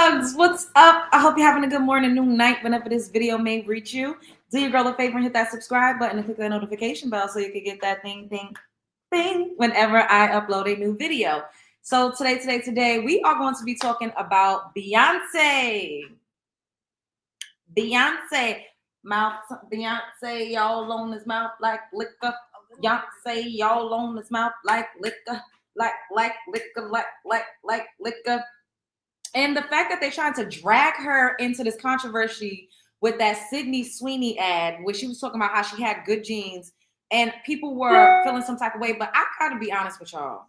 bugs, what's up? I hope you're having a good morning, noon, night, whenever this video may reach you. Do your girl a favor and hit that subscribe button and click that notification bell so you can get that thing whenever I upload a new video. So today, we are going to be talking about Beyonce. Beyonce, y'all on his mouth like liquor. Beyonce, y'all on his mouth like liquor, like liquor. And the fact that they're trying to drag her into this controversy with that Sydney Sweeney ad, where she was talking about how she had good genes and people were feeling some type of way. But I gotta be honest with y'all.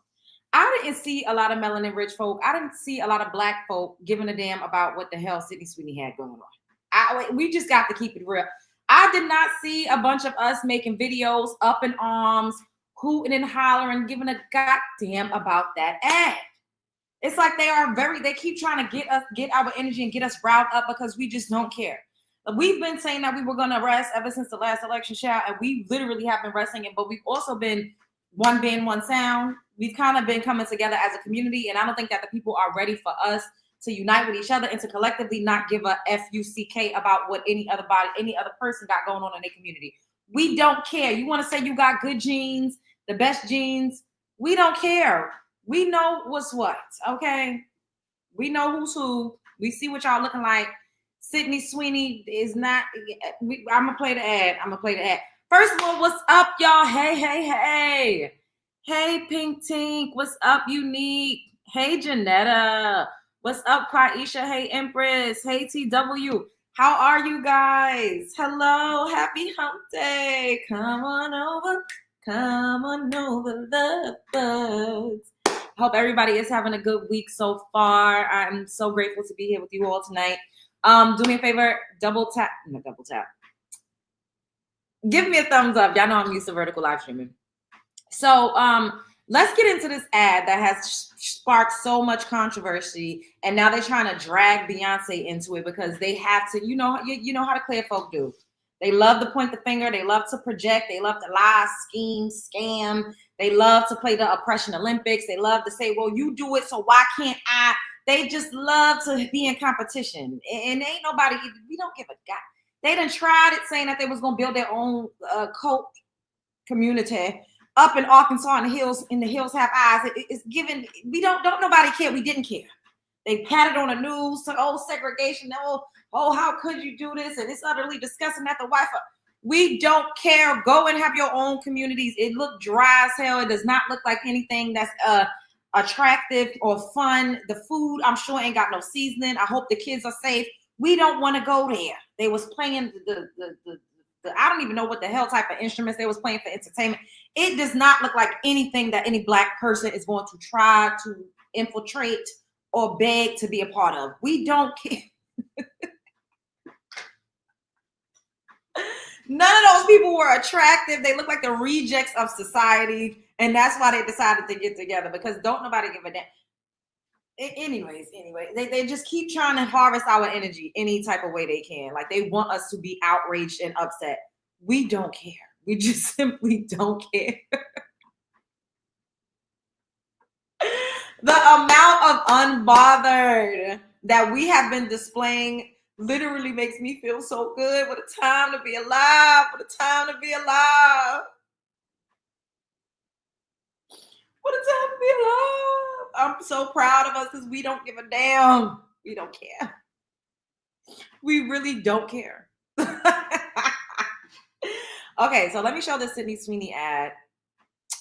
I didn't see a lot of melanin rich folk. I didn't see a lot of black folk giving a damn about what the hell Sydney Sweeney had going on. We just got to keep it real. I did not see a bunch of us making videos up in arms, hooting and hollering, giving a goddamn about that ad. It's like they keep trying to get our energy and get us riled up because we just don't care. We've been saying that we were going to rest ever since the last election shout, and we literally have been resting it, but we've also been one band, one sound. We've kind of been coming together as a community, and I don't think that the people are ready for us to unite with each other and to collectively not give a F-U-C-K about what any other person got going on in their community. We don't care. You want to say you got good genes, the best genes? We don't care. We know what's what, okay? We know who's who. We see what y'all looking like. Sydney Sweeney is not. I'm gonna play the ad. First of all, what's up, y'all? Hey, Pink Tink. What's up, Unique? Hey, Janetta. What's up, Quaisha? Hey, Empress. Hey, TW. How are you guys? Hello, happy hump day. Come on over, love bugs. Hope everybody is having a good week so far. I'm so grateful to be here with you all tonight. Do me a favor, double tap. Give me a thumbs up. Y'all know I'm used to vertical live streaming. So let's get into this ad that has sparked so much controversy, and now they're trying to drag Beyonce into it because they have to. You know how the clear folk do. They love to point the finger. They love to project. They love to lie, scheme, scam. They love to play the oppression Olympics. They love to say, well, you do it, so why can't I? They just love to be in competition. And ain't nobody, we don't give a god. They done tried it saying that they was going to build their own cult community up in Arkansas in the hills have eyes. It's given, we don't nobody care. We didn't care. They patted on the news, segregation. Oh, how could you do this? And it's utterly disgusting that the wife. We don't care. Go and have your own communities. It looked dry as hell. It does not look like anything that's attractive or fun. The food, I'm sure, ain't got no seasoning. I hope the kids are safe. We don't want to go there. They was playing the I don't even know what the hell type of instruments they was playing for entertainment. It does not look like anything that any black person is going to try to infiltrate or beg to be a part of. We don't care. None of those people were attractive. They look like the rejects of society. And that's why they decided to get together, because don't nobody give a damn. Anyway, they just keep trying to harvest our energy any type of way they can. Like they want us to be outraged and upset. We don't care. We just simply don't care. The amount of unbothered that we have been displaying literally makes me feel so good. What a time to be alive. What a time to be alive. What a time to be alive. I'm so proud of us because we don't give a damn. We don't care. We really don't care. Okay, so let me show the Sydney Sweeney ad.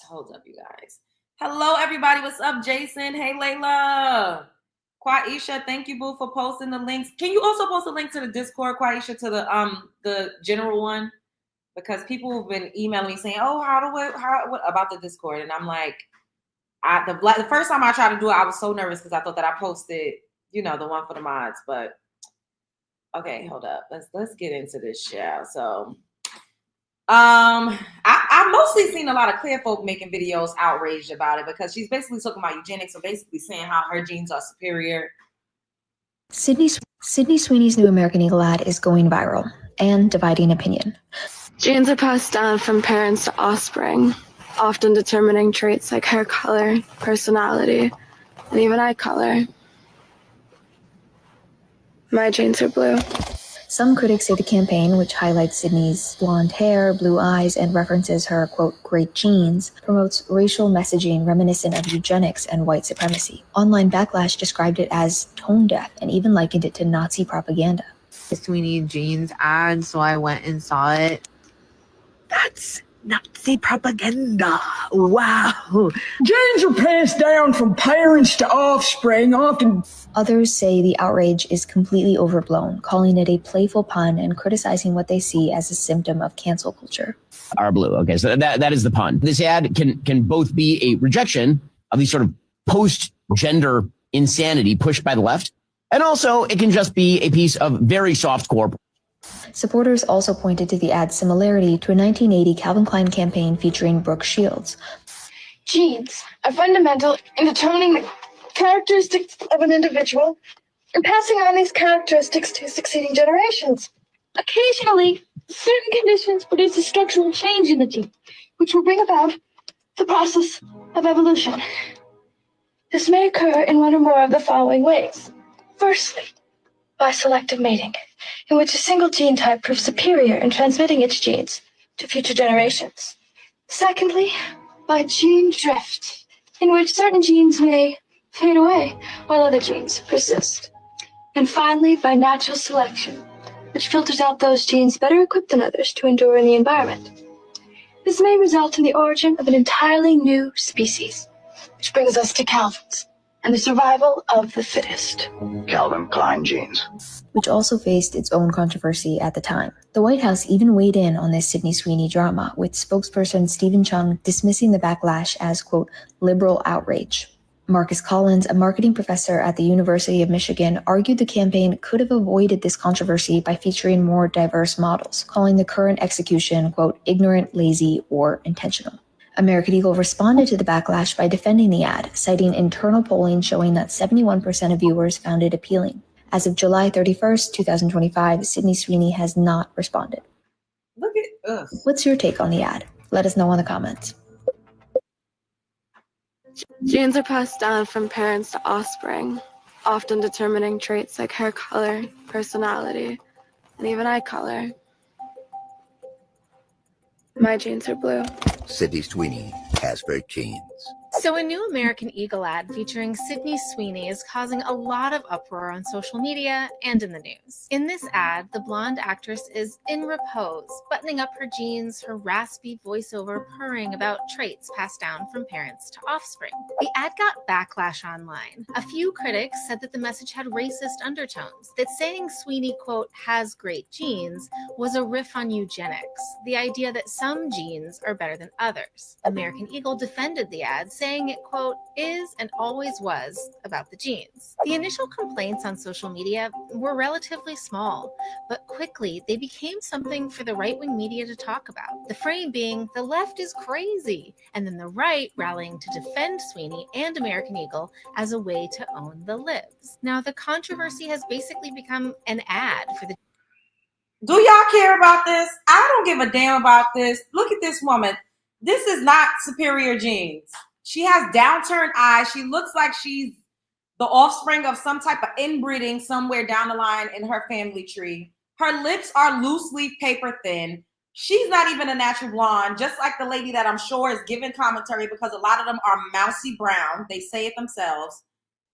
Hold up, you guys. Hello, everybody. What's up, Jason? Hey, Layla. Quaisha, thank you, boo, for posting the links. Can you also post a link to the Discord, Quaisha, to the general one? Because people have been emailing me saying, "Oh, what about the Discord?" And I'm like, the first time I tried to do it, I was so nervous because I thought that I posted, the one for the mods. But okay, hold up. Let's get into this show. So, I've mostly seen a lot of clear folk making videos outraged about it because she's basically talking about eugenics, so basically saying how her genes are superior. Sydney Sweeney's new American Eagle ad is going viral and dividing opinion. Genes are passed down from parents to offspring, often determining traits like hair color, personality, and even eye color. My jeans are blue. Some critics say the campaign, which highlights Sydney's blonde hair, blue eyes, and references her, quote, great genes, promotes racial messaging reminiscent of eugenics and white supremacy. Online backlash described it as tone deaf and even likened it to Nazi propaganda. The Sweeney jeans ad, so I went and saw it. That's Nazi propaganda. Wow. Genes are passed down from parents to offspring, often. Others say the outrage is completely overblown, calling it a playful pun and criticizing what they see as a symptom of cancel culture. Are blue. Okay, so that is the pun. This ad can both be a rejection of these sort of post-gender insanity pushed by the left, and also it can just be a piece of very soft-core. Supporters also pointed to the ad's similarity to a 1980 Calvin Klein campaign featuring Brooke Shields. Genes are fundamental in determining the characteristics of an individual and passing on these characteristics to succeeding generations. Occasionally, certain conditions produce a structural change in the gene, which will bring about the process of evolution. This may occur in one or more of the following ways. Firstly, by selective mating, in which a single gene type proves superior in transmitting its genes to future generations. Secondly, by gene drift, in which certain genes may fade away while other genes persist. And finally, by natural selection, which filters out those genes better equipped than others to endure in the environment. This may result in the origin of an entirely new species, which brings us to Calvin's and the survival of the fittest. Calvin Klein jeans. Which also faced its own controversy at the time. The White House even weighed in on this Sydney Sweeney drama, with spokesperson Stephen Chung dismissing the backlash as, quote, liberal outrage. Marcus Collins, a marketing professor at the University of Michigan, argued the campaign could have avoided this controversy by featuring more diverse models, calling the current execution, quote, ignorant, lazy, or intentional. American Eagle responded to the backlash by defending the ad, citing internal polling showing that 71% of viewers found it appealing. As of July 31st, 2025, Sydney Sweeney has not responded. Look at us. What's your take on the ad? Let us know in the comments. Genes are passed down from parents to offspring, often determining traits like hair color, personality, and even eye color. My genes are blue. Sydney Sweeney has her jeans. So a new American Eagle ad featuring Sydney Sweeney is causing a lot of uproar on social media and in the news. In this ad, the blonde actress is in repose, buttoning up her jeans, her raspy voiceover purring about traits passed down from parents to offspring. The ad got backlash online. A few critics said that the message had racist undertones, that saying Sweeney, quote, has great genes was a riff on eugenics, the idea that some genes are better than others. American Eagle defended the ad, saying it, quote, is and always was about the genes. The initial complaints on social media were relatively small, but quickly they became something for the right-wing media to talk about. The frame being, the left is crazy, and then the right rallying to defend Sweeney and American Eagle as a way to own the libs. Now, the controversy has basically become an ad for the... Do y'all care about this? I don't give a damn about this. Look at this woman. This is not superior genes. She has downturned eyes. She looks like she's the offspring of some type of inbreeding somewhere down the line in her family tree. Her lips are loose leaf paper thin. She's not even a natural blonde, just like the lady that I'm sure is giving commentary because a lot of them are mousy brown. They say it themselves.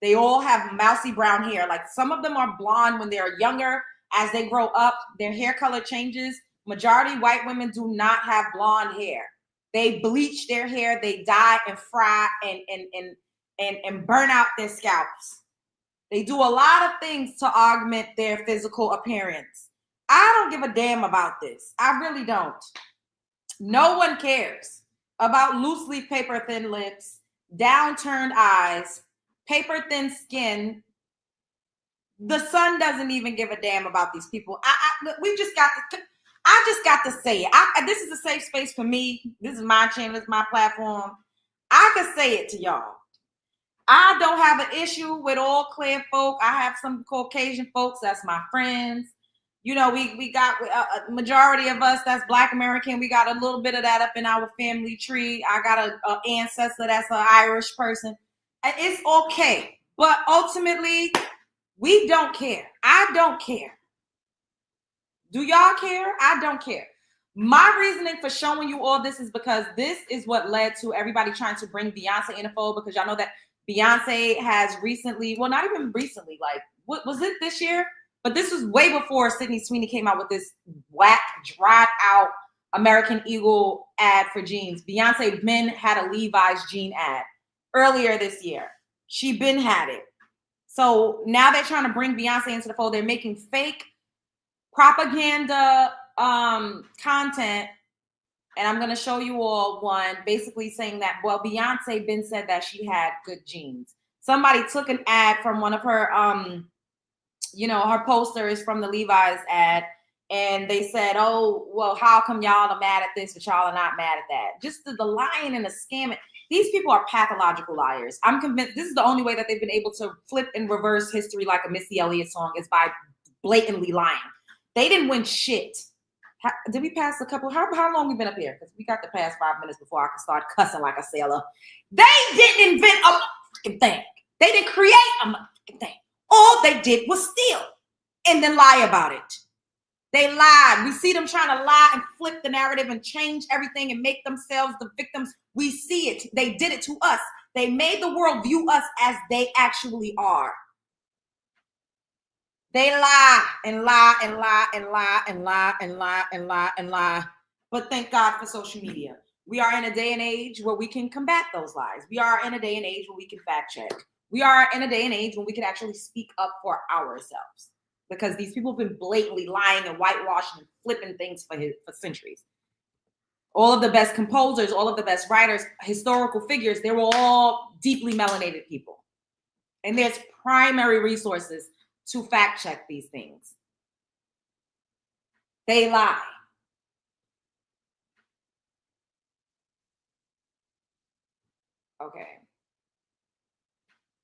They all have mousy brown hair. Like some of them are blonde when they're younger. As they grow up, their hair color changes. Majority white women do not have blonde hair. They bleach their hair, they dye and fry and burn out their scalps. They do a lot of things to augment their physical appearance. I don't give a damn about this. I really don't. No one cares about loose leaf paper thin lips, downturned eyes, paper thin skin. The sun doesn't even give a damn about these people. We just got to... I just got to say it. This is a safe space for me. This is my channel. It's my platform. I can say it to y'all. I don't have an issue with all clear folk. I have some Caucasian folks. That's my friends. You know, we got a majority of us that's Black American. We got a little bit of that up in our family tree. I got an ancestor that's an Irish person. It's okay. But ultimately, We don't care. I don't care. Do y'all care? I don't care. My reasoning for showing you all this is because this is what led to everybody trying to bring Beyonce in the fold, because y'all know that Beyonce has recently, well, not even recently, like, what was it this year? But this was way before Sydney Sweeney came out with this whack, dried out American Eagle ad for jeans. Beyonce been had a Levi's jean ad earlier this year. She been had it. So now they're trying to bring Beyonce into the fold. They're making fake propaganda content, and I'm going to show you all one basically saying that, well, Beyonce been said that she had good genes. Somebody took an ad from one of her her posters from the Levi's ad, and they said, oh, well, how come y'all are mad at this but y'all are not mad at that? Just the lying and the scamming. These people are pathological liars. I'm convinced this is the only way that they've been able to flip and reverse history like a Missy Elliott song is by blatantly lying. They didn't win shit. Did we pass a couple? How long we been up here? Because we got the past 5 minutes before I can start cussing like a sailor. They didn't invent a fucking thing. They didn't create a fucking thing. All they did was steal and then lie about it. They lied. We see them trying to lie and flip the narrative and change everything and make themselves the victims. We see it. They did it to us. They made the world view us as they actually are. They lie and lie and lie and lie and lie and lie and lie and lie. But thank God for social media. We are in a day and age where we can combat those lies. We are in a day and age where we can fact check. We are in a day and age when we can actually speak up for ourselves, because these people have been blatantly lying and whitewashing and flipping things for centuries. All of the best composers, all of the best writers, historical figures, they were all deeply melanated people. And there's primary resources to fact check these things. They lie. Okay.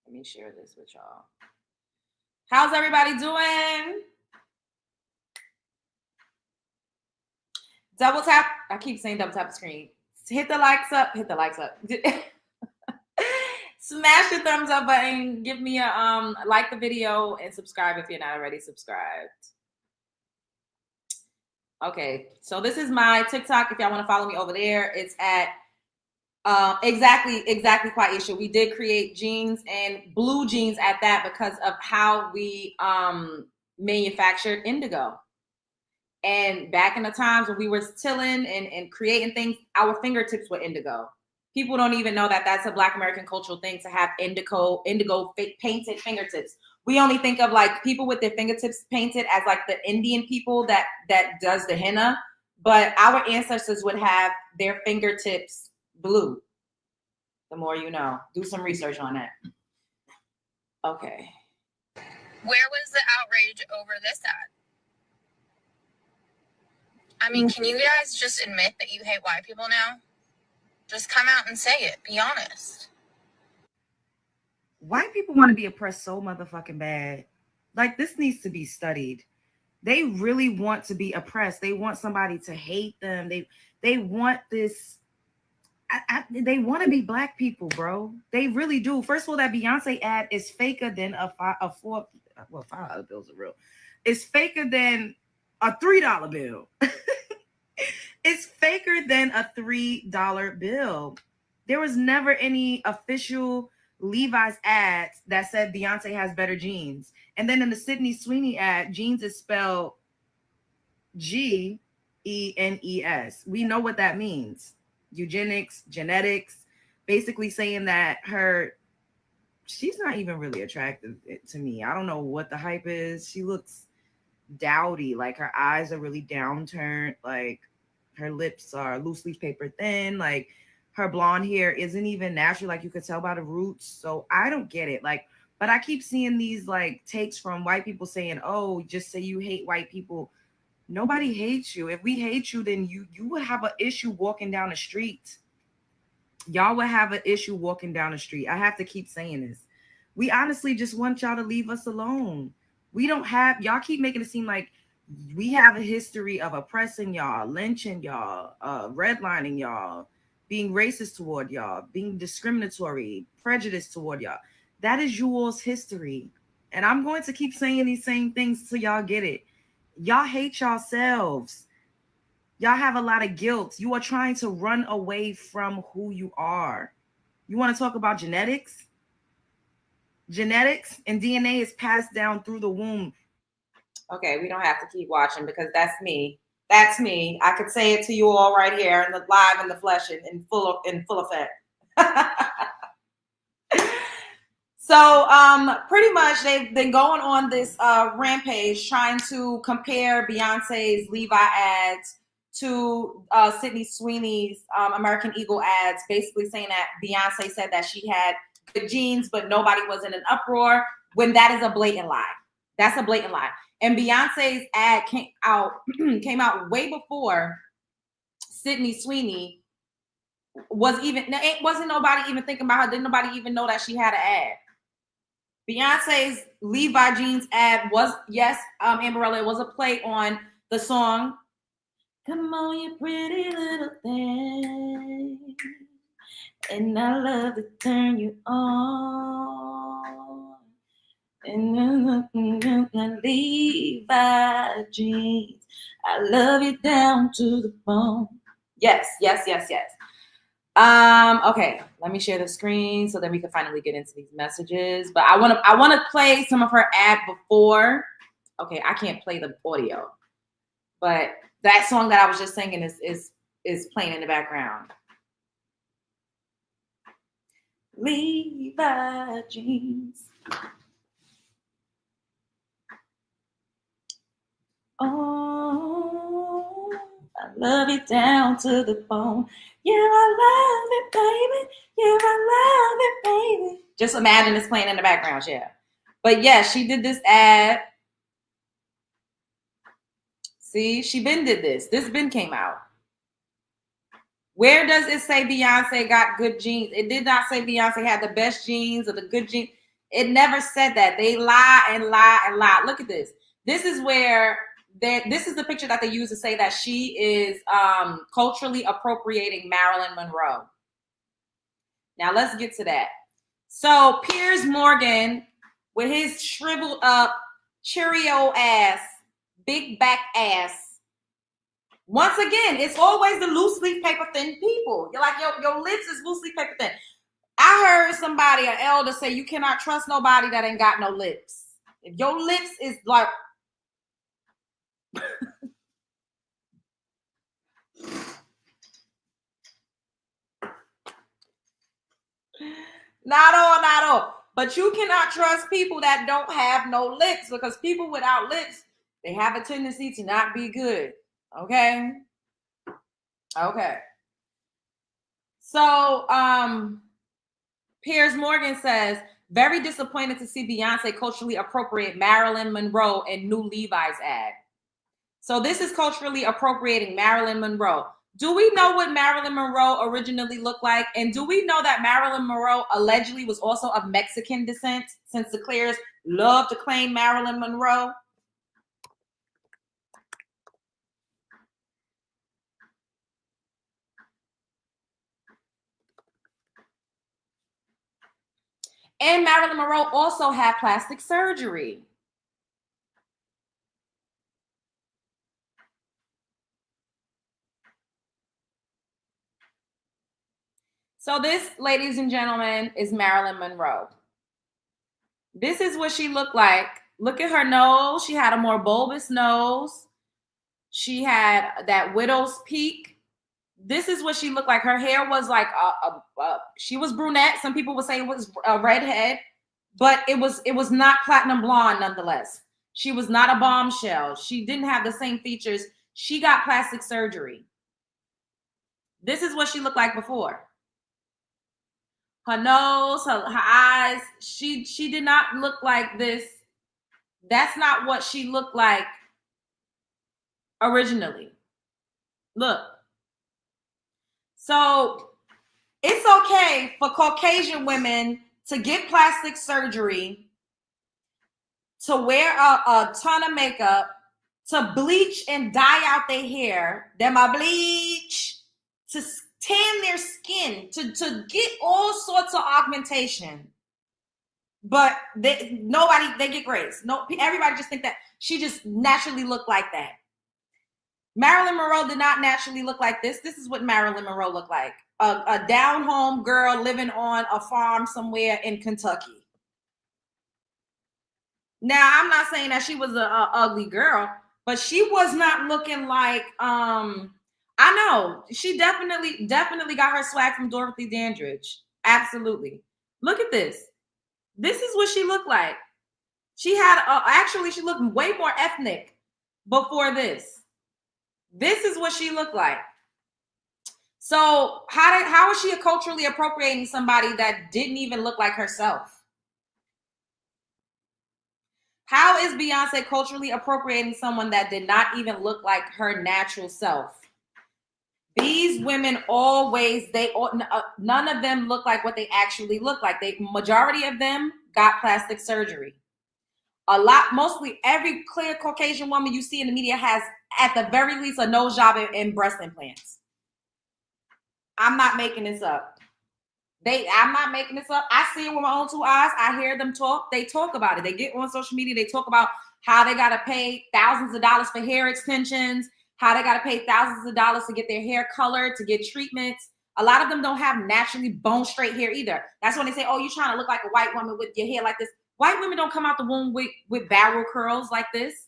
Let me share this with y'all. How's everybody doing? Double tap. I keep saying double tap the screen. Hit the likes up. Hit the likes up. Smash the thumbs up button. Give me a like the video and subscribe if you're not already subscribed. Okay, so this is my TikTok. If y'all want to follow me over there, it's at exactly Quaisha. We did create jeans and blue jeans at that because of how we manufactured indigo. And back in the times when we were tilling and creating things, our fingertips were indigo. People don't even know that that's a Black American cultural thing to have indigo painted fingertips. We only think of like people with their fingertips painted as like the Indian people that does the henna, but our ancestors would have their fingertips blue. The more you know. Do some research on that. Okay. Where was the outrage over this ad? I mean, can you guys just admit that you hate white people now? Just come out and say it. Be honest. White people want to be oppressed so motherfucking bad. Like, this needs to be studied. They really want to be oppressed. They want somebody to hate them. They want this. They want to be Black people, bro. They really do. First of all, that Beyonce ad is faker than $5 bills are real. It's faker than a $3 bill. It's faker than a $3 bill. There was never any official Levi's ads that said Beyonce has better jeans. And then in the Sydney Sweeney ad, jeans is spelled Genes. We know what that means. Eugenics, genetics, basically saying that she's not even really attractive to me. I don't know what the hype is. She looks dowdy. Like, her eyes are really downturned. Like, her lips are loose leaf paper thin. Like, her blonde hair isn't even natural. Like, you could tell by the roots. So I don't get it. Like, but I keep seeing these like takes from white people saying, oh, just say you hate white people. Nobody hates you. If we hate you, then you would have an issue walking down the street. Y'all would have an issue walking down the street. I have to keep saying this. We honestly just want y'all to leave us alone. We don't have, y'all keep making it seem like we have a history of oppressing y'all, lynching y'all, redlining y'all, being racist toward y'all, being discriminatory, prejudiced toward y'all. That is you all's history. And I'm going to keep saying these same things till y'all get it. Y'all hate yourselves. Y'all have a lot of guilt. You are trying to run away from who you are. You want to talk about genetics? Genetics and DNA is passed down through the womb. Okay, we don't have to keep watching because that's me. That's me. I could say it to you all right here in the live in the flesh in full effect. So pretty much they've been going on this rampage trying to compare Beyonce's Levi ads to Sydney Sweeney's American Eagle ads, basically saying that Beyonce said that she had good genes, but nobody was in an uproar, when that is a blatant lie. That's a blatant lie. And Beyonce's ad came out way before Sydney Sweeney wasn't nobody even thinking about her. Didn't nobody even know that she had an ad. Beyonce's Levi jeans ad was, yes, Amberella, it was a play on the song "Come On You Pretty Little Thing," and I love to turn you on. And Levi jeans, I love you down to the bone. Yes. Okay, let me share the screen so that we can finally get into these messages. But I want to play some of her ad before. Okay, I can't play the audio, but that song that I was just singing is playing in the background. Levi jeans. Oh, I love you down to the bone. Yeah, I love it, baby. Yeah, I love it, baby. Just imagine it's playing in the background, yeah. But yeah, she did this ad. See, she been did this. This been came out. Where does it say Beyonce got good genes? It did not say Beyonce had the best genes or the good genes. It never said that. They lie and lie and lie. Look at this. This is where this is the picture that they use to say that she is culturally appropriating Marilyn Monroe. Now let's get to that. So Piers Morgan, with his shriveled up, Cheerio ass, big back ass. Once again, it's always the loose leaf paper thin people. You're like, your lips is loose leaf paper thin. I heard somebody, an elder, say you cannot trust nobody that ain't got no lips. If your lips is like not all. But you cannot trust people that don't have no lips, because people without lips, they have a tendency to not be good. Okay. So Piers Morgan says, very disappointed to see Beyonce culturally appropriate Marilyn Monroe in new Levi's ad. So this is culturally appropriating Marilyn Monroe. Do we know what Marilyn Monroe originally looked like? And do we know that Marilyn Monroe allegedly was also of Mexican descent, since the Clears love to claim Marilyn Monroe? And Marilyn Monroe also had plastic surgery. So this, ladies and gentlemen, is Marilyn Monroe. This is what she looked like. Look at her nose. She had a more bulbous nose. She had that widow's peak. This is what she looked like. Her hair was like she was brunette. Some people would say it was a redhead, but it was not platinum blonde nonetheless. She was not a bombshell. She didn't have the same features. She got plastic surgery. This is what she looked like before. Her nose, her eyes, she did not look like this. That's not what she looked like originally. Look. So it's okay for Caucasian women to get plastic surgery, to wear a ton of makeup, to bleach and dye out their hair, them a bleach, to tan their skin, to get all sorts of augmentation. But they get grace. No, everybody just think that she just naturally looked like that. Marilyn Monroe did not naturally look like this. This is what Marilyn Monroe looked like. A down-home girl living on a farm somewhere in Kentucky. Now, I'm not saying that she was a ugly girl, but she was not looking like, I know, she definitely got her swag from Dorothy Dandridge. Absolutely. Look at this. This is what she looked like. She had, actually, she looked way more ethnic before this. This is what she looked like. So how is she culturally appropriating somebody that didn't even look like herself? How is Beyonce culturally appropriating someone that did not even look like her natural self? These women always, none of them look like what they actually look like. Majority of them got plastic surgery. Mostly every clear Caucasian woman you see in the media has, at the very least, a nose job and breast implants. I'm not making this up. I'm not making this up. I see it with my own two eyes. I hear them talk. They talk about it. They get on social media. They talk about how they got to pay thousands of dollars for hair extensions, how they got to pay thousands of dollars to get their hair colored, to get treatments. A lot of them don't have naturally bone straight hair either. That's when they say, oh, you're trying to look like a white woman with your hair like this. White women don't come out the womb with barrel curls like this,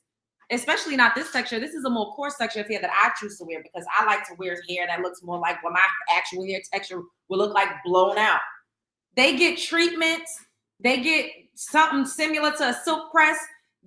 especially not this texture. This is a more coarse texture of hair that I choose to wear because I like to wear hair that looks more like what my actual hair texture will look like blown out. They get treatments. They get something similar to a silk press.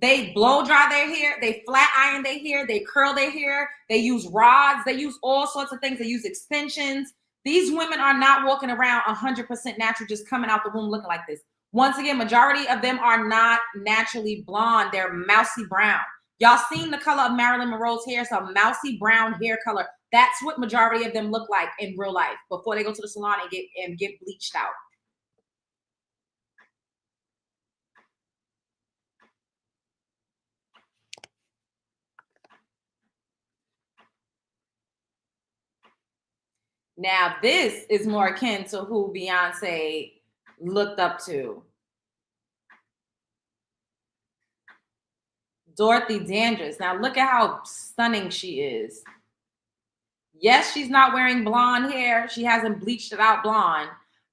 They blow dry their hair. They flat iron their hair. They curl their hair. They use rods. They use all sorts of things. They use extensions. These women are not walking around 100% natural, just coming out the womb looking like this. Once again, majority of them are not naturally blonde. They're mousy brown. Y'all seen the color of Marilyn Monroe's hair? It's a mousy brown hair color. That's what majority of them look like in real life before they go to the salon and get bleached out. Now, this is more akin to who Beyonce looked up to. Dorothy Dandridge. Now, look at how stunning she is. Yes, she's not wearing blonde hair. She hasn't bleached it out blonde.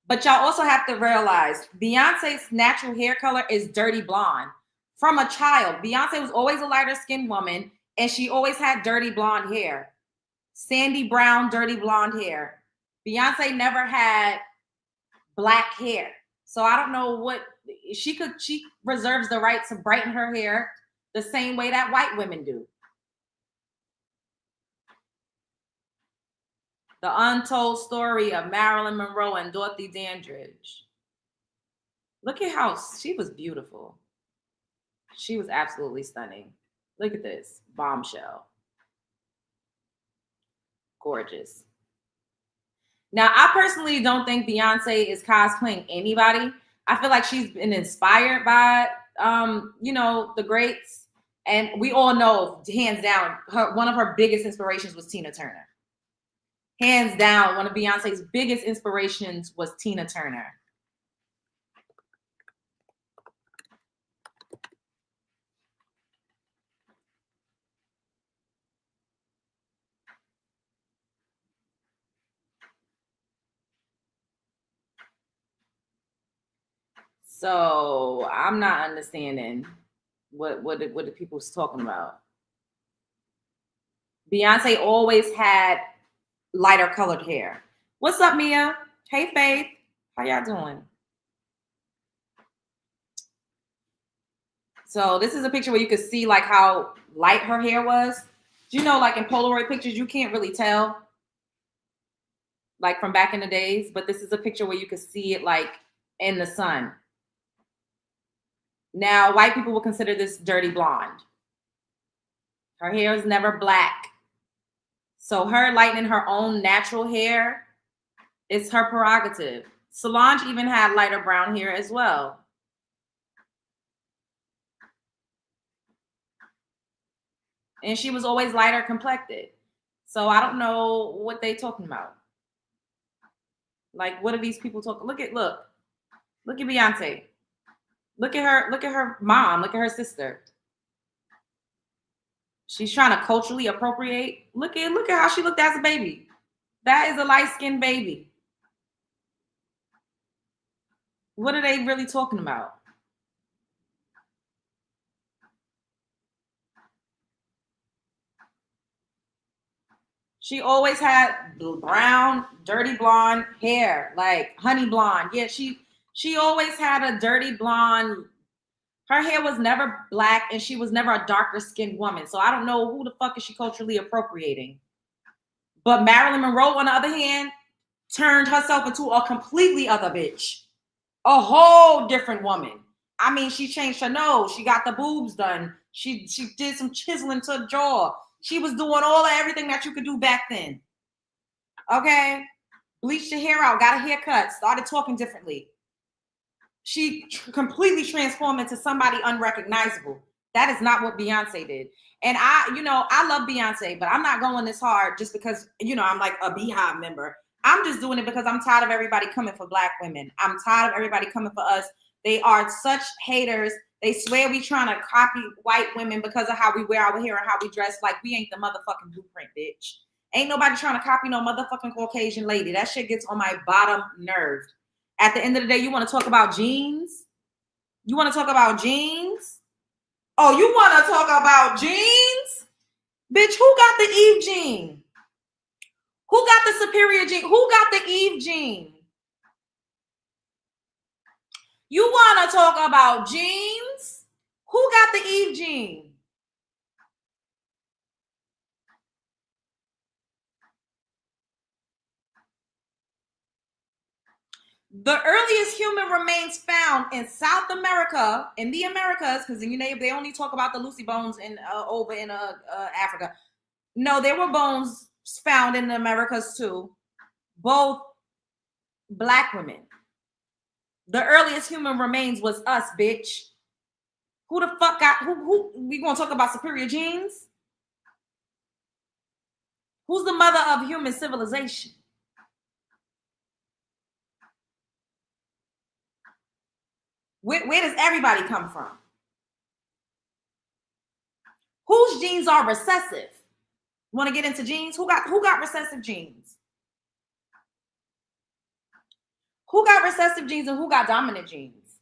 But y'all also have to realize Beyonce's natural hair color is dirty blonde. From a child, Beyonce was always a lighter skinned woman, and she always had dirty blonde hair. Sandy brown, dirty blonde hair. Beyonce never had black hair. So I don't know what she reserves the right to brighten her hair the same way that white women do. The untold story of Marilyn Monroe and Dorothy Dandridge. Look at how she was beautiful. She was absolutely stunning. Look at this bombshell. Gorgeous. Now, I personally don't think Beyonce is cosplaying anybody. I feel like she's been inspired by, the greats. And we all know, hands down, one of her biggest inspirations was Tina Turner. Hands down, one of Beyonce's biggest inspirations was Tina Turner. So I'm not understanding what the people's talking about. Beyonce always had lighter colored hair. What's up, Mia? Hey, Faith. How y'all doing? So this is a picture where you can see like how light her hair was. You know, like in Polaroid pictures, you can't really tell, like from back in the days. But this is a picture where you can see it like in the sun. Now, white people will consider this dirty blonde. Her hair is never black. So her lightening her own natural hair is her prerogative. Solange even had lighter brown hair as well. And she was always lighter complected. So I don't know what they talking about. Like, what are these people talking? Look at Beyonce. Look at her mom. Look at her sister. She's trying to culturally appropriate. Look at how she looked as a baby. That is a light-skinned baby. What are they really talking about? She always had brown, dirty blonde hair, like honey blonde. Yeah, she always had a dirty blonde. Her hair was never black, and she was never a darker skinned woman. So I don't know who the fuck is she culturally appropriating. But Marilyn Monroe, on the other hand, turned herself into a completely other bitch. A whole different woman. I mean, she changed her nose. She got the boobs done. She did some chiseling to the jaw. She was doing all of everything that you could do back then. Okay? Bleached her hair out, got a haircut, started talking differently. She completely transformed into somebody unrecognizable. That is not what Beyonce did. And I love Beyonce, but I'm not going this hard just because, I'm like a Beehive member. I'm just doing it because I'm tired of everybody coming for Black women. I'm tired of everybody coming for us. They are such haters. They swear we trying to copy white women because of how we wear our hair and how we dress. Like we ain't the motherfucking blueprint, bitch. Ain't nobody trying to copy no motherfucking Caucasian lady. That shit gets on my bottom nerve. At the end of the day, you want to talk about jeans? You want to talk about jeans? Oh, you want to talk about jeans? Bitch, who got the Eve jean? Who got the superior jean? Who got the Eve jean? You want to talk about jeans? Who got the Eve jean? The earliest human remains found in South America, in the Americas, because they only talk about the Lucy bones over in Africa. No, there were bones found in the Americas too. Both Black women. The earliest human remains was us, bitch. Who the fuck got who we gonna talk about superior genes? Who's the mother of human civilization? Where does everybody come from? Whose genes are recessive? Want to get into genes? Who got recessive genes? Who got recessive genes and who got dominant genes?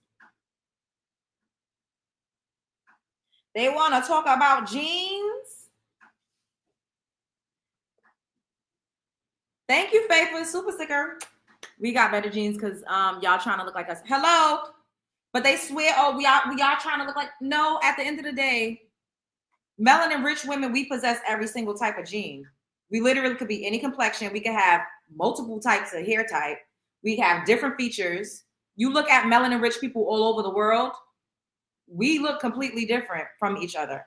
They want to talk about genes. Thank you, Faith, for the super sticker. We got better genes because y'all trying to look like us. Hello. But they swear, oh, we are trying to look like. No, at the end of the day, melanin rich women, we possess every single type of gene. We literally could be any complexion. We could have multiple types of hair type. We have different features. You look at melanin rich people all over the world, we look completely different from each other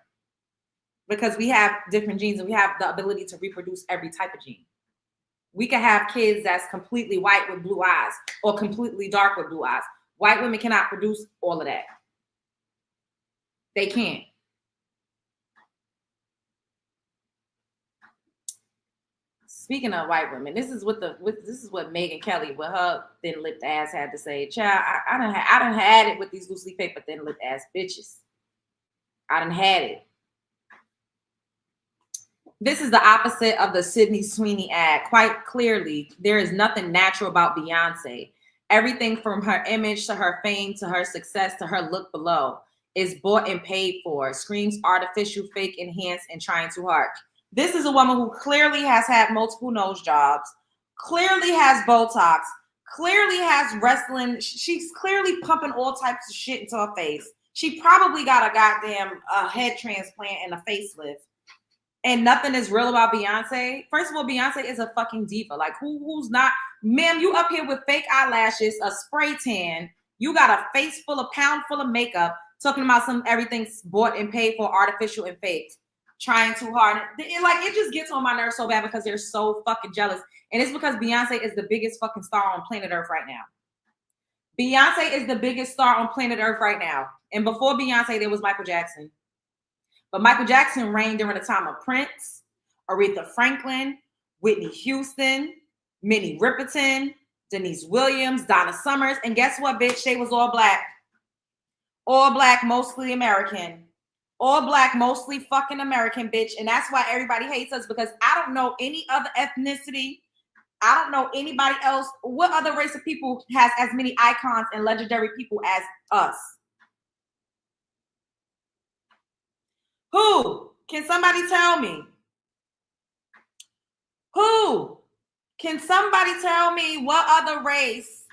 because we have different genes and we have the ability to reproduce every type of gene. We could have kids that's completely white with blue eyes or completely dark with blue eyes. White women cannot produce all of that. They can't. Speaking of white women, this is what Megyn Kelly with her thin-lipped ass had to say. Child, I done had it with these loosely paper thin-lipped ass bitches. I done had it. This is the opposite of the Sydney Sweeney ad. Quite clearly, there is nothing natural about Beyonce. Everything from her image to her fame to her success to her look below is bought and paid for. Screams artificial, fake, enhanced, and trying too hard. This is a woman who clearly has had multiple nose jobs, clearly has Botox, clearly has wrestling. She's clearly pumping all types of shit into her face. She probably got a goddamn head transplant and a facelift. And nothing is real about Beyonce. First of all, Beyonce is a fucking diva. Like, who's not? Ma'am, you up here with fake eyelashes, a spray tan. You got a face full of pound full of makeup, talking about everything's bought and paid for, artificial and fake. Trying too hard. It just gets on my nerves so bad because they're so fucking jealous. And it's because Beyonce is the biggest fucking star on planet Earth right now. Beyonce is the biggest star on planet Earth right now. And before Beyonce, there was Michael Jackson. But Michael Jackson reigned during the time of Prince, Aretha Franklin, Whitney Houston, Minnie Riperton, Denise Williams, Donna Summers. And guess what, bitch? They was all Black. All black, mostly American. All black, mostly fucking American, bitch. And that's why everybody hates us, because I don't know any other ethnicity. I don't know anybody else. What other race of people has as many icons and legendary people as us? Who? Can somebody tell me? Who? Can somebody tell me what other race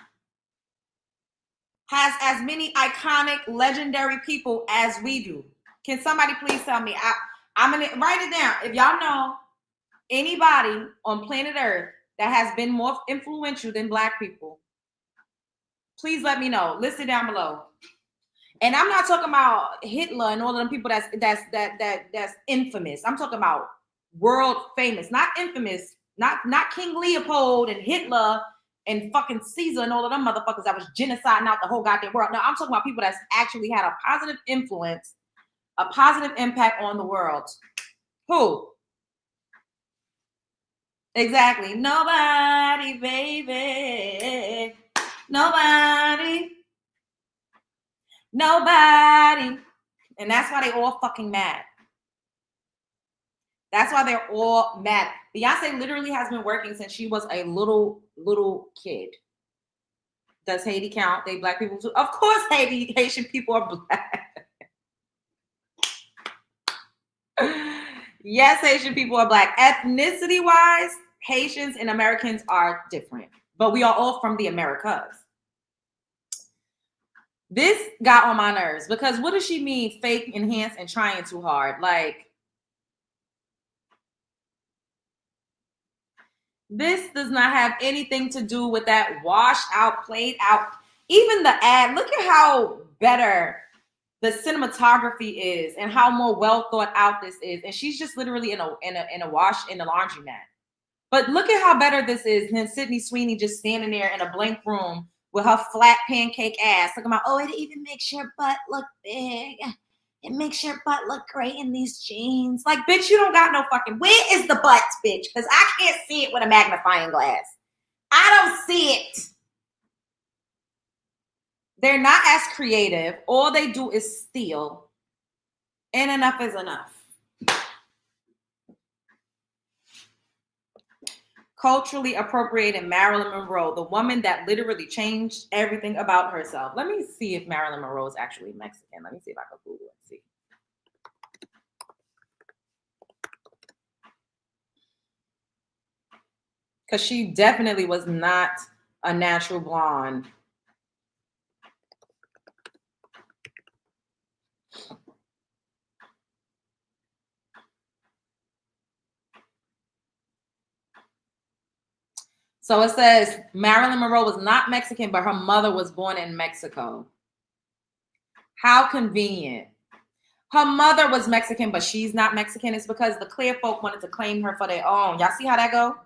has as many iconic, legendary people as we do? Can somebody please tell me? I'm gonna write it down. If y'all know anybody on planet Earth that has been more influential than black people, please let me know. List it down below. And I'm not talking about Hitler and all of them people that's infamous. I'm talking about world famous, not infamous, not King Leopold and Hitler and fucking Caesar and all of them motherfuckers that was genociding out the whole goddamn world. No, I'm talking about people that's actually had a positive influence, a positive impact on the world. Who? Exactly. Nobody, baby. Nobody. Nobody. And that's why they all fucking mad. That's why they're all mad. Beyonce literally has been working since she was a little kid. Does Haiti count? They black people too? Of course Haitian people are black. Yes, Haitian people are black. Ethnicity-wise, Haitians and Americans are different. But we are all from the Americas. This got on my nerves because what does she mean fake, enhance, and trying too hard? Like, this does not have anything to do with that washed out, played out. Even the ad, look at how better the cinematography is and how more well thought out this is. And she's just literally in a laundromat. But look at how better this is than Sydney Sweeney just standing there in a blank room with her flat pancake ass, talking about, oh, it even makes your butt look big. It makes your butt look great in these jeans. Like, bitch, you don't got no fucking, where is the butt, bitch? Because I can't see it with a magnifying glass. I don't see it. They're not as creative. All they do is steal. And enough is enough. Culturally appropriating Marilyn Monroe, the woman that literally changed everything about herself. Let me see if Marilyn Monroe is actually Mexican. Let me see if I can Google it and see. Because she definitely was not a natural blonde. So it says Marilyn Monroe was not Mexican, but her mother was born in Mexico. How convenient. Her mother was Mexican, but she's not Mexican. It's because the clear folk wanted to claim her for their own. Y'all see how that go?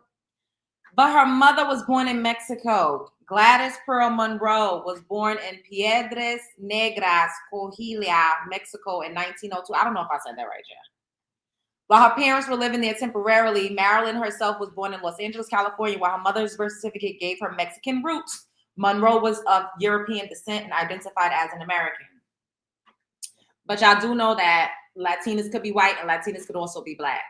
But her mother was born in Mexico. Gladys Pearl Monroe was born in Piedras Negras, Coahuila, Mexico in 1902. I don't know if I said that right, Jen. While her parents were living there temporarily, Marilyn herself was born in Los Angeles, California, while her mother's birth certificate gave her Mexican roots. Monroe was of European descent and identified as an American. But y'all do know that Latinas could be white and Latinas could also be black.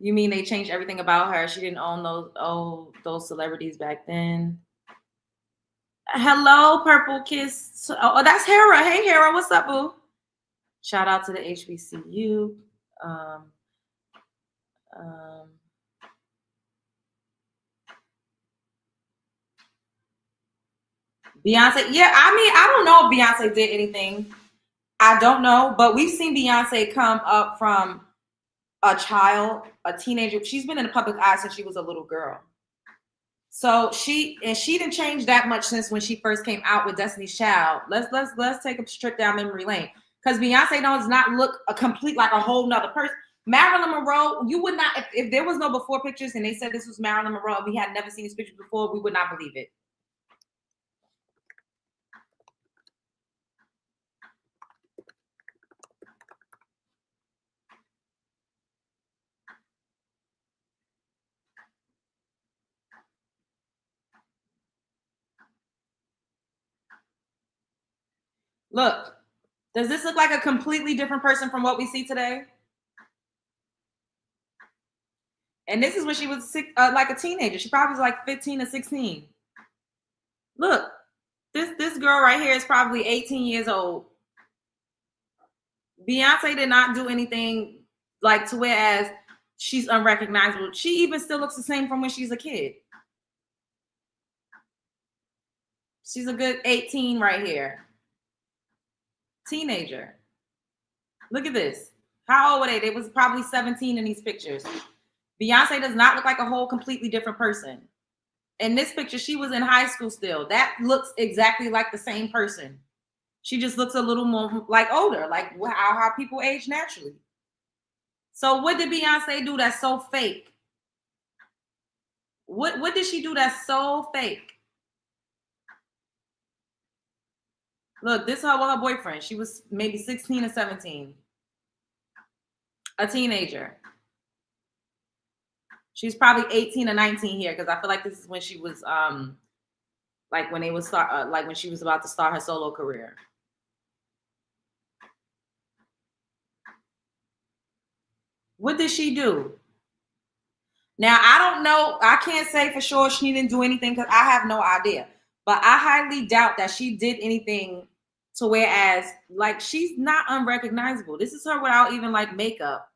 You mean they changed everything about her? She didn't own those celebrities back then. Hello, Purple Kiss. Oh, that's Hera. Hey, Hera, what's up, boo? Shout out to the HBCU. Beyonce. Yeah, I mean, I don't know if Beyonce did anything. I don't know, but we've seen Beyonce come up from a child, a teenager. She's been in the public eye since she was a little girl. So she didn't change that much since when she first came out with Destiny's Child. Let's take a trip down memory lane, because Beyonce does not look a complete like a whole nother person. Marilyn Monroe, you would not, if there was no before pictures and they said this was Marilyn Monroe and we had never seen these pictures before, we would not believe it. Look, does this look like a completely different person from what we see today? And this is when she was like a teenager. She probably was like 15 or 16. Look, this girl right here is probably 18 years old. Beyonce did not do anything like to whereas she's unrecognizable. She even still looks the same from when she's a kid. She's a good 18 right here. Teenager. Look at this. How old were they? They was probably 17 in these pictures. Beyonce does not look like a whole completely different person. In this picture, she was in high school still. That looks exactly like the same person. She just looks a little more like older, like how people age naturally. So what did Beyonce do that's so fake? What did she do that's so fake? Look, this is her with her boyfriend. She was maybe 16 or 17. A teenager. She's probably 18 or 19 here because I feel like this is when she was like when they would start like when she was about to start her solo career. What did she do? Now, I don't know. I can't say for sure she didn't do anything because I have no idea. But I highly doubt that she did anything to whereas, like, she's not unrecognizable. This is her without even, like, makeup.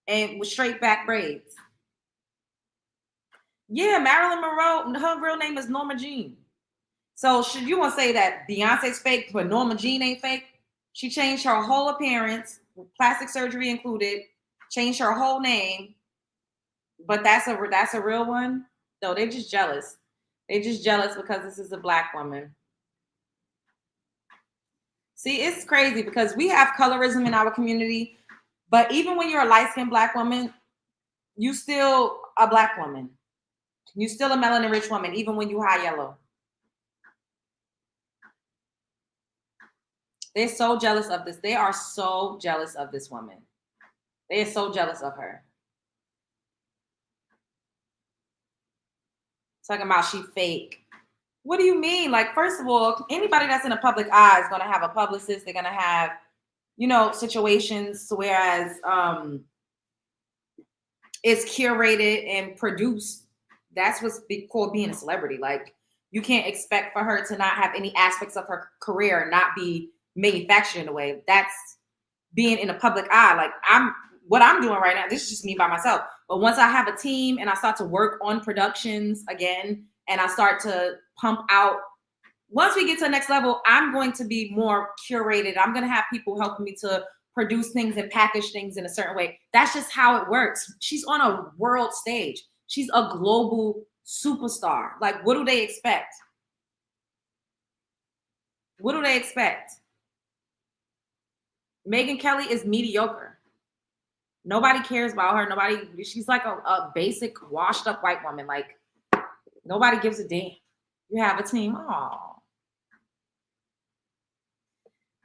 And with straight back braids. Yeah, Marylin Monroe, her real name is Norma Jean. So should you want to say that Beyonce's fake, but Norma Jean ain't fake? She changed her whole appearance, plastic surgery included, changed her whole name. But that's a real one? No, they're just jealous. They're just jealous because this is a Black woman. See, it's crazy because we have colorism in our community, but even when you're a light-skinned Black woman, you still a Black woman. You still a melanin-rich woman, even when you high yellow. They're so jealous of this. They are so jealous of this woman. They are so jealous of her. Talking about she fake. What do you mean? Like, first of all, anybody that's in a public eye is going to have a publicist. They're going to have, you know, situations whereas it's curated and produced. That's what's called being a celebrity. Like, you can't expect for her to not have any aspects of her career not be manufactured in a way. That's being in a public eye. Like, what I'm doing right now, this is just me by myself. But once I have a team and I start to work on productions again, and I start to pump out, once we get to the next level, I'm going to be more curated. I'm going to have people helping me to produce things and package things in a certain way. That's just how it works. She's on a world stage. She's a global superstar. Like, what do they expect? What do they expect? Megyn Kelly is mediocre. Nobody cares about her. She's like a basic washed up white woman. Like, nobody gives a damn. You have a team. Oh,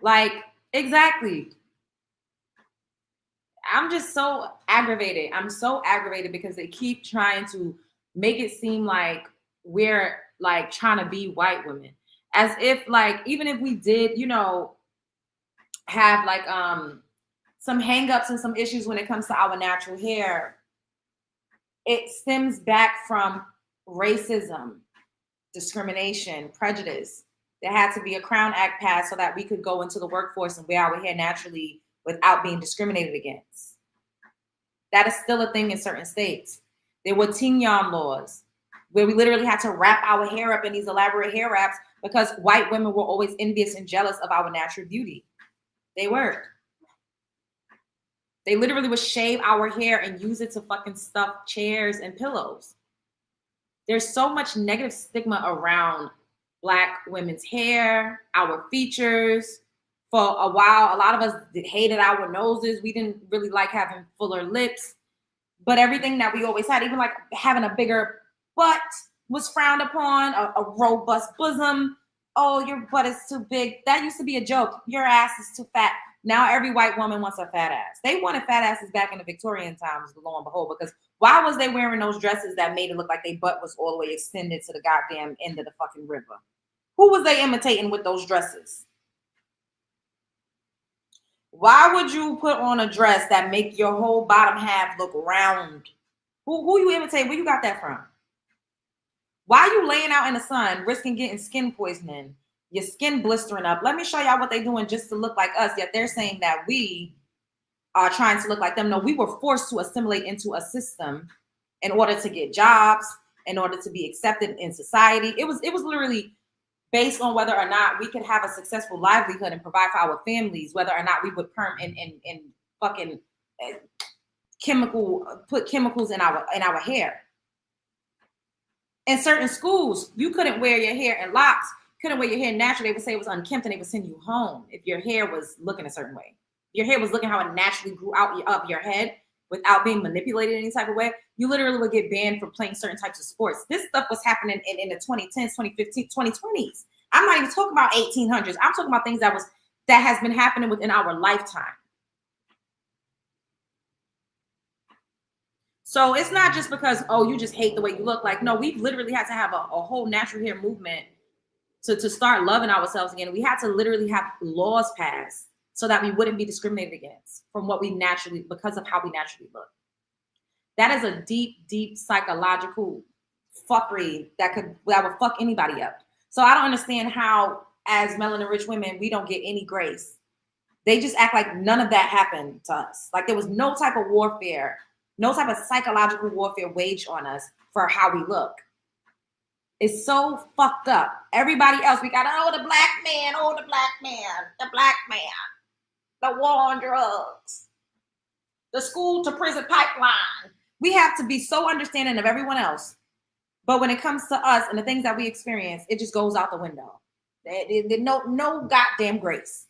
like, exactly. I'm just so aggravated. I'm so aggravated because they keep trying to make it seem like we're like trying to be white women. As if, like, even if we did, you know, have like some hangups and some issues when it comes to our natural hair, it stems back from racism, discrimination, prejudice. There had to be a Crown Act passed so that we could go into the workforce and wear our hair naturally without being discriminated against. That is still a thing in certain states. There were tignon laws where we literally had to wrap our hair up in these elaborate hair wraps because white women were always envious and jealous of our natural beauty. They were. They literally would shave our hair and use it to fucking stuff chairs and pillows. There's so much negative stigma around Black women's hair, our features. For a while, a lot of us hated our noses. We didn't really like having fuller lips. But everything that we always had, even like having a bigger butt was frowned upon, a robust bosom. Oh, your butt is too big. That used to be a joke. Your ass is too fat. Now every white woman wants a fat ass. They wanted fat asses back in the Victorian times, lo and behold, because why was they wearing those dresses that made it look like their butt was all the way extended to the goddamn end of the fucking river? Who was they imitating with those dresses? Why would you put on a dress that make your whole bottom half look round? Who you imitate? Where you got that from? Why are you laying out in the sun, risking getting skin poisoning, your skin blistering up? Let me show y'all what they're doing just to look like us, yet they're saying that we are trying to look like them. No, we were forced to assimilate into a system in order to get jobs, in order to be accepted in society. It was literally based on whether or not we could have a successful livelihood and provide for our families, whether or not we would perm and fucking put chemicals in our hair. In certain schools, you couldn't wear your hair in locks, couldn't wear your hair naturally. They would say it was unkempt and they would send you home if your hair was looking a certain way. Your hair was looking how it naturally grew out of your head without being manipulated in any type of way. You literally would get banned from playing certain types of sports. This stuff was happening in the 2010s, 2015, 2020s. I'm not even talking about 1800s. I'm talking about things that has been happening within our lifetime. So it's not just because, oh, you just hate the way you look. Like, no, we've literally had to have a whole natural hair movement to start loving ourselves again. We had to literally have laws passed so that we wouldn't be discriminated against from what we naturally, because of how we naturally look. That is a deep, deep psychological fuckery that would fuck anybody up. So I don't understand how, as melanin-rich women, we don't get any grace. They just act like none of that happened to us. Like there was no type of warfare, no type of psychological warfare waged on us for how we look. It's so fucked up. Everybody else, we got, the black man, the black man, the war on drugs, the school to prison pipeline. We have to be so understanding of everyone else. But when it comes to us and the things that we experience, it just goes out the window. No goddamn grace.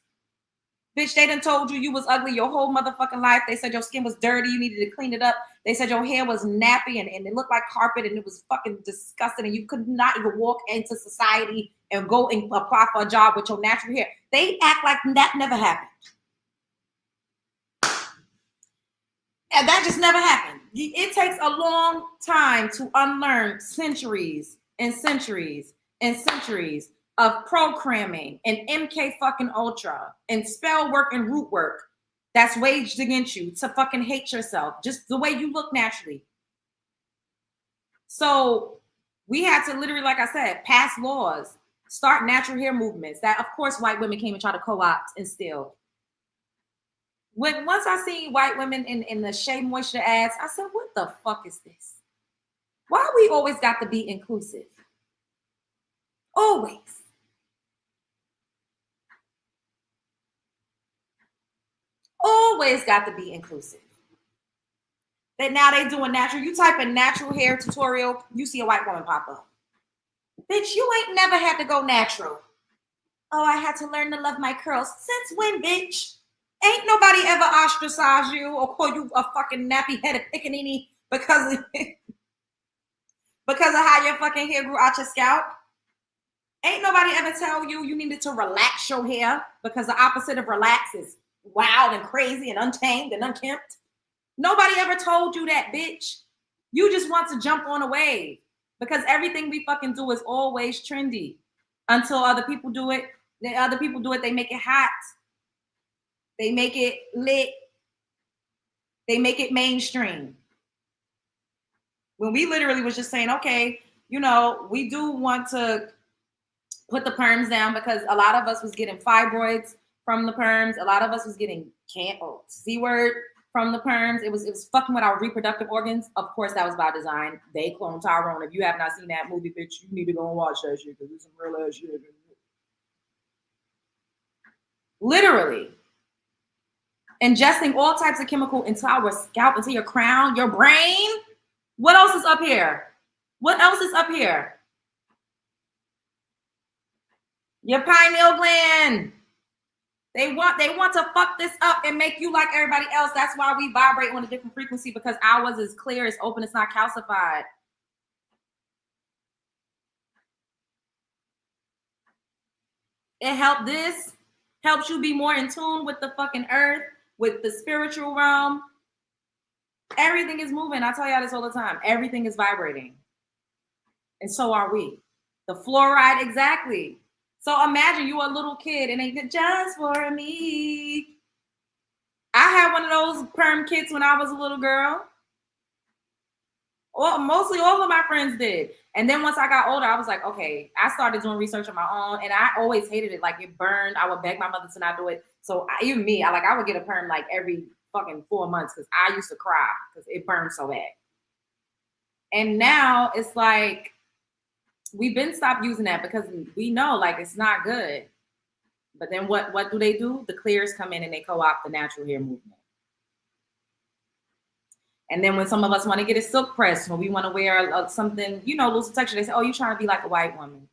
Bitch, they done told you was ugly your whole motherfucking life. They said your skin was dirty. You needed to clean it up. They said your hair was nappy and it looked like carpet and it was fucking disgusting and you could not even walk into society and go and apply for a job with your natural hair. They act like that never happened. And that just never happened. It takes a long time to unlearn centuries and centuries and centuries of programming and MK fucking Ultra and spell work and root work that's waged against you to fucking hate yourself, just the way you look naturally. So we had to literally, like I said, pass laws, start natural hair movements that, of course, white women came and tried to co-opt and steal. Once I seen white women in the Shea Moisture ads, I said, what the fuck is this? Why we always got to be inclusive? Always. Always got to be inclusive. That now they doing natural. You type in natural hair tutorial, you see a white woman pop up. Bitch, you ain't never had to go natural. Oh, I had to learn to love my curls. Since when, bitch? Ain't nobody ever ostracized you or call you a fucking nappy-headed pickaninny because of how your fucking hair grew out your scalp. Ain't nobody ever tell you needed to relax your hair because the opposite of relax is wild and crazy and untamed and unkempt. Nobody ever told you that, bitch. You just want to jump on a wave because everything we fucking do is always trendy until other people do it. Then other people do it, they make it hot. They make it lit. They make it mainstream. When we literally was just saying, okay, we do want to put the perms down because a lot of us was getting fibroids from the perms. A lot of us was getting C-word from the perms. It was fucking with our reproductive organs. Of course, that was by design. They cloned Tyrone. If you have not seen that movie, bitch, you need to go and watch that shit because it's some real ass shit. Literally. Ingesting all types of chemical into our scalp, into your crown, your brain. What else is up here? What else is up here? Your pineal gland. They want to fuck this up and make you like everybody else. That's why we vibrate on a different frequency because ours is clear, it's open, it's not calcified. This helps you be more in tune with the fucking earth, with the spiritual realm. Everything is moving. I tell y'all this all the time. Everything is vibrating. And so are we. The fluoride, exactly. So imagine you a little kid and they did just for me. I had one of those perm kits when I was a little girl. Well, mostly all of my friends did. And then once I got older, I was like, okay, I started doing research on my own, and I always hated it. Like, it burned. I would beg my mother to not do it. So even me, I would get a perm like every fucking 4 months because I used to cry because it burned so bad. And now it's like we've been stopped using that because we know like it's not good. But then what do? The clears come in and they co-opt the natural hair movement. And then when some of us want to get a silk press, when we want to wear something, loose texture, they say, oh, you're trying to be like a white woman.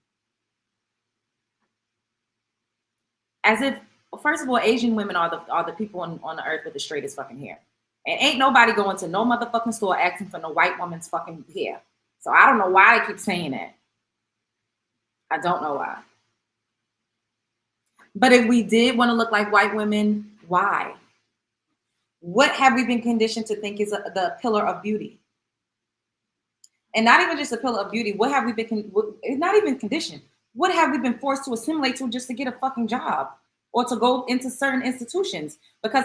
As if, first of all, Asian women are the people on the earth with the straightest fucking hair. And ain't nobody going to no motherfucking store asking for no white woman's fucking hair. So I don't know why they keep saying that. I don't know why. But if we did want to look like white women, why? What have we been conditioned to think is the pillar of beauty? And not even just a pillar of beauty. What have we been, not even conditioned. What have we been forced to assimilate to just to get a fucking job or to go into certain institutions? Because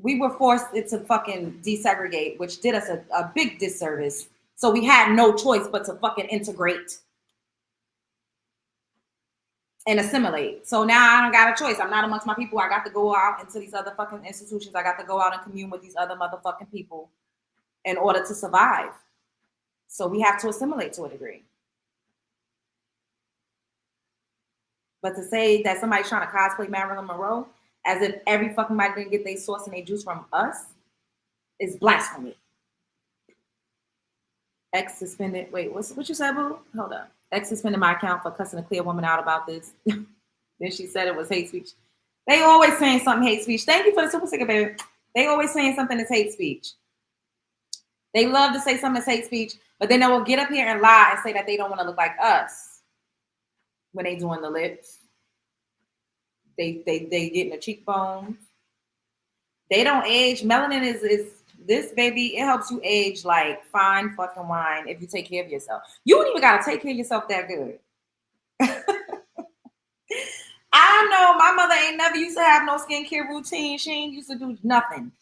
we were forced to fucking desegregate, which did us a big disservice. So we had no choice but to fucking integrate and assimilate. So now I don't got a choice. I'm not amongst my people. I got to go out into these other fucking institutions. I got to go out and commune with these other motherfucking people in order to survive. So we have to assimilate to a degree. But to say that somebody's trying to cosplay Marylin Monroe as if every fucking body didn't get their source and their juice from us is blasphemy. Ex suspended. Wait, what you said, boo? Hold up. Ex suspended my account for cussing a clear woman out about this. Then she said it was hate speech. They always saying something hate speech. Thank you for the super sticker, baby. They always saying something that's hate speech. They love to say something that's hate speech, but then they will get up here and lie and say that they don't want to look like us when they doing the lips. They getting the cheekbones. They don't age. Melanin is this, baby. It helps you age like fine fucking wine if you take care of yourself. You don't even gotta take care of yourself that good. I know my mother ain't never used to have no skincare routine. She ain't used to do nothing.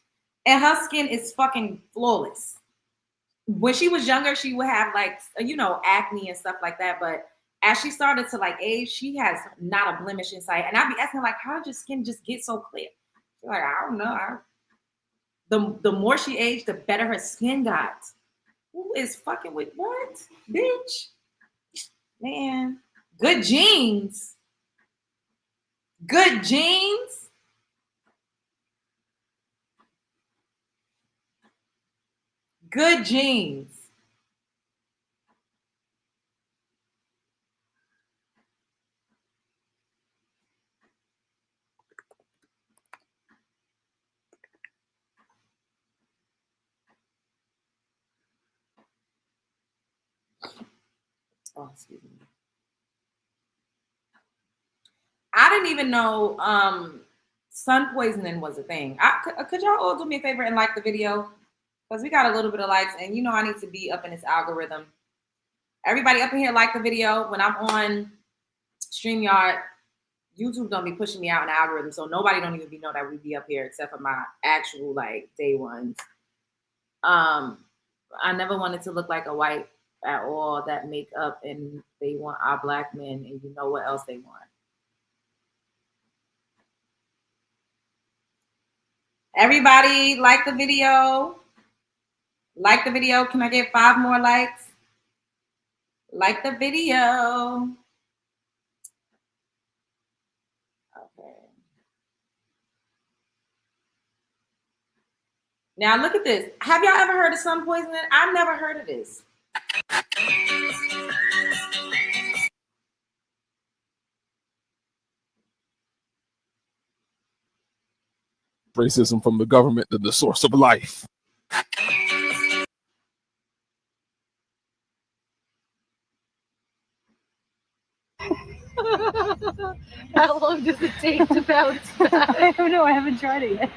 And her skin is fucking flawless. When she was younger, she would have like, acne and stuff like that. But as she started to like age, she has not a blemish in sight. And I'd be asking like, how did your skin just get so clear? She's like, I don't know. The more she aged, the better her skin got. Who is fucking with what? Bitch. Man. Good genes. Good genes. Good genes. Oh, excuse me. I didn't even know sun poisoning was a thing. Could y'all all do me a favor and like the video? Because we got a little bit of likes, and I need to be up in this algorithm. Everybody up in here like the video. When I'm on StreamYard, YouTube don't be pushing me out in the algorithm, so nobody don't even know that we be up here except for my actual like day ones. I never wanted to look like a white at all. That makeup, and they want our black men, and you know what else they want. Everybody like the video. Like the video. Can I get 5 more likes? Like the video. Okay. Now look at this. Have y'all ever heard of sun poisoning? I've never heard of this. Racism from the government to the source of life. How long does it take to bounce back? I don't know. I haven't tried it yet.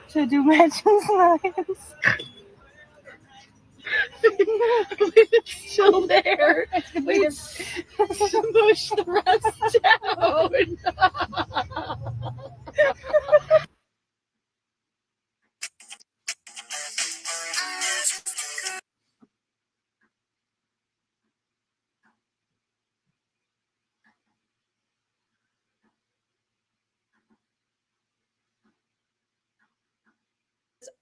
Should I do matching lines? It's still there. We just smush the rest down.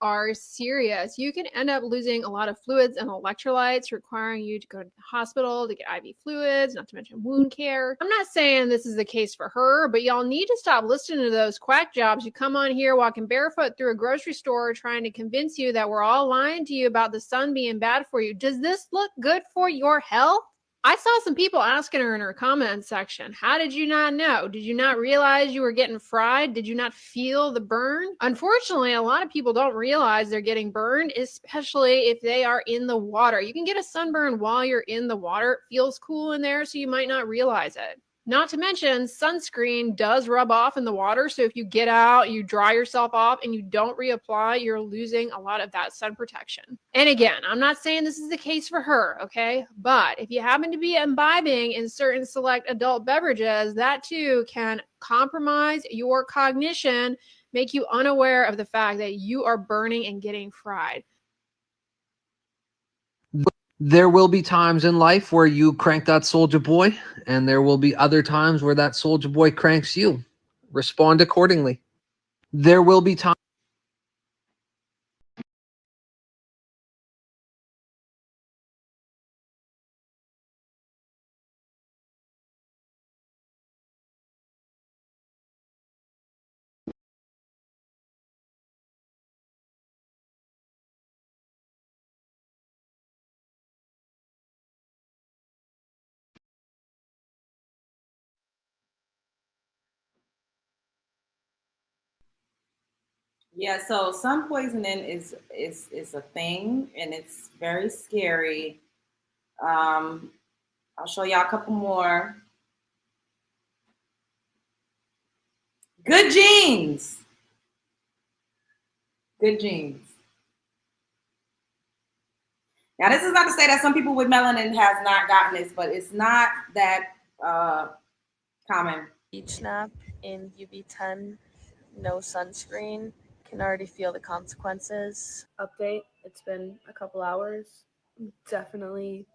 Are serious. You can end up losing a lot of fluids and electrolytes, requiring you to go to the hospital to get IV fluids, not to mention wound care. I'm not saying this is the case for her, but y'all need to stop listening to those quack jobs who come on here walking barefoot through a grocery store trying to convince you that we're all lying to you about the sun being bad for you. Does this look good for your health? I saw some people asking her in her comment section, how did you not know? Did you not realize you were getting fried? Did you not feel the burn? Unfortunately, a lot of people don't realize they're getting burned, especially if they are in the water. You can get a sunburn while you're in the water. It feels cool in there, so you might not realize it. Not to mention, sunscreen does rub off in the water. So if you get out, you dry yourself off and you don't reapply, you're losing a lot of that sun protection. And again, I'm not saying this is the case for her, okay? But if you happen to be imbibing in certain select adult beverages, that too can compromise your cognition, make you unaware of the fact that you are burning and getting fried. There will be times in life where you crank that soldier boy, and there will be other times where that soldier boy cranks you. Respond accordingly. There will be times. Yeah, so sun poisoning is a thing, and it's very scary. I'll show y'all a couple more. Good genes. Good genes. Now, this is not to say that some people with melanin has not gotten this, but it's not that common. Beach nap in UV10, no sunscreen. Can already feel the consequences. Update, it's been a couple hours. Definitely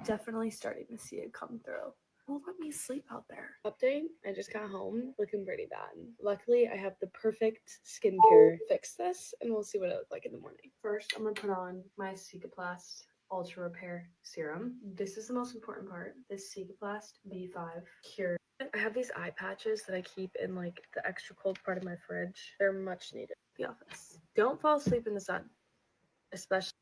starting to see it come through. Won't let me sleep out there. Update, I just got home looking pretty bad. Luckily, I have the perfect skincare to fix this, and we'll see what it looks like in the morning. First, I'm gonna put on my Cicaplast Ultra Repair Serum. This is the most important part. This Cicaplast B5 Cure. I have these eye patches that I keep in like the extra cold part of my fridge. They're much needed at the office. Don't fall asleep in the sun, especially.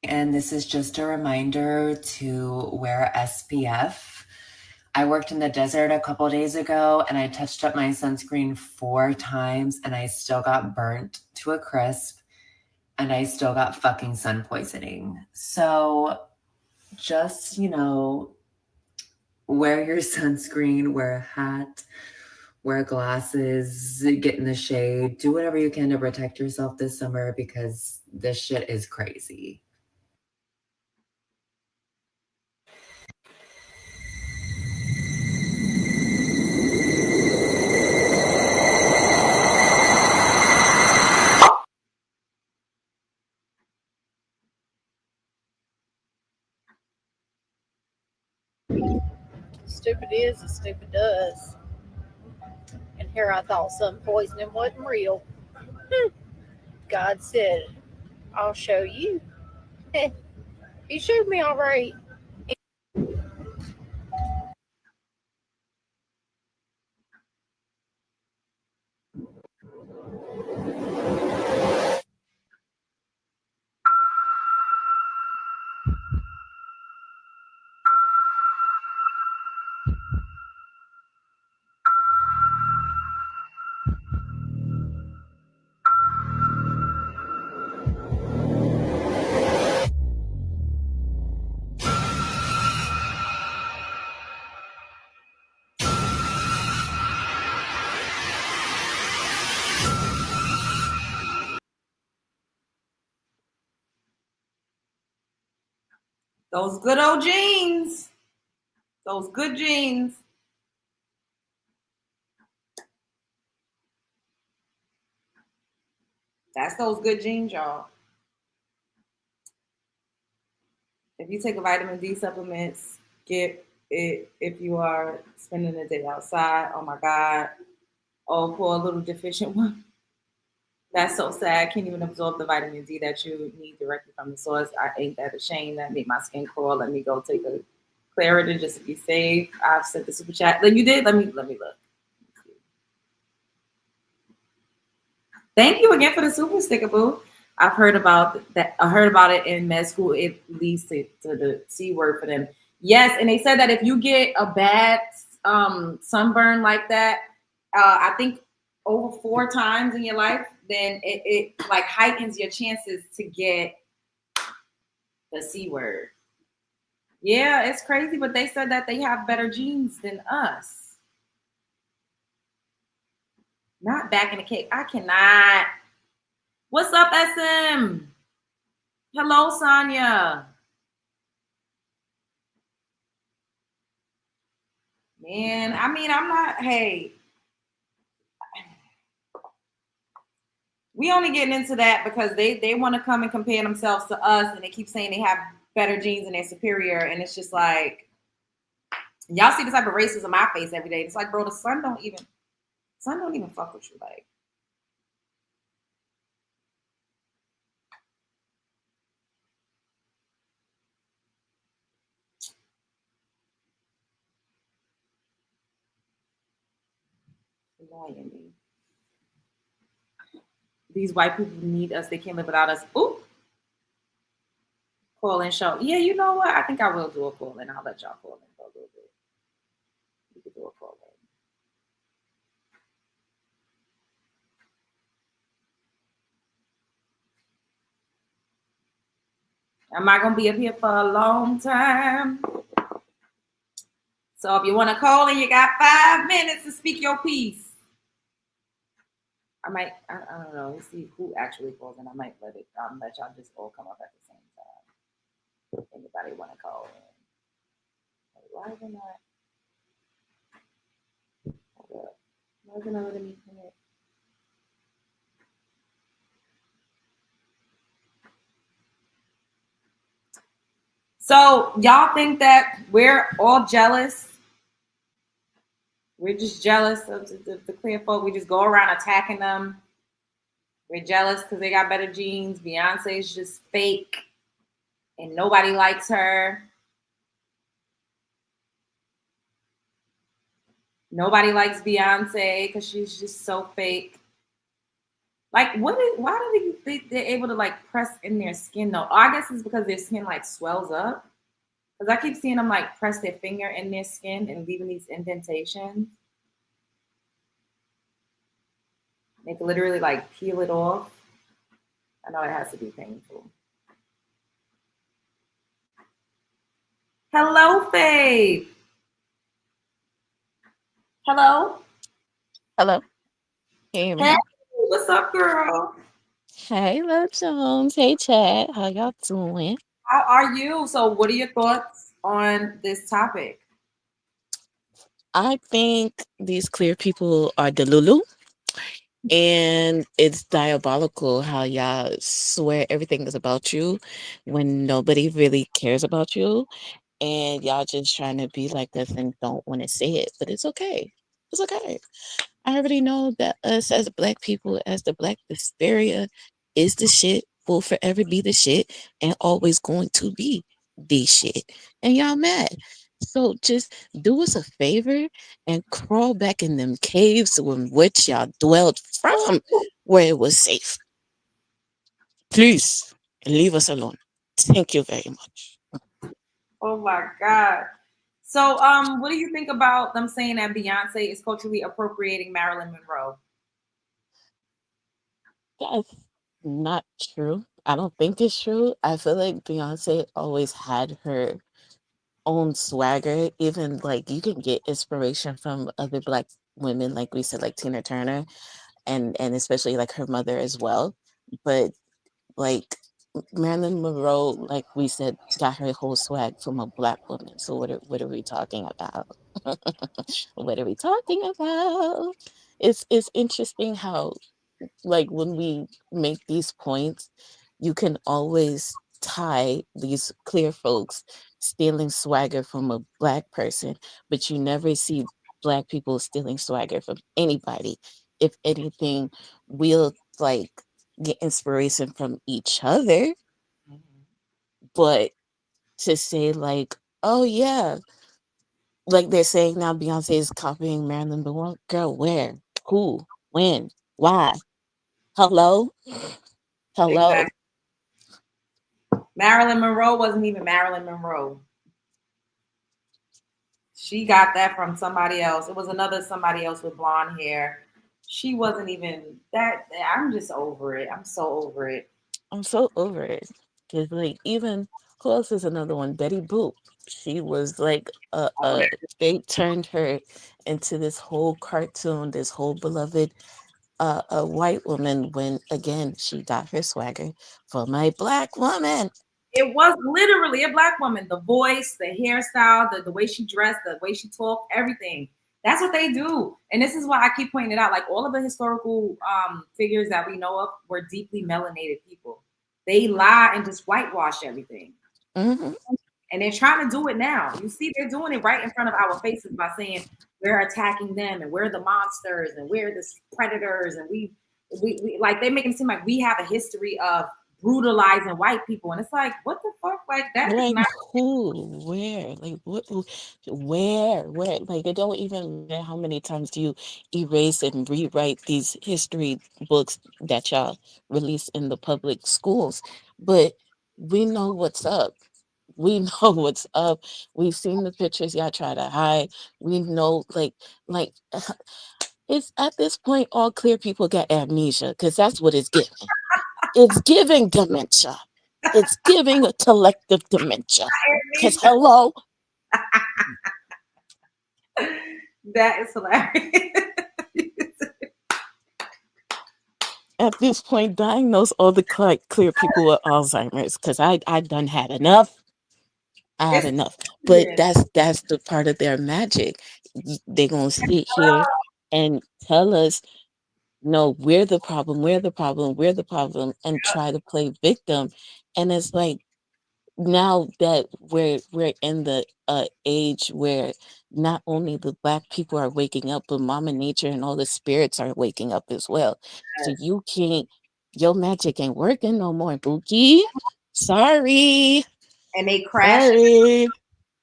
And this is just a reminder to wear SPF. I worked in the desert a couple days ago and I touched up my sunscreen 4 times and I still got burnt to a crisp and I still got fucking sun poisoning. So just, wear your sunscreen, wear a hat, wear glasses, get in the shade, do whatever you can to protect yourself this summer because this shit is crazy. Stupid is as stupid does. And here I thought sun poisoning wasn't real. God said, I'll show you. He showed me all right. Those good old jeans. Those good jeans. That's those good jeans, y'all. If you take a vitamin D supplements, get it if you are spending the day outside. Oh my God. Oh, poor little deficient one. That's so sad. Can't even absorb the vitamin D that you need directly from the source. I ain't that ashamed. That made my skin crawl. Let me go take a Claritin just to be safe. I've sent the super chat. Then you did? Let me look. Thank you again for the super sticker, boo. I've heard about that. I heard about it in med school. It leads to the C word for them. Yes, and they said that if you get a bad sunburn like that, I think over 4 times in your life, then it like heightens your chances to get the C word. Yeah, it's crazy, but they said that they have better genes than us. Not back in the cake. I cannot. What's up, SM? Hello, Sonia. Man, I mean, I'm not, hey. We only getting into that because they want to come and compare themselves to us, and they keep saying they have better genes and they're superior, and it's just like, y'all see the type of racism in my face every day. It's like, bro, the sun don't even fuck with you, like. These white people need us. They can't live without us. Ooh. Call in show. Yeah, you know what? I think I will do a call in. I'll let y'all call in for a little bit. You can do a call in. Am I gonna be up here for a long time? So if you want to call in, you got 5 minutes to speak your piece. I don't know. Let's see who actually calls in. I might let y'all just all come up at the same time. If anybody want to call in? Why is it not? Hold up. Why is it not letting me connect? So y'all think that we're all jealous? We're just jealous of the queer folk. We just go around attacking them. We're jealous because they got better genes. Beyonce is just fake, and nobody likes her. Nobody likes Beyonce because she's just so fake. Like, why do they think they're able to like press in their skin though? I guess it's because their skin like swells up. Because I keep seeing them like press their finger in their skin and leaving these indentations. They can literally like peel it off. I know it has to be painful. Hello, Faith. Hello. Hello. Hey, Hey, what's up, girl? hey, Love Jones. Hey, Chad. How y'all doing? How are you? So, what are your thoughts on this topic? I think these clear people are Delulu. And it's diabolical how y'all swear everything is about you when nobody really cares about you. And y'all just trying to be like us and don't want to say it. But it's okay. It's okay. I already know that us as Black people, as the Black hysteria, is the shit, will forever be the shit, and always going to be the shit. And y'all mad. So just do us a favor and crawl back in them caves in which y'all dwelled from, where it was safe. Please leave us alone. Thank you very much. Oh my God. So, what do you think about them saying that Beyonce is culturally appropriating Marilyn Monroe? That's not true. I don't think it's true. I feel like Beyonce always had her own swagger. Even like you can get inspiration from other Black women, like we said, like Tina Turner, and especially like her mother as well. But like Marilyn Monroe, like we said, got her whole swag from a black woman. So what are we talking about? What are we talking about? It's interesting how, like, when we make these points, you can always tie these clear folks stealing swagger from a black person, but you never see black people stealing swagger from anybody. If anything, we'll like get inspiration from each other, but to say like, oh yeah, like they're saying now Beyonce is copying Marilyn Monroe. Girl, where? Who? When? Why? Hello? Hello? Exactly. Marilyn Monroe wasn't even Marilyn Monroe. She got that from somebody else. It was another somebody else with blonde hair. She wasn't even that. I'm just over it. I'm so over it. I'm so over it. Cause like even who else is another one? Betty Boop. She was like they turned her into this whole cartoon, this whole beloved a white woman when again she got her swagger from a black woman. It was literally a black woman. The voice, the hairstyle, the way she dressed, the way she talked, everything. That's what they do. And this is why I keep pointing it out. Like all of the historical figures that we know of were deeply melanated people. They lie and just whitewash everything. Mm-hmm. And they're trying to do it now. You see, they're doing it right in front of our faces by saying we're attacking them and we're the monsters and we're the predators and we like they make it seem like we have a history of brutalizing white people. And it's like, what the fuck? Like that is Like not who? Where? Like what? Where? Where? Like it don't even matter how many times do you erase and rewrite these history books that y'all release in the public schools, but we know what's up. We know what's up. We've seen the pictures y'all try to hide. We know, like it's at this point all clear people get amnesia because that's what it's giving. It's giving dementia. It's giving a collective dementia. Because hello, that is hilarious. at this point, diagnose all the clear people with Alzheimer's because I done had enough. I had enough. But Yeah. that's the part of their magic. They're gonna sit here and tell us, no, we're the problem, we're the problem, we're the problem, and try to play victim. And it's like now that we're in the age where not only the black people are waking up, but Mama Nature and all the spirits are waking up as well. So you can't, your magic ain't working no more, Bookie. Sorry. And they crashed. Sorry.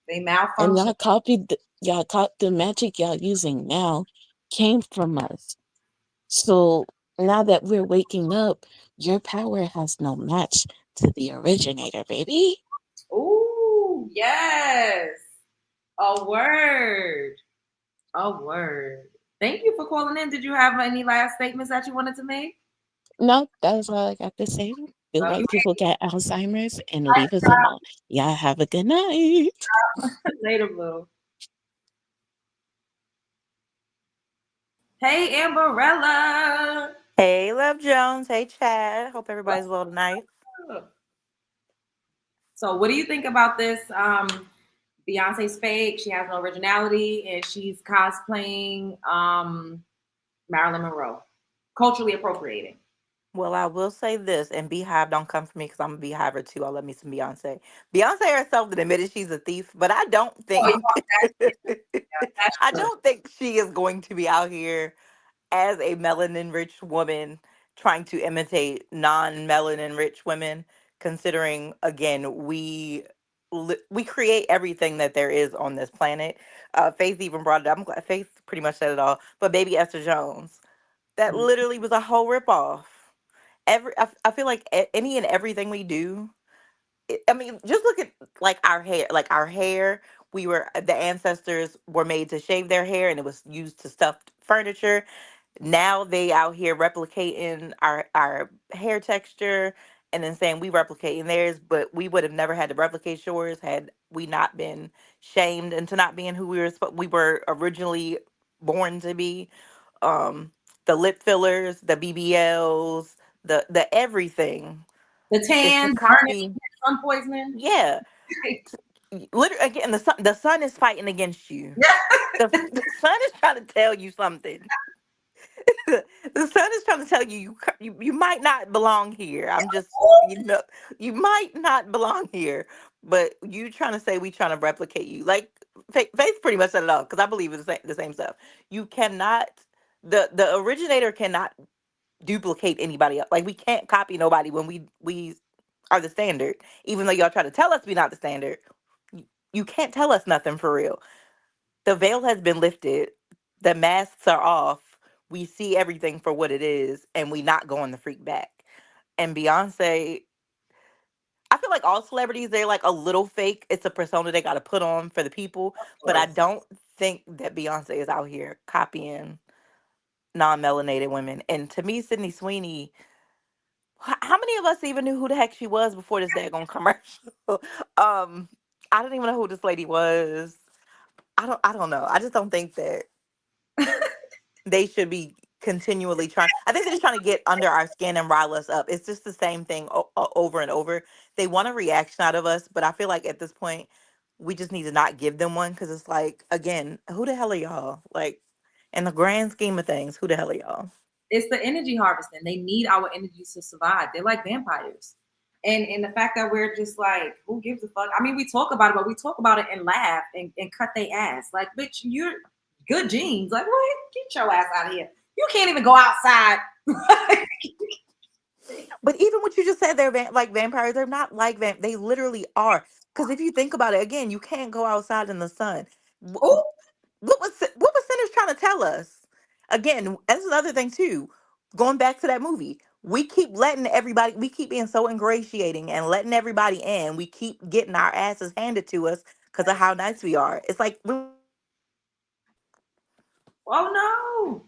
They And malfunctioned. y'all caught the magic y'all using now came from us. So now that we're waking up, your power has no match to the originator, baby. Ooh, yes. A word. A word. Thank you for calling in. Did you have any last statements that you wanted to make? No, that was all I got to say. The Okay. white people got Alzheimer's and leave us alone. Y'all have a good night. Later, Blue. Hey, Amberella. Hey, Love Jones. Hey, Chad. Hope everybody's well tonight. So, what do you think about this? Beyonce's fake. She has no originality, and she's cosplaying Marilyn Monroe, culturally appropriating. Well, I will say this, and Beehive don't come for me because I'm a Beehiver too. I love me some Beyonce. Beyonce herself admitted she's a thief, but I don't Oh, think that's I true. don't think she is going to be out here as a melanin rich woman trying to imitate non-melanin rich women. Considering again, we create everything that there is on this planet. Faith even brought it up. I'm glad Faith pretty much said it all. But baby Esther Jones, that literally was a whole ripoff. I feel like any and everything we do. I mean, just look at like our hair. Like our hair, the ancestors were made to shave their hair, and it was used to stuff furniture. Now they out here replicating our hair texture, and then saying we replicating theirs, but we would have never had to replicate yours had we not been shamed into not being who we were originally born to be. um the lip fillers, the BBLs, the everything. The It's to tans, copy. burning, sun poisoning. Yeah. Literally, again, the sun is fighting against you. The sun is trying to tell you something. The sun is trying to tell you you might not belong here. I'm just, you might not belong here, but you trying to say we trying to replicate you. Like Faith pretty much said it all, because I believe it's the same stuff. You cannot, the originator cannot duplicate anybody else. Like we can't copy nobody when we are the standard. Even though y'all try to tell us we not the standard, you can't tell us nothing for real. The veil has been lifted. The masks are off. We see everything for what it is, and we not going the freak back. And Beyonce, I feel like all celebrities, they're like a little fake. It's a persona they got to put on for the people. But I don't think that Beyonce is out here copying non-melanated women. And to me, Sydney Sweeney, how many of us even knew who the heck she was before this daggone commercial? I don't even know who this lady was. I don't know. I just don't think that they should be continually trying. I think they're just trying to get under our skin and rile us up. It's just the same thing over and over. They want a reaction out of us, but I feel like at this point, we just need to not give them one, because it's like, again, who the hell are y'all? Like, in the grand scheme of things, who the hell are y'all? It's the energy harvesting. They need our energy to survive. They're like vampires. And the fact that we're just like, who gives a fuck? I mean, we talk about it, but we talk about it and laugh and cut their ass. Like, bitch, you're good genes. Like, what? Get your ass out of here. You can't even go outside. But even what you just said, they're like vampires. They're not like they literally are. Because if you think about it, again, you can't go outside in the sun. What was Sinners trying to tell us? Again, that's another thing too. Going back to that movie, we keep letting everybody. We keep being so ingratiating and letting everybody in. We keep getting our asses handed to us because of how nice we are. It's like, oh no.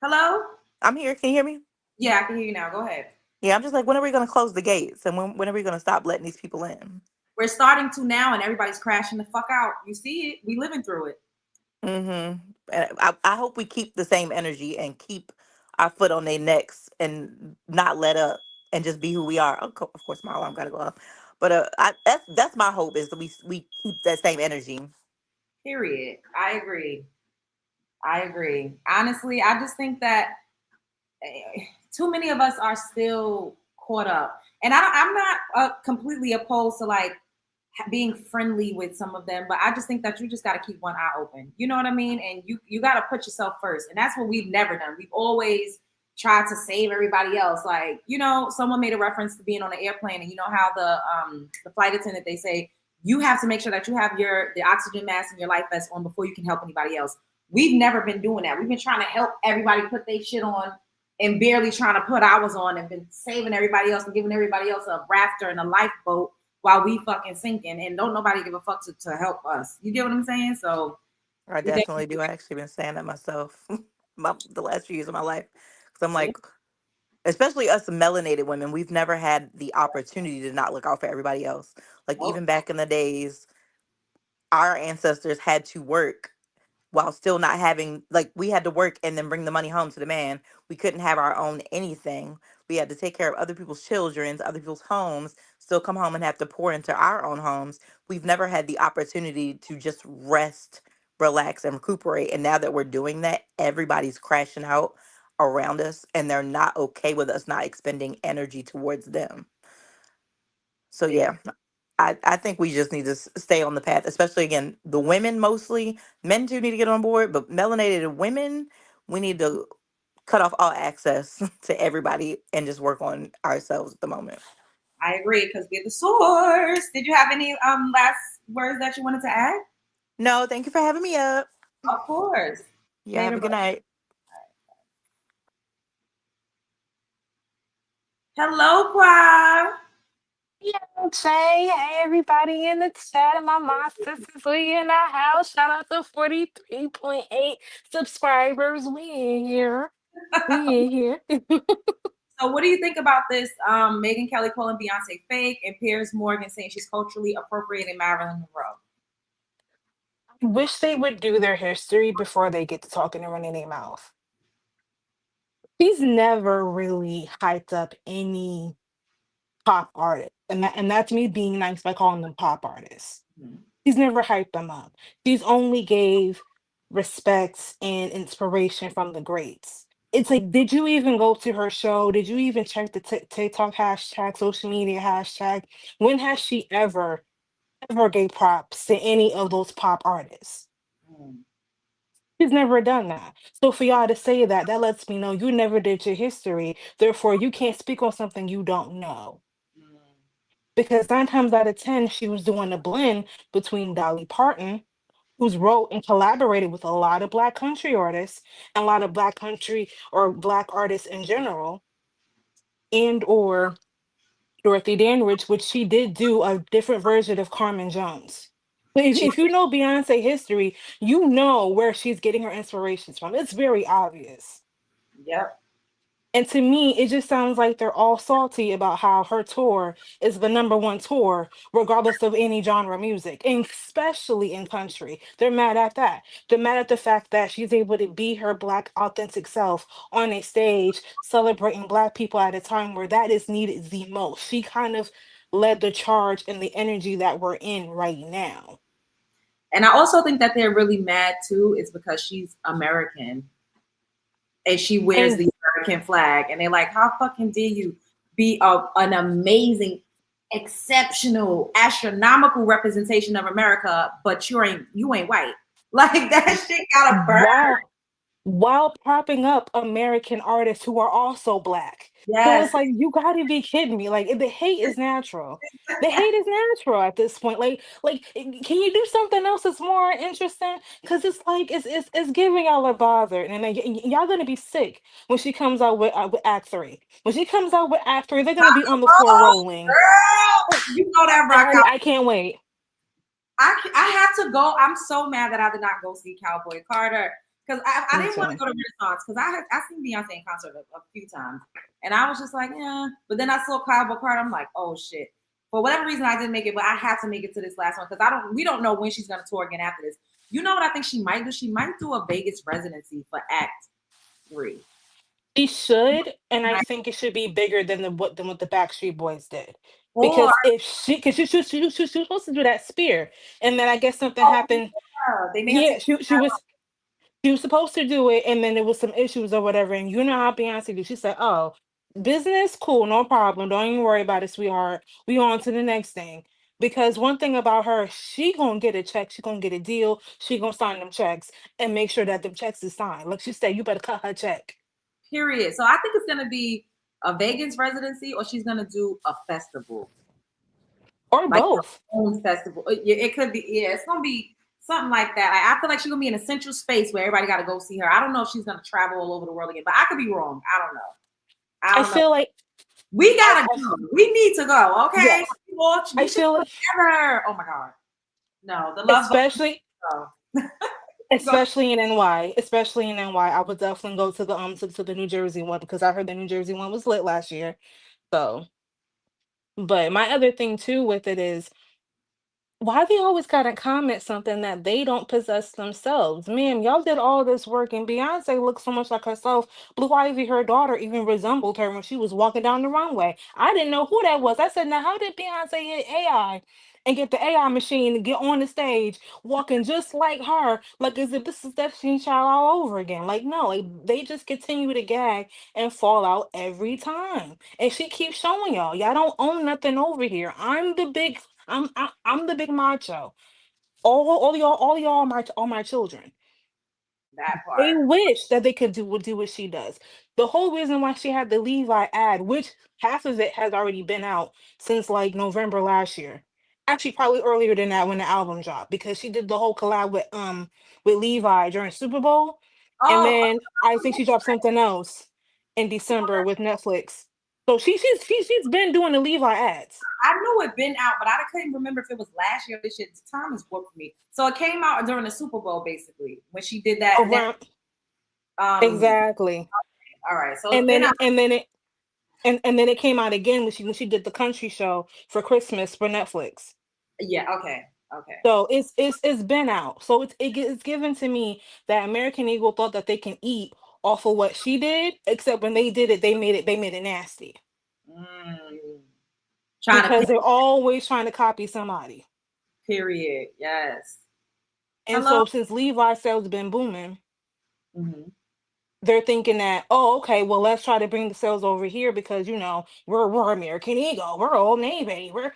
Hello? I'm here. Can you hear me? Yeah, I can hear you now. Go ahead. Yeah, I'm just like, when are we going to close the gates? And when are we going to stop letting these people in? We're starting to now, and everybody's crashing the fuck out. You see it. We living through it. And I hope we keep the same energy and keep our foot on their necks and not let up and just be who we are. Of course, my alarm got to go off. But that's my hope, is that we keep that same energy. Period. I agree. Honestly, I just think that too many of us are still caught up, and I'm not completely opposed to like being friendly with some of them, but I just think that you just got to keep one eye open. You know what I mean? And you got to put yourself first, and that's what we've never done. We've always tried to save everybody else. Like, you know, someone made a reference to being on an airplane, and you know how the flight attendant, they say you have to make sure that you have the oxygen mask and your life vest on before you can help anybody else. We've never been doing that. We've been trying to help everybody put their shit on and barely trying to put ours on, and been saving everybody else and giving everybody else a rafter and a lifeboat while we fucking sinking, and don't nobody give a fuck to help us. You get what I'm saying? So I definitely do. I actually been saying that myself the last few years of my life, because I'm like, especially us melanated women, we've never had the opportunity to not look out for everybody else. Like, even back in the days, our ancestors had to work while still not having, like, we had to work and then bring the money home to the man. We couldn't have our own anything. We had to take care of other people's children, other people's homes, still come home and have to pour into our own homes. We've never had the opportunity to just rest, relax, and recuperate. And now that we're doing that, everybody's crashing out around us, and they're not okay with us not expending energy towards them. So yeah, I think we just need to stay on the path, especially, again, the women mostly. Men too need to get on board, but melanated women, we need to cut off all access to everybody and just work on ourselves at the moment. I agree, because we're the source. Did you have any last words that you wanted to add? No, thank you for having me up. Of course. Yeah, have a good night. Hello, Qua. Beyonce, hey everybody in the chat, and my sisters, we in the house. Shout out to 43.8 subscribers. We in here. We in here. So what do you think about this? Megyn Kelly calling Beyonce fake, and Piers Morgan saying she's culturally appropriating Marilyn Monroe. Wish they would do their history before they get to talking and running their mouth. She's never really hyped up any pop artists, and that's me being nice by calling them pop artists. Mhm. She's never hyped them up. She's only gave respects and inspiration from the greats. It's like, did you even go to her show? Did you even check the TikTok hashtag, social media hashtag? When has she ever gave props to any of those pop artists? Mm. She's never done that. So for y'all to say that, that lets me know you never did your history. Therefore, you can't speak on something you don't know. Because 9 times out of 10, she was doing a blend between Dolly Parton, who's wrote and collaborated with a lot of Black country artists and a lot of Black country or Black artists in general, and or Dorothy Dandridge, which she did do a different version of Carmen Jones. But if you know Beyonce history, you know where she's getting her inspirations from. It's very obvious. Yep. And to me, it just sounds like they're all salty about how her tour is the number one tour, regardless of any genre of music, and especially in country. They're mad at that. They're mad at the fact that she's able to be her Black authentic self on a stage, celebrating Black people at a time where that is needed the most. She kind of led the charge in the energy that we're in right now. And I also think that they're really mad too, is because she's American and she wears And the American flag, and they're like, "How fucking dare you be an amazing, exceptional, astronomical representation of America, but you ain't white?" Like that shit gotta burn. while propping up American artists who are also Black. So Yes. it's like, you gotta be kidding me. Like, the hate is natural. The hate is natural at this point. Can you do something else that's more interesting? Because it's like it's giving y'all a bother, and then y'all gonna be sick when she comes out with Act 3. When she comes out with Act 3, they're gonna be on the floor Oh, rolling. girl, you know that rock out. I can't wait. I have to go. I'm so mad that I did not go see Cowboy Carter because I Me didn't want to too. go to Renaissance because I seen Beyonce in concert a few times, and I was just like, yeah. But then I saw Cowboy Carter. I'm like, oh shit. For whatever reason, I didn't make it, but I had to make it to this last one because we don't know when she's gonna tour again after this. You know what I think she might do? She might do a Vegas residency for Act 3. She should, and I think it should be bigger than what the Backstreet Boys did. Or Because because she was supposed to do that spear, and then I guess something oh happened. yeah, they made her Yeah, take she was supposed to do it, and then there was some issues or whatever. And you know how Beyonce do. She said, "Oh, business, cool, no problem. Don't even worry about it, sweetheart. We on to the next thing." Because one thing about her, she gonna get a check, she gonna get a deal, she gonna sign them checks and make sure that them checks is signed. Like she said, you better cut her check. period. So I think it's gonna be a Vegas residency, or she's gonna do a festival. Or Like both. her own festival. Yeah, it could be. Yeah, it's gonna be something like that. I feel like she's gonna be in a central space where everybody got to go see her. I don't know if she's gonna travel all over the world again, but I could be wrong. I don't know. I I don't know. feel like We gotta go. We need to go. Okay, yes. we I should feel go like together. Oh my god. No, the love. especially Go. especially in NY. Especially in NY. I would definitely go to the New Jersey one because I heard the New Jersey one was lit last year. So, but my other thing too with it is, why they always gotta comment something that they don't possess themselves? Ma'am, y'all did all this work, and Beyonce looks so much like herself. Blue Ivy, her daughter, even resembled her when she was walking down the runway. I didn't know who that was. I said, now how did Beyonce get AI and get the AI machine to get on the stage walking just like her, like as if this is Destiny's Child all over again? Like, no, like they just continue to gag and fall out every time. And she keeps showing y'all don't own nothing over here. I'm the big macho. All y'all are my children. That They part. wish that they could do what she does. The whole reason why she had the Levi ad, which half of it has already been out since like November last year. Actually, probably earlier than that when the album dropped, because she did the whole collab with Levi during Super Bowl, and Oh, then I think she dropped something else in December with Netflix. So she's been doing the Levi ads. I knew it been out, but I couldn't remember if it was last year or this year. Time is booked for me. So it came out during the Super Bowl, basically, when she did that. Around Um. exactly. All right. So it's And been then out. and then it came out again when she did the country show for Christmas for Netflix. Yeah. Okay. Okay. So it's been out. So it's given to me that American Eagle thought that they can eat off of what she did, except when they did it, they made it nasty. Mm. because they're always trying to copy somebody. Period. Yes. And Hello. so since Levi's sales been booming, Mhm. they're thinking that, oh, okay, well, let's try to bring the sales over here because we're American Eagle, we're Old Navy, we're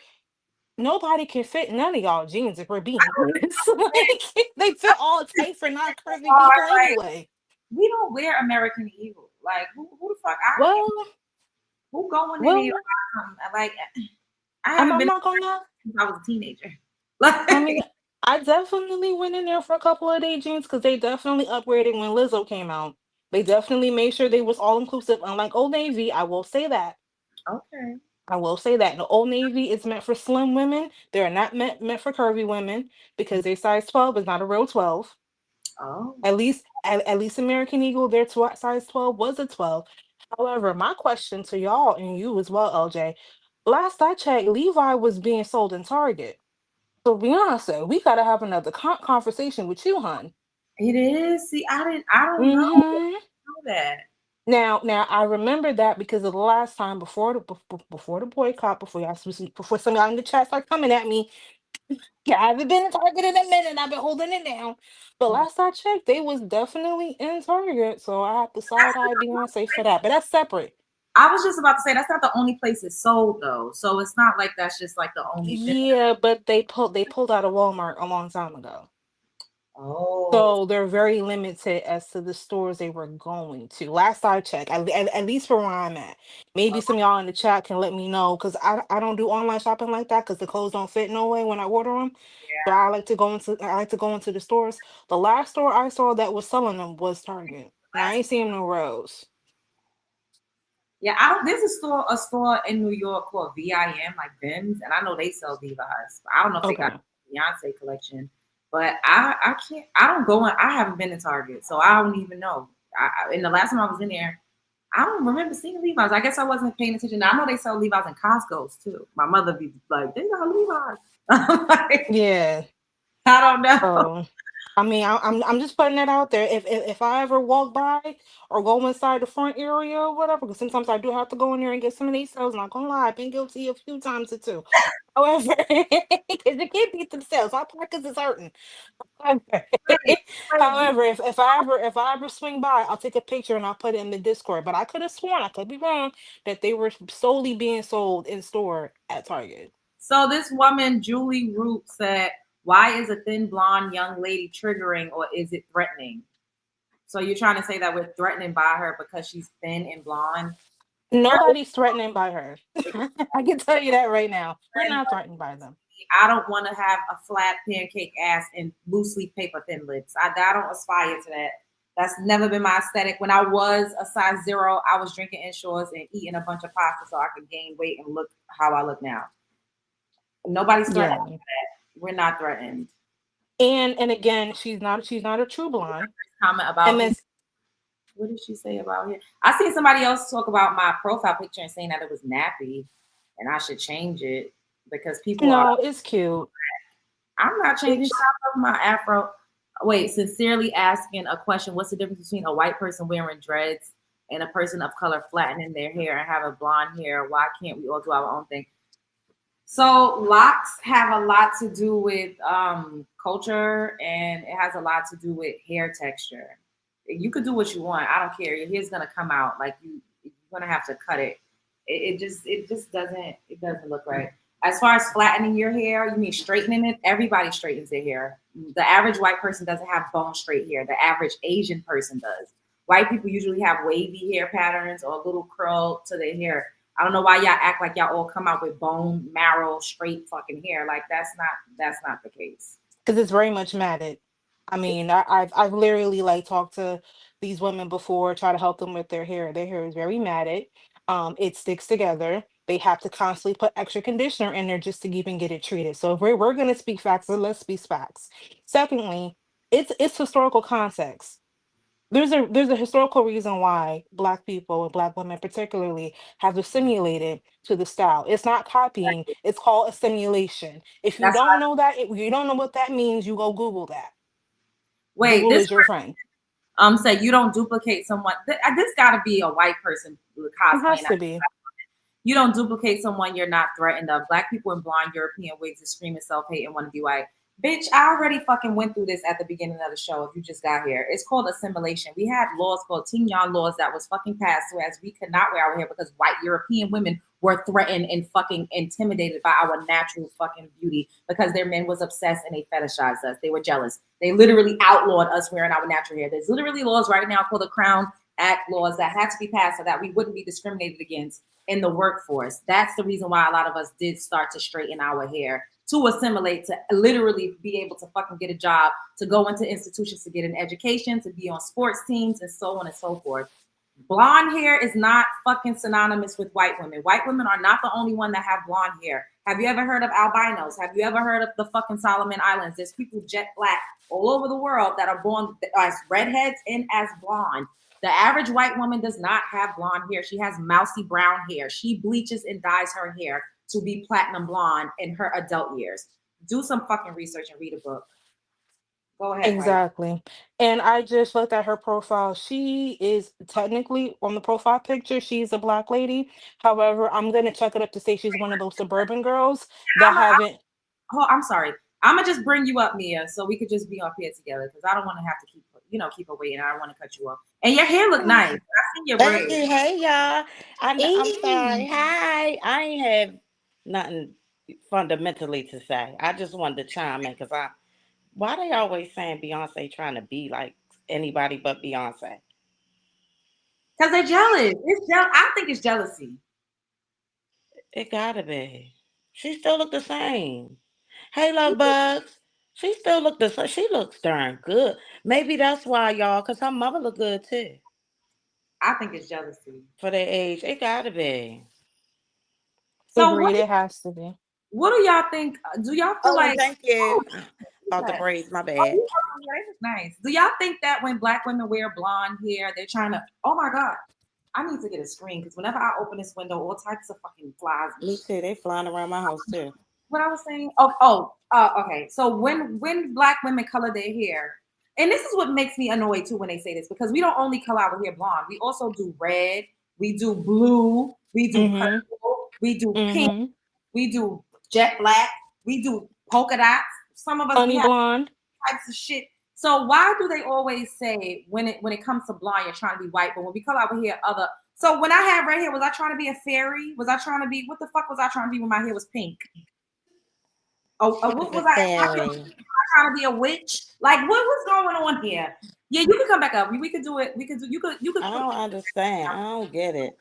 nobody can fit none of y'all jeans if we're being honest. Like, they fit all tight for not curvy people Like, anyway. we don't wear American Eagle. Like, who the fuck? Well, who going in well, there? Like, I I'm, haven't I'm been not gonna lie. since I was a teenager. I mean, I definitely went in there for a couple of day jeans because they definitely upgraded when Lizzo came out. They definitely made sure they was all inclusive. Unlike Old Navy, I will say that. Okay. I will say that the Old Navy is meant for slim women. They are not meant for curvy women because their size 12 is not a real 12. Oh. At least American Eagle, their size 12 was a 12. However, my question to y'all and you as well, LJ, last I checked, Levi was being sold in Target. So Beyonce, we gotta have another conversation with you, hon. It is. See, I don't Mm-hmm. know that. Now I remember that because of the last time before the boycott, before some of y'all in the chat start coming at me. Yeah, I haven't been in Target in a minute. I've been holding it down. But last I checked, they was definitely in Target. So I have to side eye Beyonce for that. But that's separate. I was just about to say that's not the only place it's sold though. So it's not like that's just like the only thing. Yeah, but they pulled out of Walmart a long time ago. Oh. So they're very limited as to the stores they were going to. Last I checked, at least for where I'm at. Maybe some of y'all in the chat can let me know because I don't do online shopping like that because the clothes don't fit no way when I order them. So I like to go into the stores. The last store I saw that was selling them was Target. Now I ain't seeing no rows. Yeah, I don't. There's a store in New York called VIM, like Vims, and I know they sell Levi's. I don't know if they got Okay. Beyonce collection, but I can't. I don't go in. I haven't been to Target, so I don't even know. And the last time I was in there, I don't remember seeing Levi's. I guess I wasn't paying attention. Now, I know they sell Levi's in Costco's too. My mother be like, they got Levi's. Yeah. I don't know. Oh. I mean, I'm just putting it out there. If I ever walk by or go inside the front area or whatever, because sometimes I do have to go in there and get some of these sales. Not gonna lie, I've been guilty a few times or two. However, because you can't beat themselves, my pockets is hurting. However, if I ever swing by, I'll take a picture and I'll put it in the Discord. But I could have sworn, I could be wrong, that they were solely being sold in store at Target. So this woman, Julie Root, said, "Why is a thin blonde young lady triggering, or is it threatening?" So you're trying to say that we're threatening by her because she's thin and blonde? Nobody's threatening by her. I can tell you that right now. We're not threatened by them. I don't want to have a flat pancake ass and loose leaf paper thin lips. I don't aspire to that. That's never been my aesthetic. When I was a size 0, I was drinking Ensures and eating a bunch of pasta so I could gain weight and look how I look now. Nobody's threatened Yeah. by that. We're not threatened. And again, she's not a true blonde. Comment about what did she say about here? I seen somebody else talk about my profile picture and saying that it was nappy and I should change it because people No, it's cute. I'm not changing shit. I love my afro. Wait, sincerely asking a question. What's the difference between a white person wearing dreads and a person of color flattening their hair and having blonde hair? Why can't we all do our own thing? So locks have a lot to do with culture, and it has a lot to do with hair texture. You could do what you want. I don't care. Your hair's gonna come out like you're gonna have to cut it. It just doesn't look right. As far as flattening your hair, you mean straightening it? Everybody straightens their hair. The average white person doesn't have bone straight hair. The average Asian person does. White people usually have wavy hair patterns or a little curl to their hair. I don't know why y'all act like y'all all come out with bone marrow straight fucking hair. Like that's not the case. Because it's very much matted. I mean, I've literally like talked to these women before, try to help them with their hair. Their hair is very matted. It sticks together. They have to constantly put extra conditioner in there just to even get it treated. So if we're gonna speak facts, then let's speak facts. Secondly, it's historical context. There's a historical reason why Black people and Black women particularly have assimilated to the style. It's not copying, it's called assimilation. If you That's don't why. know that, if you don't know what that means, you go Google that. Wait, Google this is your friend. say you don't duplicate someone. This got to be a white person It has cosplaying. to be. You don't duplicate someone you're not threatened of. Black people in blonde European wigs is screaming self-hate and want to be white. Bitch, I already fucking went through this at the beginning of the show. If you just got here, it's called assimilation. We had laws called Tignon laws that was fucking passed, whereas we could not wear our hair because white European women were threatened and fucking intimidated by our natural fucking beauty because their men was obsessed and they fetishized us. They were jealous. They literally outlawed us wearing our natural hair. There's literally laws right now called the Crown Act laws that had to be passed so that we wouldn't be discriminated against in the workforce. That's the reason why a lot of us did start to straighten our hair, to assimilate, to literally be able to fucking get a job, to go into institutions, to get an education, to be on sports teams, and so on and so forth. Blonde hair is not fucking synonymous with white women. White women are not the only one that have blonde hair. Have you ever heard of albinos? Have you ever heard of the fucking Solomon Islands? There's people jet black all over the world that are born as redheads and as blonde. The average white woman does not have blonde hair. She has mousy brown hair. She bleaches and dyes her hair to be platinum blonde in her adult years. Do some fucking research and read a book. Go ahead, Piper. Exactly. And I just looked at her profile. She is technically on the profile picture, she's a black lady. However, I'm gonna check it up to say she's one of those suburban girls that haven't. Oh, I'm sorry. I'm gonna just bring you up, Mia, so we could just be up here together because I don't want to have to keep her waiting. I don't want to cut you off. And your hair look nice. I seen your Thank braids. you. Hey, y'all. I'm sorry. Hi. I ain't have nothing fundamentally to say. I just wanted to chime in because why they always saying Beyonce trying to be like anybody but Beyonce? Because they're jealous. I think it's jealousy. It gotta be. She still look the same. Hey, love bugs. She still look the same. She looks darn good. Maybe that's why, y'all, because her mother look good too. I think it's jealousy. For their age, it gotta be. So Agreed, it has to be. what do y'all think? Do y'all feel Oh, and like? thank you. Oh, About the braids, my oh, bad. they look nice. Do y'all think that when black women wear blonde hair, they're trying to? Oh my god, I need to get a screen because whenever I open this window, all types of fucking flies. Me too. They flying around my house too. What I was saying? Okay. So when black women color their hair, and this is what makes me annoyed too when they say this, because we don't only color our hair blonde, we also do red, we do blue, we do purple, we do pink, we do jet black, we do polka dots. Some of us Honey we have blonde types of shit. So why do they always say when it comes to blonde, you're trying to be white, but when we color our hair other? So when I had red hair, was I trying to be a fairy? Was I trying to be what the fuck was I trying to be when my hair was pink? What was I trying to be a witch? Like what was going on here? Yeah, you can come back up. We could do it. We could do. You could. I don't understand. I don't get it.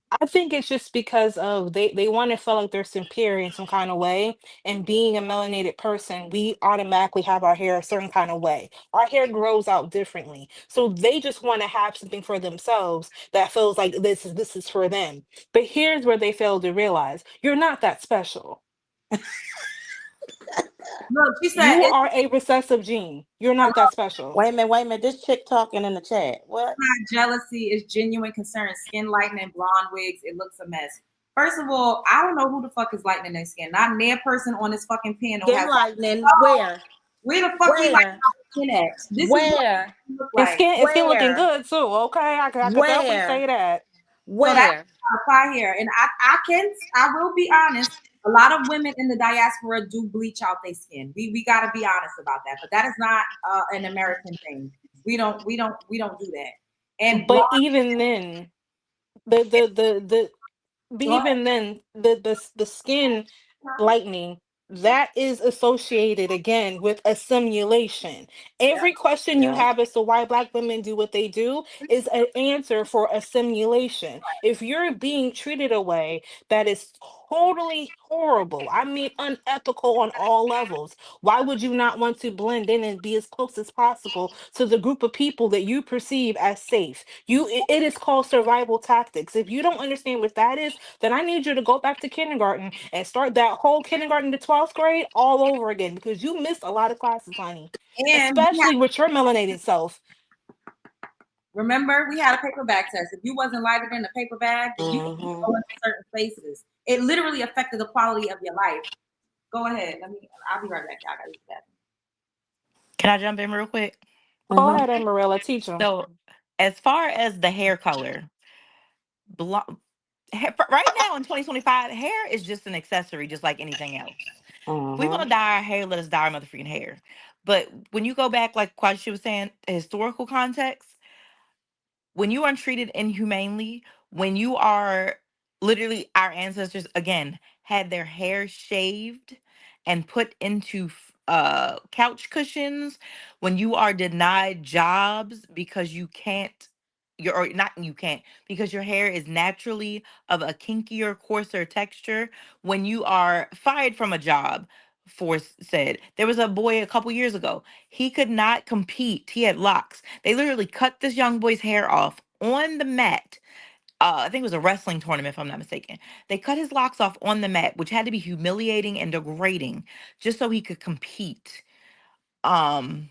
I think it's just because of they want to feel like they're superior in some kind of way. And being a melanated person, we automatically have our hair a certain kind of way. Our hair grows out differently. So they just want to have something for themselves that feels like this is for them. But here's where they fail to realize you're not that special. Look, she said You are a recessive gene. You're not that special. Wait a minute. This chick talking in the chat. What? Jealousy is genuine concern. Skin lightening, blonde wigs. It looks a mess. First of all, I don't know who the fuck is lightening their skin. Not near person on this fucking panel. Skin lightening. Where? Where the fuck we lightening our skin at? This Where? Is what look His like. skin looking good too. Okay, I could definitely say that. So that's apply here, and I will be honest. A lot of women in the diaspora do bleach out their skin. We got to be honest about that. But that is not an American thing. We don't do that. And but even then, the skin lightening that is associated again with a simulation. Every question you have as to why black women do what they do is an answer for a simulation. If you're being treated a way that is totally horrible, I mean unethical on all levels, why would you not want to blend in and be as close as possible to the group of people that you perceive as safe? It is called survival tactics. If you don't understand what that is, then I need you to go back to kindergarten and start that whole kindergarten to 12th grade all over again, because you missed a lot of classes, honey. And especially with your melanated self. Remember, we had a paper bag test. If you wasn't lighter than a paper bag, then you could go into certain spaces. It literally affected the quality of your life. Go ahead. I'll be right back. Y'all gotta use that. Can I jump in real quick? Go ahead, Marilla, teach them. So, as far as the hair color, right now in 2025, hair is just an accessory, just like anything else. If we want to dye our hair, let us dye our motherfucking hair. But when you go back, like Quadri was saying, historical context, when you are treated inhumanely, when you are literally our ancestors again had their hair shaved and put into couch cushions, when you are denied jobs because you can't you're or not you can't because your hair is naturally of a kinkier, coarser texture, when you are fired from a job for said there was a boy a couple years ago, he could not compete. He had locks. They literally cut this young boy's hair off on the mat. I think it was a wrestling tournament, if I'm not mistaken. They cut his locks off on the mat, which had to be humiliating and degrading just so he could compete. Um,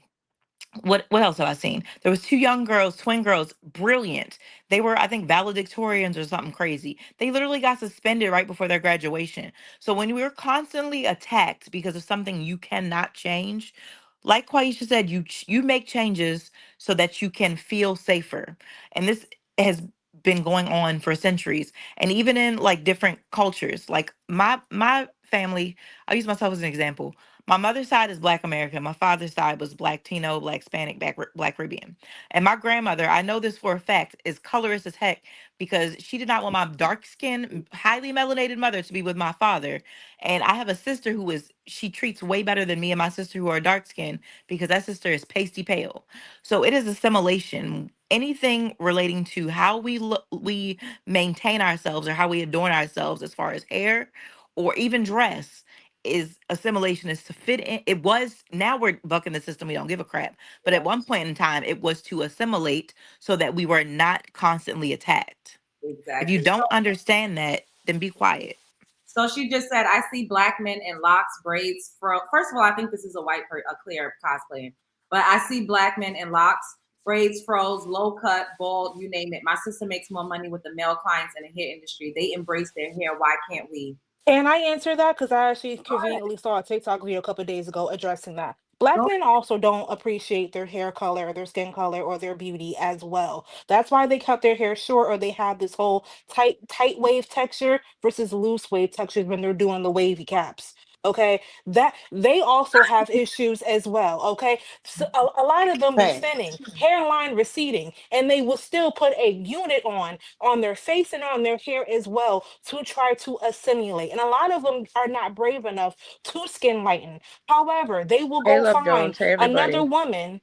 what else have I seen? There was two young girls, twin girls, brilliant. They were, I think, valedictorians or something crazy. They literally got suspended right before their graduation. So when we're constantly attacked because of something you cannot change, like Quaisha said, you make changes so that you can feel safer. And this has been going on for centuries. And even in like different cultures, like my family, I'll use myself as an example. My mother's side is Black American. My father's side was Black Tino, Black Hispanic, Black Caribbean. And my grandmother, I know this for a fact, is colorist as heck because she did not want my dark skinned, highly melanated mother to be with my father. And I have a sister she treats way better than me and my sister who are dark skinned because that sister is pasty pale. So it is assimilation. Anything relating to how we maintain ourselves or how we adorn ourselves as far as hair or even dress is assimilation, is to fit in. It was, now we're bucking the system, we don't give a crap, but at one point in time it was to assimilate so that we were not constantly attacked. If you Exactly. don't understand that, then be quiet. So she just said, I see Black men in locks, braids, fro. First of all, I think this is a clear cosplay, but I see Black men in locks, braids, fros, low cut, bald, you name it. My sister makes more money with the male clients in the hair industry. They embrace their hair. Why can't we? Can I answer that? Because I actually conveniently saw a TikTok video a couple of days ago addressing that. Black men also don't appreciate their hair color, their skin color, or their beauty as well. That's why they cut their hair short, or they have this whole tight wave texture versus loose wave textures when they're doing the wavy caps. Okay, that they also have issues as well. Okay, so a lot of them be Right. thinning, hairline receding, and they will still put a unit on their face and on their hair as well to try to assimilate. And a lot of them are not brave enough to skin lighten. However, they will Hey, go Love find Jones. Hey, another everybody. woman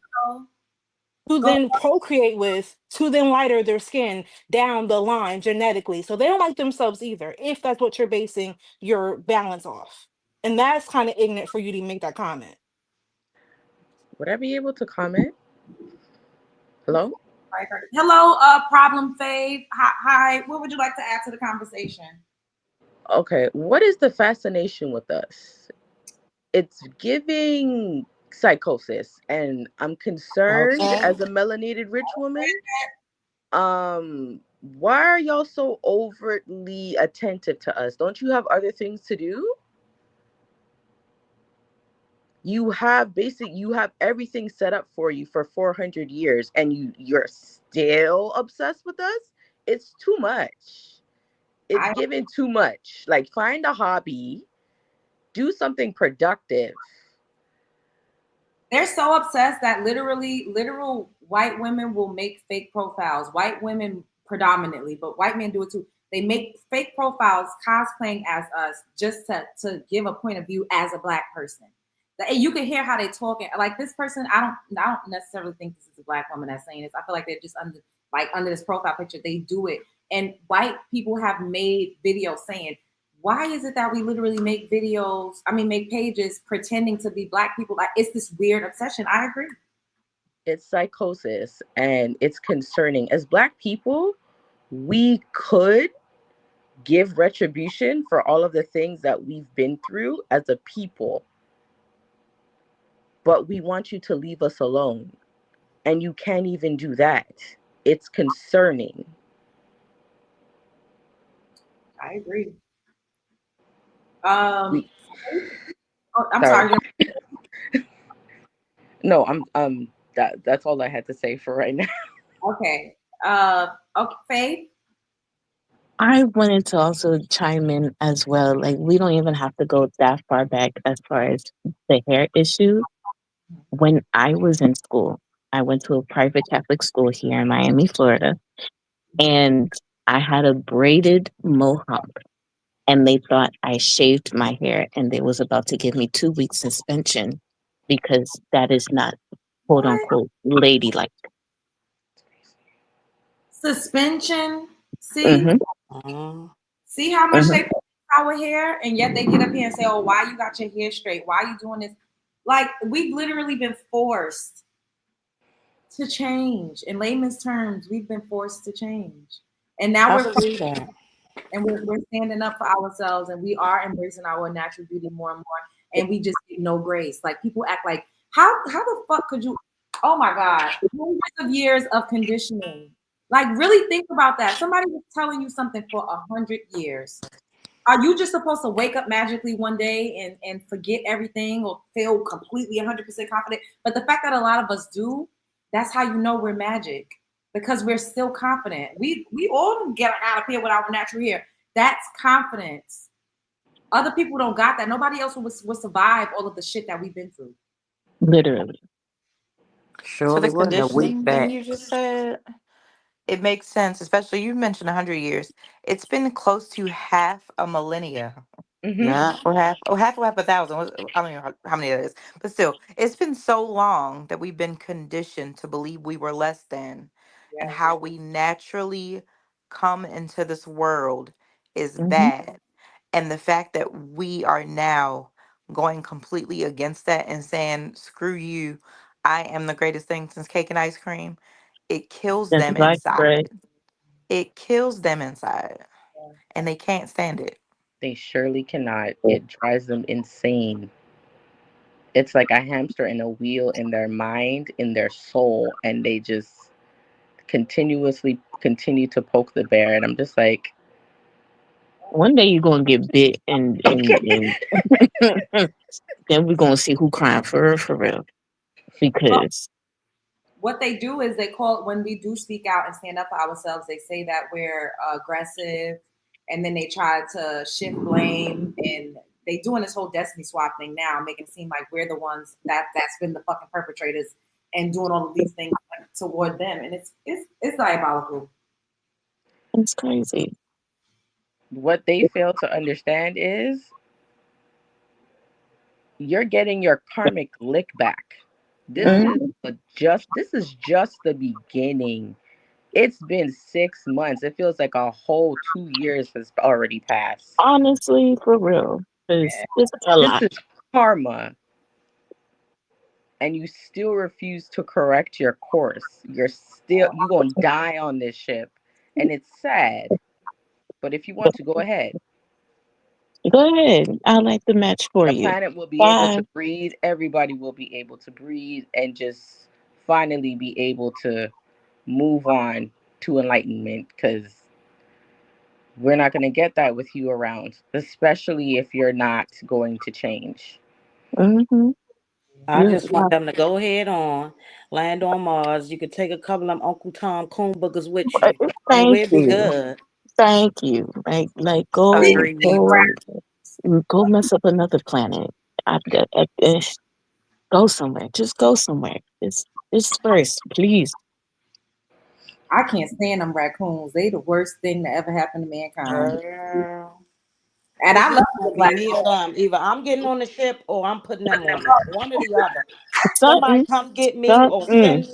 to then procreate with, to then lighter their skin down the line genetically. So they don't like themselves either, if that's what you're basing your balance off. And that's kind of ignorant for you to make that comment. Would I be able to comment? Hello? Hello, problem fave. Hi. What would you like to add to the conversation? Okay. What is the fascination with us? It's giving psychosis, and I'm concerned Okay. as a melanated rich woman. Why are y'all so overtly attentive to us? Don't you have other things to do? You have everything set up for you for 400 years, and you're still obsessed with us. It's too much. It's given too much. Like, find a hobby, do something productive. They're so obsessed that literal white women will make fake profiles. White women predominantly, but white men do it too. They make fake profiles cosplaying as us just to give a point of view as a Black person. And you can hear how they talking. Like this person, I don't necessarily think this is a Black woman that's saying this. I feel like they're just under this profile picture. They do it, and white people have made videos saying, why is it that we literally make make pages pretending to be Black people? Like, it's this weird obsession. I agree. It's psychosis, and it's concerning. As Black people, we could give retribution for all of the things that we've been through as a people, but we want you to leave us alone, and you can't even do that. It's concerning. I agree. I'm sorry. No, that's all I had to say for right now. Okay. Okay, Faith. I wanted to also chime in as well. Like, we don't even have to go that far back as far as the hair issue. When I was in school, I went to a private Catholic school here in Miami, Florida, and I had a braided mohawk. And they thought I shaved my hair, and they was about to give me 2 weeks suspension because that is not quote What? unquote ladylike. Suspension. See? Mm-hmm. See how much they Mm-hmm. put in our hair, and yet they get up here and say, "Oh, why you got your hair straight? Why you doing this?" Like we've literally been forced to change. In layman's terms, we've been forced to change, and now I we're believe that. and we're standing up for ourselves, and we are embracing our natural beauty more and more, and we just get no grace. Like people act like, how the fuck could you? Oh my God, hundreds of years of conditioning. Like really think about that. Somebody was telling you something for 100 years. Are you just supposed to wake up magically one day and forget everything or feel completely 100% confident? But the fact that a lot of us do, that's how you know we're magic because we're still confident. We all get out of here with our natural hair. That's confidence. Other people don't got that. Nobody else will survive all of the shit that we've been through. Literally. So Surely the wasn't a week conditioning thing back. you just said, it makes sense, especially you mentioned 100 years. It's been close to half a millennia. Mm-hmm. Yeah. Or half a thousand. I don't know how many that is, but still, it's been so long that we've been conditioned to believe we were less than, and Yes. how we naturally come into this world is Mm-hmm. bad. And the fact that we are now going completely against that and saying, "Screw you, I am the greatest thing since cake and ice cream," it kills That's them right, right. inside. It kills them inside, and they can't stand it. They surely cannot. It drives them insane. It's like a hamster in a wheel in their mind, in their soul, and they just continuously continue to poke the bear. And I'm just like, One day you're gonna get bit, and then we're gonna see who crying for real. Well, Because what they do is they call when we do speak out and stand up for ourselves, they say that we're aggressive, and then they try to shift blame, and they doing this whole destiny swap thing now, making it seem like we're the ones that's been the fucking perpetrators and doing all of these things toward them, and it's diabolical. it's crazy. what they fail to understand is you're getting your karmic lick back. Mm-hmm. This is just the beginning. It's been 6 months. It feels like a whole 2 years has already passed. Honestly, for real. Because it's a This lot. is karma, and you still refuse to correct your course. You gonna die on this ship, and it's sad. But if you want to go ahead, Go ahead. I like the match for the you. planet will be able Bye. to breathe. Everybody will be able to breathe, and just finally be able to move on to enlightenment. Because we're not going to get that with you around, especially if you're not going to change. Mm-hmm. I You, just want them to go ahead on, land on Mars. You could take a couple of them Uncle Tom coon boogers with you, and thank we'll be you. good. Thank you. Like go Agreed. go mess up another planet. Go somewhere. Just go somewhere. It's first, please. I can't stand them raccoons. They the worst thing that ever happened to mankind. Girl. And It's I love just the gonna be black. me or them. Either I'm getting on the ship or I'm putting them on it. One or the other. Somebody Something. come get me or Something. send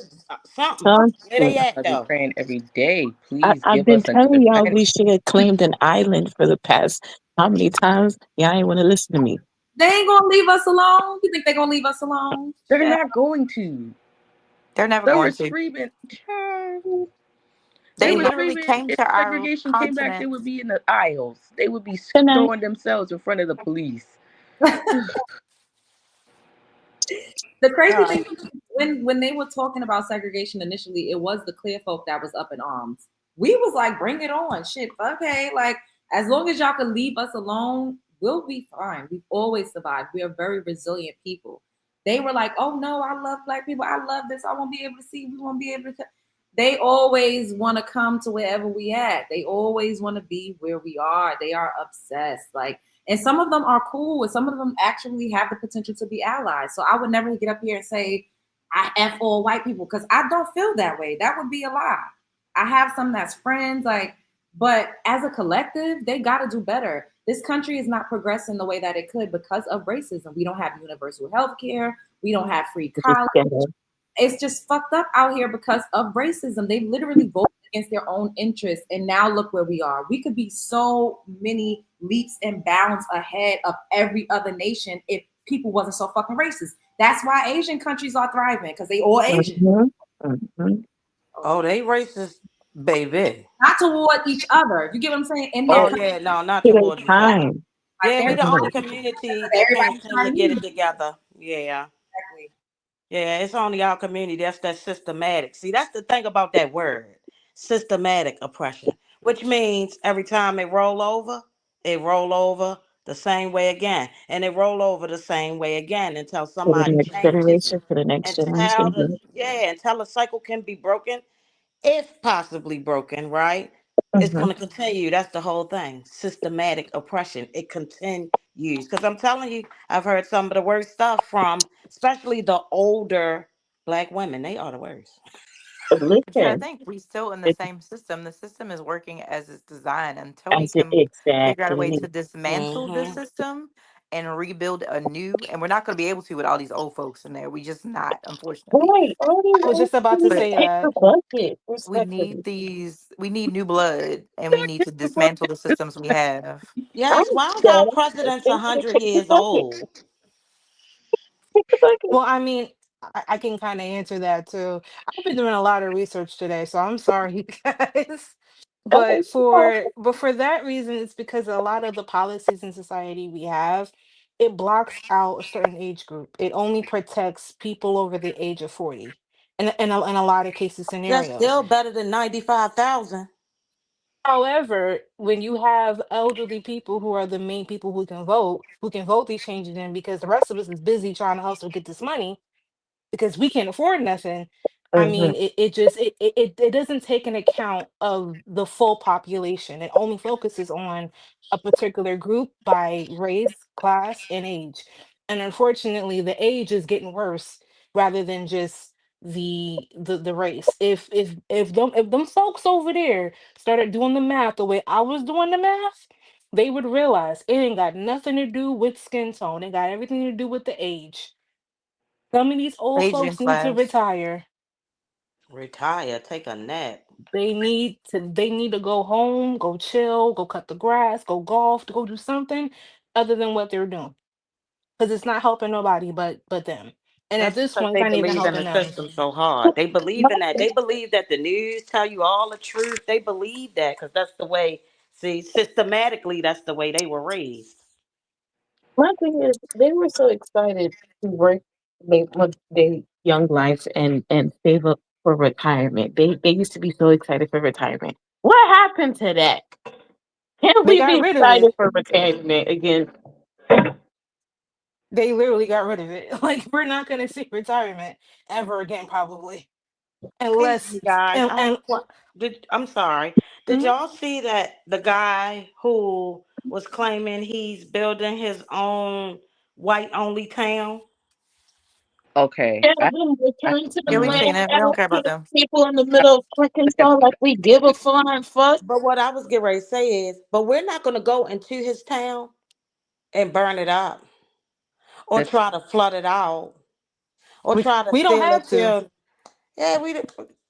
something. Where they Something. at I'll be though? praying every day. Please I've give been us another telling y'all planet. we should have claimed an island for the past how many times? Y'all ain't want to listen to me. They ain't gonna leave us alone. You think they're gonna leave us alone? They're Yeah. not going to. They're never They going were to. screaming. Child. They They were literally screaming. came If to our segregation came back, they continent. would be in the aisles. They would be Good night. throwing themselves in front of the police. The crazy God. thing when they were talking about segregation initially, it was the clear folk that was up in arms. We was like, bring it on, shit, okay, like as long as y'all can leave us alone, we'll be fine. We've always survived. We are very resilient people. They were like, oh no, I love black people. I love this. I won't be able to see. We won't be able to. they always want to come to wherever we at. They always want to be where we are. They are obsessed. Like, and some of them are cool, and some of them actually have the potential to be allies. So I would never get up here and say I F all white people, because I don't feel that way. That would be a lie. I have some that's friends, like, but as a collective, they got to do better. This country is not progressing the way that it could because of racism. We don't have universal health care. We don't have free college. It's just fucked up out here because of racism. They literally voted against their own interests, and now look where we are. We could be so many leaps and bounds ahead of every other nation if people wasn't so fucking racist. That's why Asian countries are thriving, because they all Asian. Oh, they racist, baby. Not toward each other. You get what I'm saying? In their Oh country, yeah, no, not towards each other. like Yeah, we the only community that can't everybody's seem to get Chinese. it together. Yeah. Exactly. Yeah, it's only our community that's that systematic. See, that's the thing about that word, systematic oppression, which means every time they roll over the same way again, and they roll over the same way again until somebody changes it. Until the cycle can be broken, if possibly broken, right? It's going to continue. That's the whole thing. Systematic oppression. It continues. Because I'm telling you, I've heard some of the worst stuff from, especially the older Black women. They are the worst. But you gotta think, we still in the same system. The system is working as it's designed until we can figure out a way to dismantle the Mm-hmm. system and rebuild a new. And we're not going to be able to with all these old folks in there. We just not, unfortunately. I was just about to But say that. we need new blood, and we need to dismantle the systems we have. Yes. Why is our president's 100 years old? Well, I mean, I can kind of answer that too. I've been doing a lot of research today, so I'm sorry, you guys. But for that reason, it's because a lot of the policies in society we have, it blocks out a certain age group. It only protects people over the age of 40 in a lot of cases That's scenarios. still better than 95,000. However, when you have elderly people who are the main people who can vote these changes in, because the rest of us is busy trying to hustle get this money, because we can't afford nothing. I mean, it doesn't take an account of the full population. It only focuses on a particular group by race, class, and age. And unfortunately, the age is getting worse rather than just the race. If them folks over there started doing the math the way I was doing the math, they would realize it ain't got nothing to do with skin tone. It got everything to do with the age. Some of these old Aging folks need to class. retire. Retire, take a nap. They need to go home, go chill, go cut the grass, go golf, to go do something other than what they're doing. Because it's not helping nobody but them. And at That's this because point, it's they not even believe in the helping them. system so hard. They believe in that. They believe that the news tell you all the truth. They believe that because that's the way, see, systematically, that's the way they were raised. They got rid of it. They literally got rid of it. Like, we're not gonna see retirement ever again, probably. Hey, Unless you guys, and I have and a I'm sorry. Did Mhm. y'all see that the guy who was claiming he's building his own white only town? Okay. Yeah, we've seen it. We don't care about them. But what I was getting ready to say is, but we're not going to go into his town and burn it up or The, try to flood it out or we try to we don't steal have it to. till, yeah,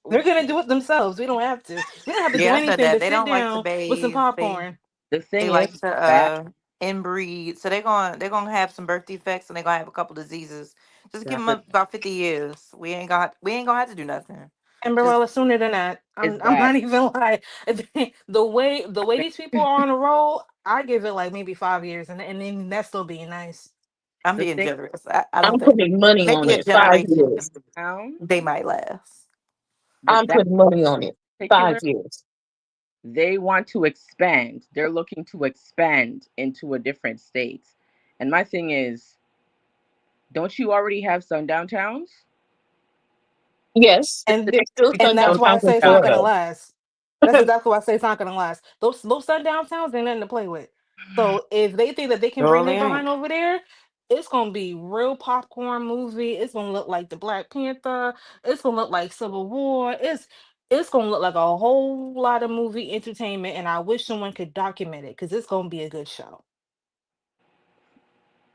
They're gonna do it themselves. We don't have to. We don't have to do Yeah, I said anything that but they sit don't like to down with some bathe. popcorn. the They thing is like to that inbreed. So they're gonna have some birth defects, and they're gonna have a couple diseases. Just give that's them the about 50 years. We ain't gonna have to do nothing. And Just Barella, sooner than that. is I'm that not even lying. The way these people are on a roll, I give it like maybe 5 years, and then that's still being nice. I'm the being thing generous. I don't think maybe a generation down they might last. with that particular they want to expand. They're looking to expand into a different state. And my thing is, don't you already have sundown towns? Yes, And there's still and sundown that's why I towns in say it's not gonna Florida. last. That's exactly why I say it's not gonna last. Those sundown towns ain't nothing to play with. So if they think that they can bring Surely Mm. their ain't. behind over there, it's gonna be real popcorn movie. It's gonna look like the Black Panther. It's gonna look like Civil War. It's gonna look like a whole lot of movie entertainment. And I wish someone could document it because it's gonna be a good show.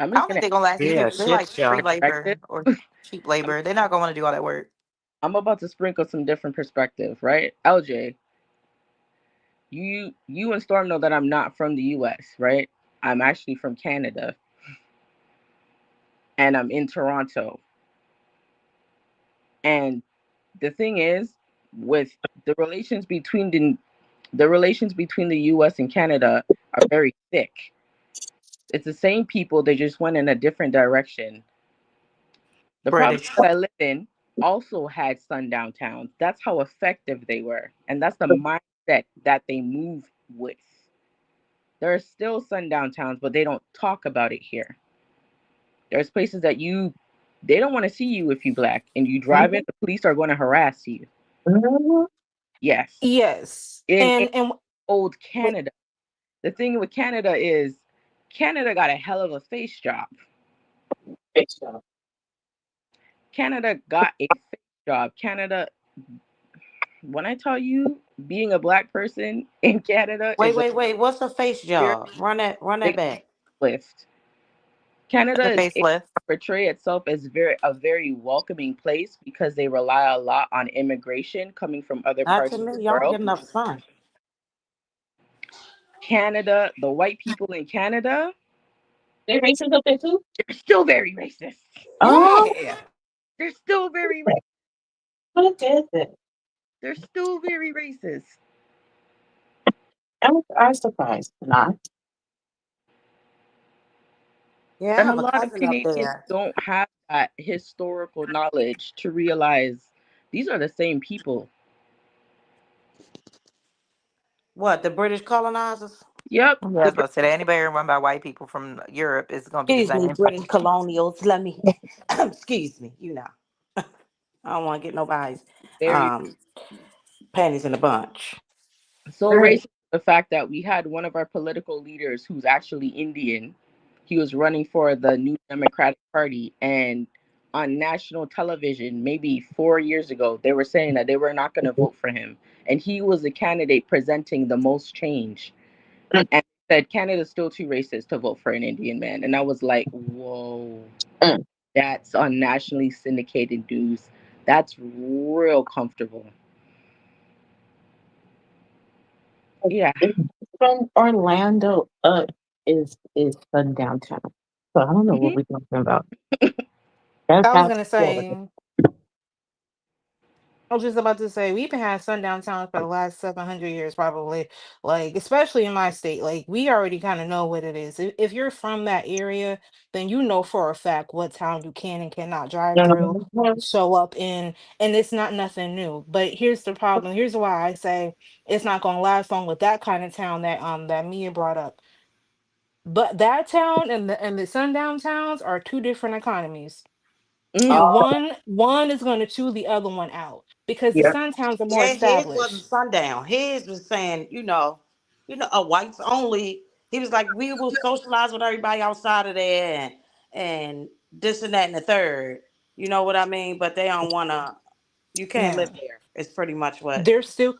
I'm I just don't think gonna they're gonna last Yeah, either. They're shit like show. free labor or cheap labor. They're not gonna want to do all that work. I'm about to sprinkle some different perspective, right? LJ, you and Storm know that I'm not from the US, right? I'm actually from Canada and I'm in Toronto. And the thing is, with the relations between the US and Canada are very thick. It's the same people, they just went in a different direction. The province British. that I live in also had sundown towns. That's how effective they were. And that's the mindset that they move with. There are still sundown towns, but they don't talk about it here. There's places that they don't want to see you if you black and you drive in, the police are going to harass you. Yes. Yes, In old wait, Canada. The thing with Canada is Canada got a hell of a face job. Face job. Canada got a face job. Canada, when I tell you being a black person in Canada wait, is a wait, wait. What's a face very job? Run that big back. lift. Like a Canada is able facelift. to portray itself as very welcoming place because they rely a lot on immigration coming from other Not to parts of me. the Y'all don't world. get enough sun. Canada, the white people in Canada, They racist up there too? they're still very racist. Oh, Yeah. They're still very what is it? they're still very racist. I'm surprised not. Yeah, I And a have a lot of cousin up Canadians there. don't have that historical knowledge to realize these are the same people. What, the British colonizers? Yep. Yeah, I was about to say that anybody run by white people from Europe is gonna be the Excuse me, same. British colonials. Let me, excuse me, I don't want to get nobody's Very um, panties in a bunch. so Right. racist, the fact that we had one of our political leaders who's actually Indian. He was running for the New Democratic Party, and on national television maybe 4 years ago they were saying that they were not going to vote for him, and he was the candidate presenting the most change, and said Canada's still too racist to vote for an Indian man. And I was like, whoa, Mm. that's on nationally syndicated news. That's real comfortable. Yeah. From Orlando up is sundown town. So I don't know what Mhm. we're talking about. That's I was out gonna Florida. say, I was just about to say, we've been had sundown towns for the last 700 years, probably. Like, especially in my state, like we already kind of know what it is. If you're from that area, then you know for a fact what town you can and cannot drive through, Mhm. show up in, and it's not nothing new. But here's the problem. Here's why I say it's not gonna last long with that kind of town that Mia brought up. But that town and the sundown towns are two different economies. Mm. And Oh, one is going to chew the other one out because the yeah. sun towns are more Yeah, his wasn't established. sundown. His was saying, whites only. He was like, we will socialize with everybody outside of there and this and that and the third. You know what I mean? But they don't wanna. You can't Yeah, live there. It's pretty much what. there's still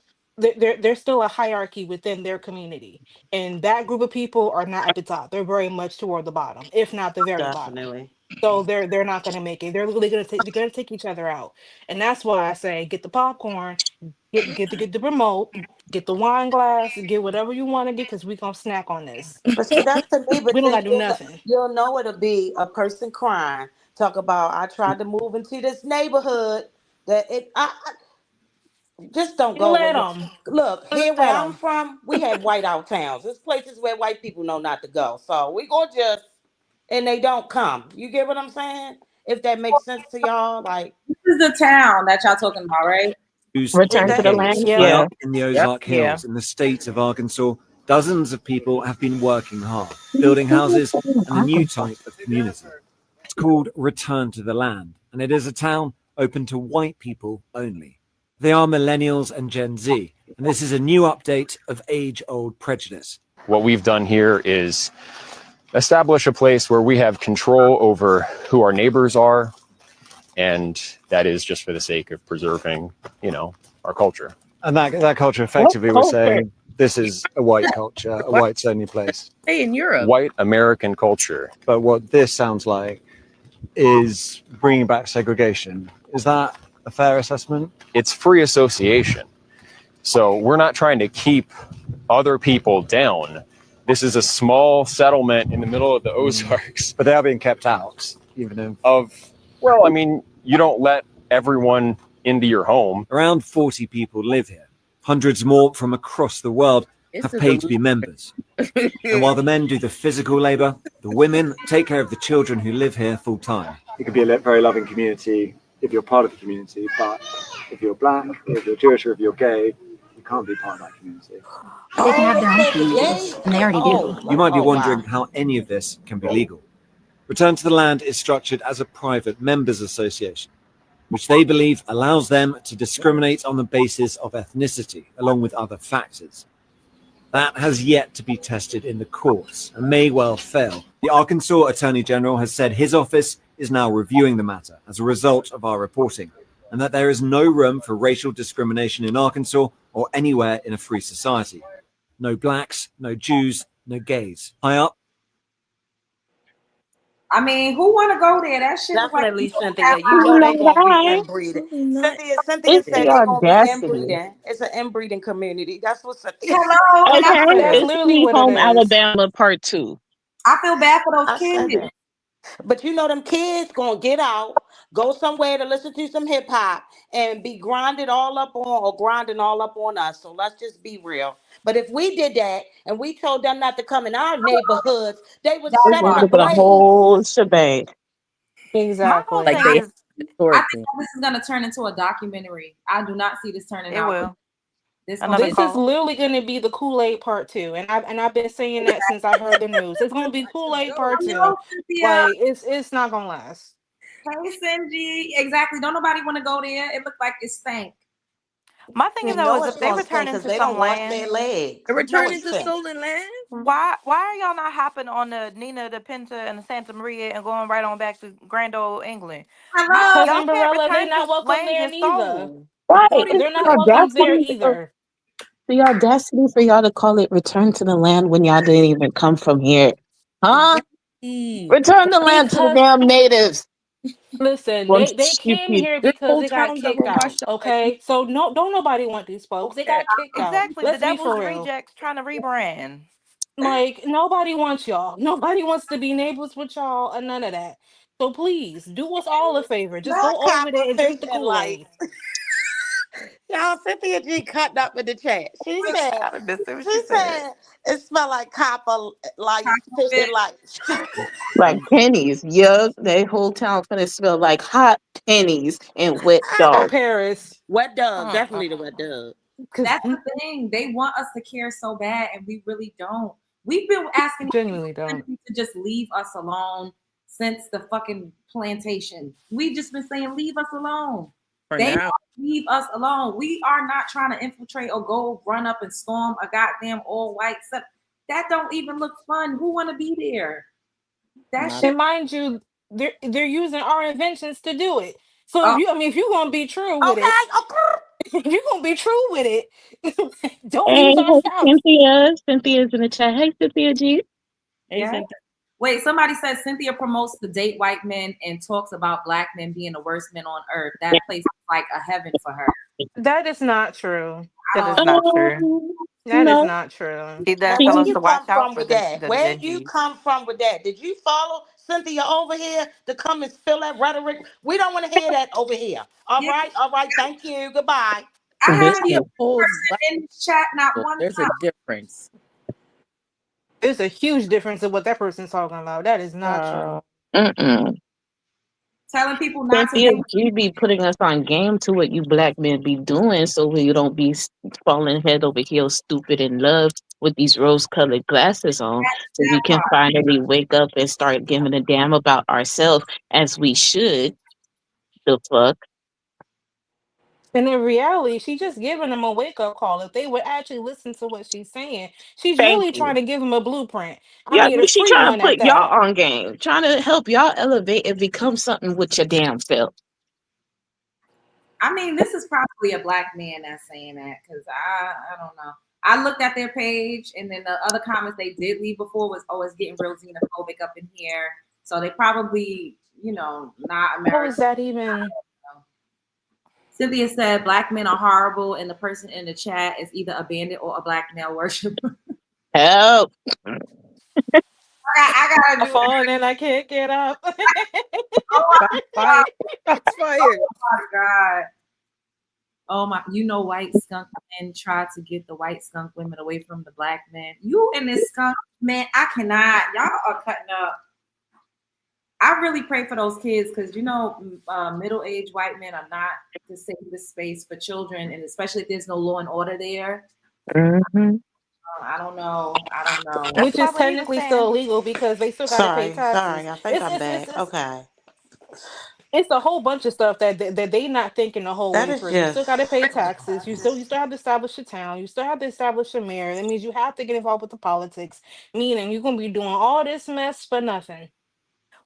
there's still a hierarchy within their community, and that group of people are not at the top. They're very much toward the bottom, if not the very bottom. Definitely. So they're not gonna make it. They're literally gonna take each other out, and that's why I say get the popcorn, get the remote, get the wine glass, get whatever you want to get because we gonna snack on this. But see, that's to me. We But don't then gotta do nothing. you'll know it'll be a person crying. Talk about I tried to move into this neighborhood that just don't go Let with. them. Look, here where Let I'm them. from, we have whiteout towns. There's places where white people know not to go. So we gonna just and they don't come. You get what I'm saying? If that makes sense to y'all, like This is the town that y'all talking about, right? for Return to the decades. land. Yeah. Yeah. In the Yep. Ozark Yeah. Hills, in the state of Arkansas, dozens of people have been working hard, building houses and a new type of community. It's called Return to the Land, and it is a town open to white people only. They are millennials and Gen Z, and this is a new update of age-old prejudice. What we've done here is establish a place where we have control over who our neighbors are, and that is just for the sake of preserving, our culture. And that culture effectively was saying, this is a white culture, a whites only place. Hey, in Europe. White American culture. But what this sounds like is bringing back segregation. Is that a fair assessment? It's free association. So we're not trying to keep other people down. This is a small settlement in the middle of the Ozarks. But they are being kept out, even well, I mean, you don't let everyone into your home. Around 40 people live here. Hundreds more from across the world have paid to be members. And while the men do the physical labor, the women take care of the children who live here full time. It could be a very loving community if you're part of the community, but if you're black, if you're Jewish, or if you're gay, you can't be part of that community. They can have their own communities, and they already do. You might be wondering how any of this can be legal. Return to the Land is structured as a private members association, which they believe allows them to discriminate on the basis of ethnicity, along with other factors. That has yet to be tested in the courts and may well fail. The Arkansas Attorney General has said his office is now reviewing the matter as a result of our reporting, and that there is no room for racial discrimination in Arkansas or anywhere in a free society. No blacks, no Jews, no gays. High up. I mean, who want to go there? That shit Definitely, is like Cynthia. You know they gonna be inbreeding. Cynthia It's said the they gonna be audacity. inbreeding. It's an inbreeding community. That's what Cynthia Hello, said. and I Okay, feel, it's Sweet Home Alabama Part 2. I feel bad for those I said kids. that. But you know them kids gonna get out, go somewhere to listen to some hip hop, and be grinding all up on us. So let's just be real. But if we did that and we told them not to come in our neighborhoods, they would We're set going it to put a ablaze. whole shebang. My whole Like thing they is, I think this is gonna turn into a documentary. I do not see this turning out. will. This is literally going to be the Kool-Aid Part 2, and I've been saying that since I heard the news. It's going to be Kool-Aid Part 2. No, Cynthia. Like it's not going to last. Hey, Cindy. Exactly. Don't nobody want to go there. It looked like it stank. My thing is though is if they return into some land, legs. They're returning to stolen land. why are y'all not hopping on the Nina, the Pinta, and the Santa Maria and going right on back to grand old England? Because Y'all can't Umbrella, they're return not to welcome land there you neither. stole. Right, It's they're not welcome there either. The audacity for y'all to call it return to the land when y'all didn't even come from here. Huh? Return the land to the damn natives. Listen, Well, they came stupid. here because they got kicked out. Okay, so don't nobody want these folks. They got kicked out. Exactly. Let's The be for devil's real. rejects trying to rebrand. Like nobody wants y'all. Nobody wants to be neighbors with y'all or none of that. So please do us all a favor. Just not go over there and drink the fishing Kool-Aid. Y'all, Cynthia G cut up in the chat. She She said it smelled like copper, like fishing lights. Like pennies. Yuck. They whole town finna smell like hot pennies and wet dog. Paris. Wet dog, definitely the wet dog. That's the thing. They want us to care so bad, and we really don't. We've been asking genuinely don't to just leave us alone since the fucking plantation. We've just been saying, leave us alone. They now. leave us alone. We are not trying to infiltrate or go run up and storm a goddamn all white set. That don't even look fun. Who want to be there? That shit. And mind you, they're using our inventions to do it. So if you're gonna be true with it, if you're gonna be true with it, don't Hey, use our stuff. Cynthia's in the chat. Hey, Cynthia G. Yeah. Wait, somebody says Cynthia promotes to date white men and talks about black men being the worst men on earth. That place is like a heaven for her. That is not true. That is not true. That is not true. He does Where tell us you to watch come out from for with the that? Where you Deadbees. come from with that? Did you follow Cynthia over here to come and spill that rhetoric? We don't want to hear that over here. All right. Thank you. Goodbye. I haven't Cynthia seen pulls person in this chat not one There's time. a difference. There's a huge difference in what that person's talking about. That is not true. Telling people not to Cynthia date. G be putting us on game to what you black men be doing so we don't be falling head over heels stupid in love with these rose-colored glasses on so we can finally wake up and start giving a damn about ourselves as we should. The fuck? And in reality, she's just giving them a wake up call. If they would actually listen to what she's saying, she's Thank really trying you. to give them a blueprint. I Yeah, mean, a she free trying to one at put y'all that. on game, trying to help y'all elevate and become something with your damn self. I mean, this is probably a black man that's saying that because I don't know. I looked at their page, and then the other comments they did leave before was, "Oh, it's getting real xenophobic up in here." So they probably, not How American. is that even? Cynthia said, "Black men are horrible," and the person in the chat is either a bandit or a black male worshiper. Help! I gotta I'm do it. falling and I can't get up. Oh Fire. That's fire. my god! Oh my! White skunk men try to get the white skunk women away from the black men. You and this skunk man, I cannot. Y'all are cutting up. I really pray for those kids because middle-aged white men are not the safest space for children, and especially if there's no law and order there. Mm-hmm. I don't know. I don't know. That's Which is probably he was technically still saying. illegal because they still got to pay Sorry, taxes. sorry. I think It's I'm it's it's back. it's Okay. it's a whole bunch of stuff that they not thinking the whole That way is through. You still just got to pay taxes. You still have to establish a town. You still have to establish a mayor. That means you have to get involved with the politics. Meaning you're gonna be doing all this mess for nothing.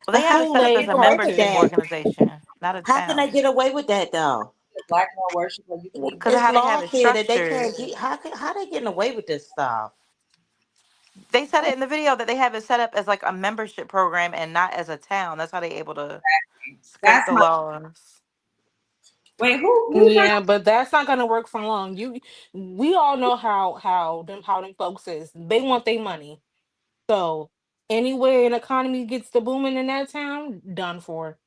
Well, but they have how it can set they up as get a away with membership Cartoon. that? organization, not a How can they town. get away with that though? Black male worshiper, you can't Because of be. It's how they have laws it here that they structured. can't get. How they getting away with this stuff? They said it in the video that they have it set up as like a membership program and not as a town. That's how they able to skirt That's the my laws. wait. Who bring Yeah, but that's not gonna work for long. We all know how them folks is. They want their money. So anywhere an economy gets the booming in that town, done for.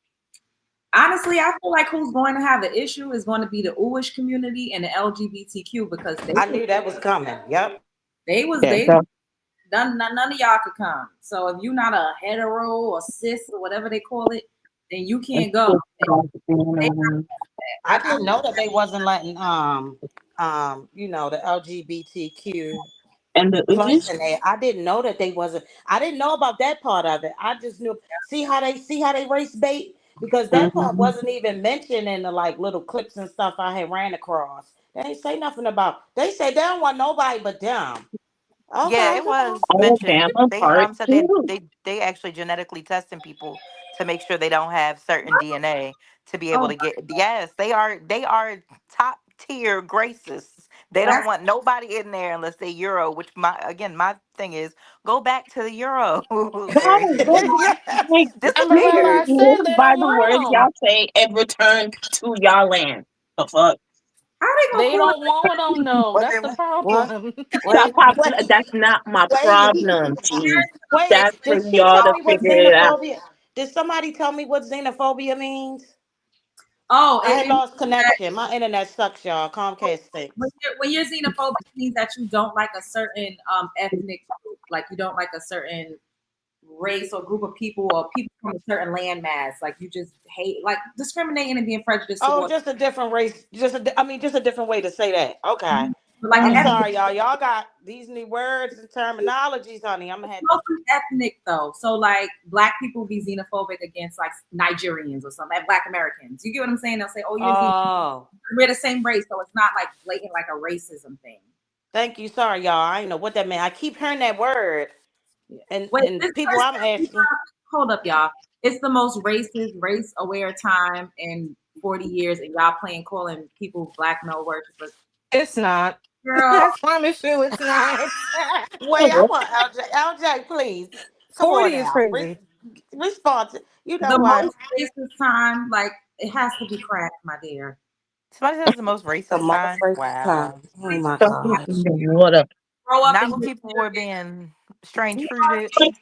honestly? I feel like who's going to have an issue is going to be the Uish community and the LGBTQ because I knew that was coming. Yep. Yeah, they so none of y'all could come. So if you're not a hetero or cis or whatever they call it, then you can't go. They, I didn't know that they wasn't letting the LGBTQ and the plus Ujish, in there. I didn't know that they wasn't. I didn't know about that part of it. I just knew. See how they race bait because that part mm-hmm. wasn't even mentioned in the like little clips and stuff I had ran across. They ain't say nothing about. They said they don't want nobody but them. Yeah, Okay, it go on. was mentioned. Alabama They part said two. they actually genetically testing people to make sure they don't have certain DNA to be able oh, to get. Yes, they are top tier gracists. They don't that's want nobody in there unless they Euro. Which my thing is go back to the Euro. Right, go back, like, Like Umbrella, I disappeared. said live they by don't the want words them. y'all say and return to y'all land. The fuck? how they gonna They call don't want them. No, What that's they the what? problem. Stop Wait, popping. wait, That's not my wait, problem, G. wait. That's for Did she y'all tell to me what figure it out. xenophobia? Did somebody tell me what xenophobia means? Oh, I had it means lost that connection. My internet sucks, y'all. Comcast stinks. when you're xenophobic, it means that you don't like a certain ethnic group, like you don't like a certain race or group of people or people from a certain landmass. Like you just hate, like discriminating and being prejudiced Oh, towards. just a different race. Just a different way to say that. Okay. Like an I'm ethnic. sorry, y'all. Y'all got these new words and terminologies, honey. I'm gonna have to. Mostly ethnic though. So like black people be xenophobic against like Nigerians or something, like Black Americans. You get what I'm saying? They'll say, "Oh, you're xenophobic." Oh, We're the same race, so it's not like blatant like a racism thing. thank you. Sorry, y'all. I didn't know what that meant. I keep hearing that word, and Wait, and people I'm asking. hold up, y'all. It's the most racist, race aware time in 40 years, and y'all playing calling people black male worshippers. It's not. Girl, I promise you, it's not. Wait, I want LJ. LJ, please come 40 on is now. crazy. Respond. You know the what? most racist time, like it has to be crack, my dear. Somebody says the most The racist most time. racist time. Wow. Oh my Something gosh. in the water. Grow up Not and when get people were serious. being strange We fruited. are serious.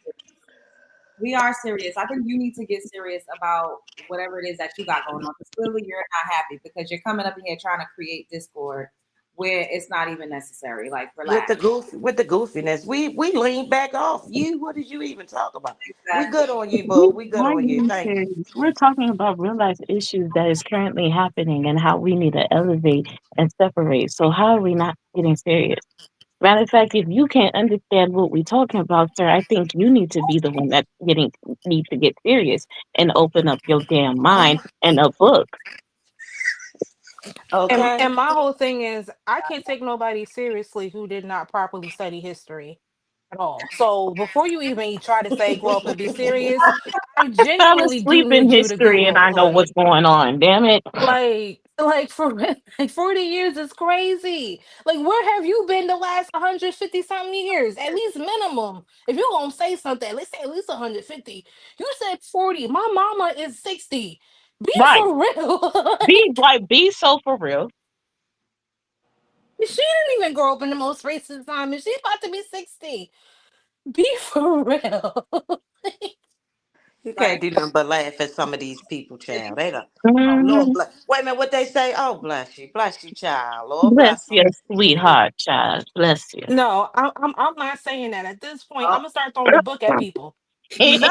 We are serious. I think you need to get serious about whatever it is that you got going on. Because clearly you're not happy because you're coming up in here trying to create discord where it's not even necessary. Like relax. With the goofiness, we lean back off you. What did you even talk about? We Exactly. good on you, boo. We We good are on you. getting Thank you. serious. We're talking about real life issues that is currently happening and how we need to elevate and separate. So how are we not getting serious? Matter of fact, if you can't understand what we're talking about, sir, I think you need to be the one that need to get serious and open up your damn mind and a book. Okay. And my whole thing is I can't take nobody seriously who did not properly study history at all. So before you even try to say grow up and be serious, I I'm genuinely do asleep in need you to history and Google, I know what's honey. going on. Damn it. Like for real, like 40 years is crazy. Like where have you been the last 150 something years? At least minimum. If you're gonna say something, let's say at least 150. You said 40. My mama is 60. Be Right. for real. Be so for real. She didn't even grow up in the most racist time, and she's about to be 60. Be for real. You can't do nothing but laugh at some of these people, child. They don't. Oh Lord Mhm. bless. Wait a minute, what they say? Oh bless you, child. Lord Bless bless them. your sweetheart, child. Bless you. No, I'm not saying that. At this point, I'm gonna start throwing the book at people. No,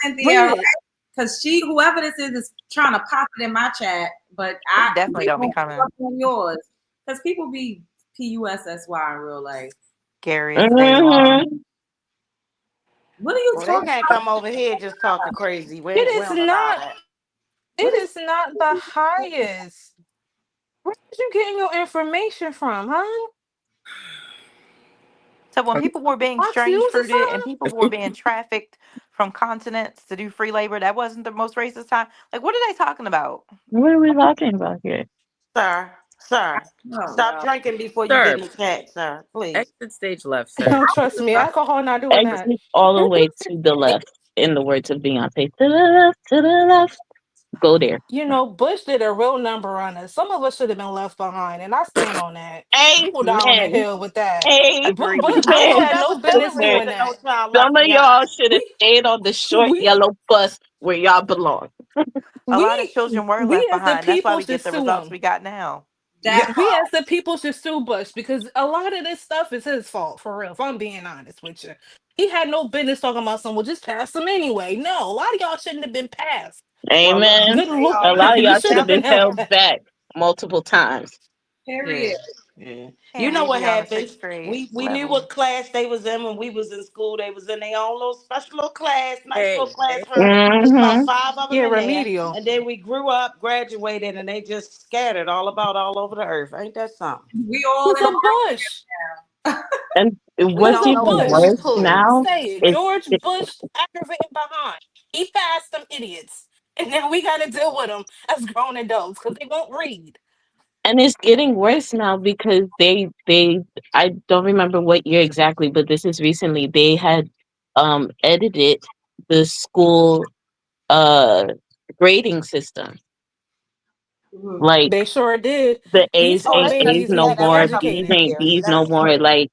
Cynthia, Read it. because whoever this is trying to pop it in my chat, but It definitely don't be don't coming. fuck on yours because people be PUSSY in real life. Scary as day long. Mhm. What are you Well, they talking can't come over here just talking crazy. It We is don't allow not. that. What It is is not the highest. Where did you getting your information from, huh? So when people were being Fox strange News or fruited and something? people were being trafficked from continents to do free labor, that wasn't the most racist time. Like, what are they talking about? What are we talking about here? Sir, oh stop wow. drinking before you get Sir, in the chat, sir. Please. exit stage left, sir. No, trust me, alcohol not doing that. Exit all the way to the left, in the words of Beyonce. To the left, to the left. Go there. You know, Bush did a real number on us. Some of us should have been left behind, and I stand on that. People die on the Amen. hill with that. Agreed. I Bush don't had Amen. never no been the business Listen, doing reason no that. child some left of y'all behind. should have We stayed on the short we yellow bus where y'all belong. A lot of children were left we as the behind. That's why people we should get the sue results him. we got now. Yeah. That We part. as the people should sue Bush because a lot of this stuff is his fault, for real. If I'm being honest with you, he had no business talking about someone. Well, just pass them anyway. No, a lot of y'all shouldn't have been passed. Well, look, Amen. Good They lord, A already lot of you y'all should should have have been been held held back. back multiple times. yeah, period. yeah. You Can't know read what beyond the happens? sixth grade We knew level. what class they was in when we was in school. They was in their own little special little class, nice little Hey, hey, classroom. It's about Mm-hmm. 5 of them Yeah, in there. remedial. And then we grew up, graduated, and they just scattered all over the earth. Ain't that something? We all Who's in a Bush? And We Who's what's don't a know even who Bush? is worse who. now Say it. is George Bush aggravating behind. He passed them idiots. And now we got to deal with them as grown adults because they won't read. and it's getting worse now because they I don't remember what year exactly, but this is recently they had edited the school uh grading system. Like They sure did. the These A's Oh, ain't they old mess A's babies with need no to that be more, every couple B's educated. of ain't years. B's no That's more. true. Like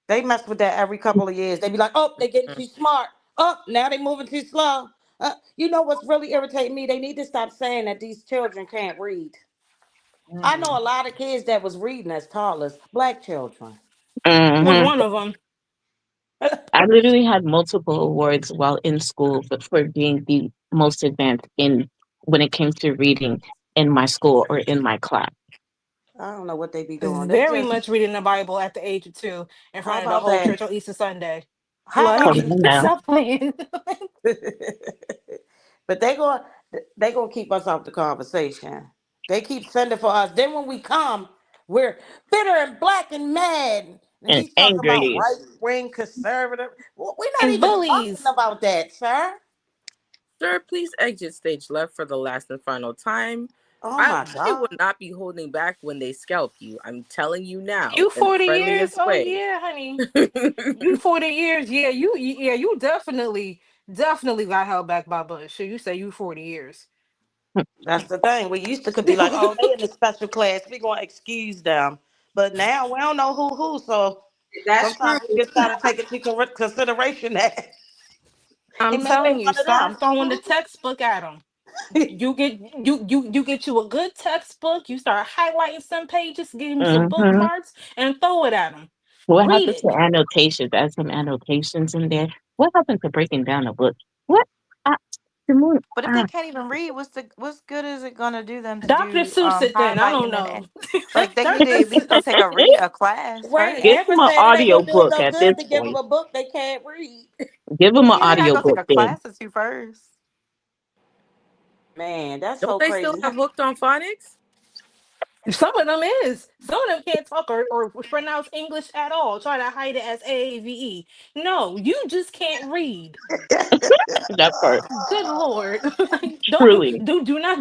They mess with that every couple of years. They be like, oh, they getting too smart. Oh, now they moving too slow. You know what's really irritating me? They need to stop saying that these children can't read. I know a lot of kids that was reading as tall as black children. Was mhm. one of them. I literally had multiple awards while in school for being the most advanced in when it came to reading in my school or in my class. I don't know what they be doing. They Very just, much reading the Bible at the age of 2 in how front of the about whole that? church on Easter Sunday. How Like, about Come on now. stop playing. but they gonna keep us off the conversation. They keep sending for us. Then when we come, we're bitter and black and mad. And And he's talking about angry. right wing conservative. Well, we're not And even talking bullies. about that, sir. sir, please exit stage left for the last and final time. Oh I my I will God. not be holding back when they scalp you. I'm telling you now You in the 40 years? friendliest Oh way. yeah, honey. You 40 years. You definitely got held back by Bush. So you say you 40 years. That's the thing. We used to could be like, oh, they in the special class. We're gonna excuse them. But now we don't know who. So That's true. sometimes we just gotta take into consideration that I'm it may be telling you, one of stop them. throwing the textbook at them. You get you a good textbook. You start highlighting some pages, give them some Hmm. bookmarks, and throw it at them. What Read happened it. to annotations? Add some annotations in there. What happened to breaking down a book? What? Uh, the moon. But if they can't even read, what's good is it gonna do them to Dr. do Seuss it then. I don't highlighting know. like they need to Dr. at least go take a read a class Right. Give first. them Amber an said it ain't audio gonna do them book no at this good to give them point. a book they can't read. Give them an Yeah, they gotta audio go take book a then. class or two first. Man, that's Don't so they still crazy. have hooked on phonics? Some of them is. Some of them can't talk or pronounce English at all. Try to hide it as AAVE. No, you just can't read. That part. Good Lord. Like, don't Truly.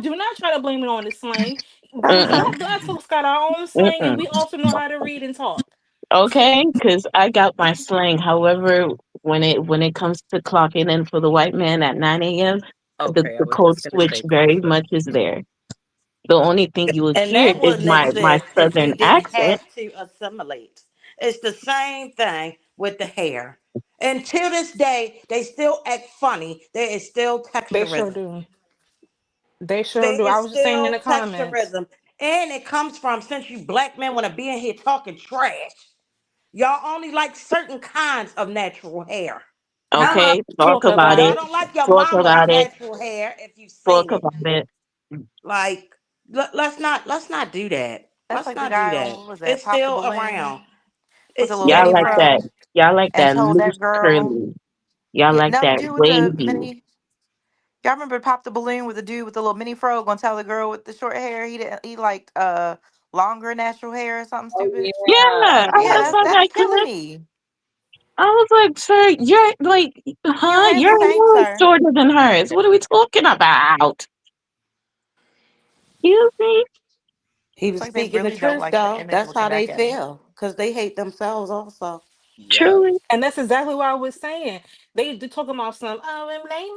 do not try to blame it on the slang. Mm-mm. Black folks got our own slang and Mm-mm. we also know how to read and talk. Okay, because I got my slang. However, when it comes to clocking in for the white man at 9 a.m., Okay, I the was code just gonna switch say very clock. much is there. The only thing you would And hear that is wouldn't my exist if southern you didn't accent. have to assimilate. It's the same thing with the hair. Until this day, they still act funny. There is still They sure texturism. do. They sure There do. I is was just saying in still the comments. texturism. And it comes from, since you black men want to be in here talking trash, y'all only like certain kinds of natural hair. Hello. Okay, talk Talk about about Y'all it. it. don't like your Talk mama's about it. natural hair if you've Talk seen it. about it. Like, let's not do that. That's Let's like the not do guy on that. what was It's that? Pop the still balloon around. with the It's little still Y'all mini like that. around. fro Y'all like and that told that loose girl. curly. Y'all Yeah, like no, the that dude with the wavy. mini. Y'all remember Pop the Balloon with the dude with the little mini fro gonna tell the girl with the short hair he liked longer natural hair or something Oh stupid? yeah. Yeah, Oh I Yeah, was yeah. that's like, that be I killing could. me. I was like, sir, you're like, Your huh? hair's Your the same, hair is sir. shorter than hers. What are we talking about? Excuse me? He It's was like they speaking the really don't truth, like the though. image That's looking how they back at them. feel, because they hate themselves also. Yep. Truly. And that's exactly what I was saying. They talking about some, oh, and they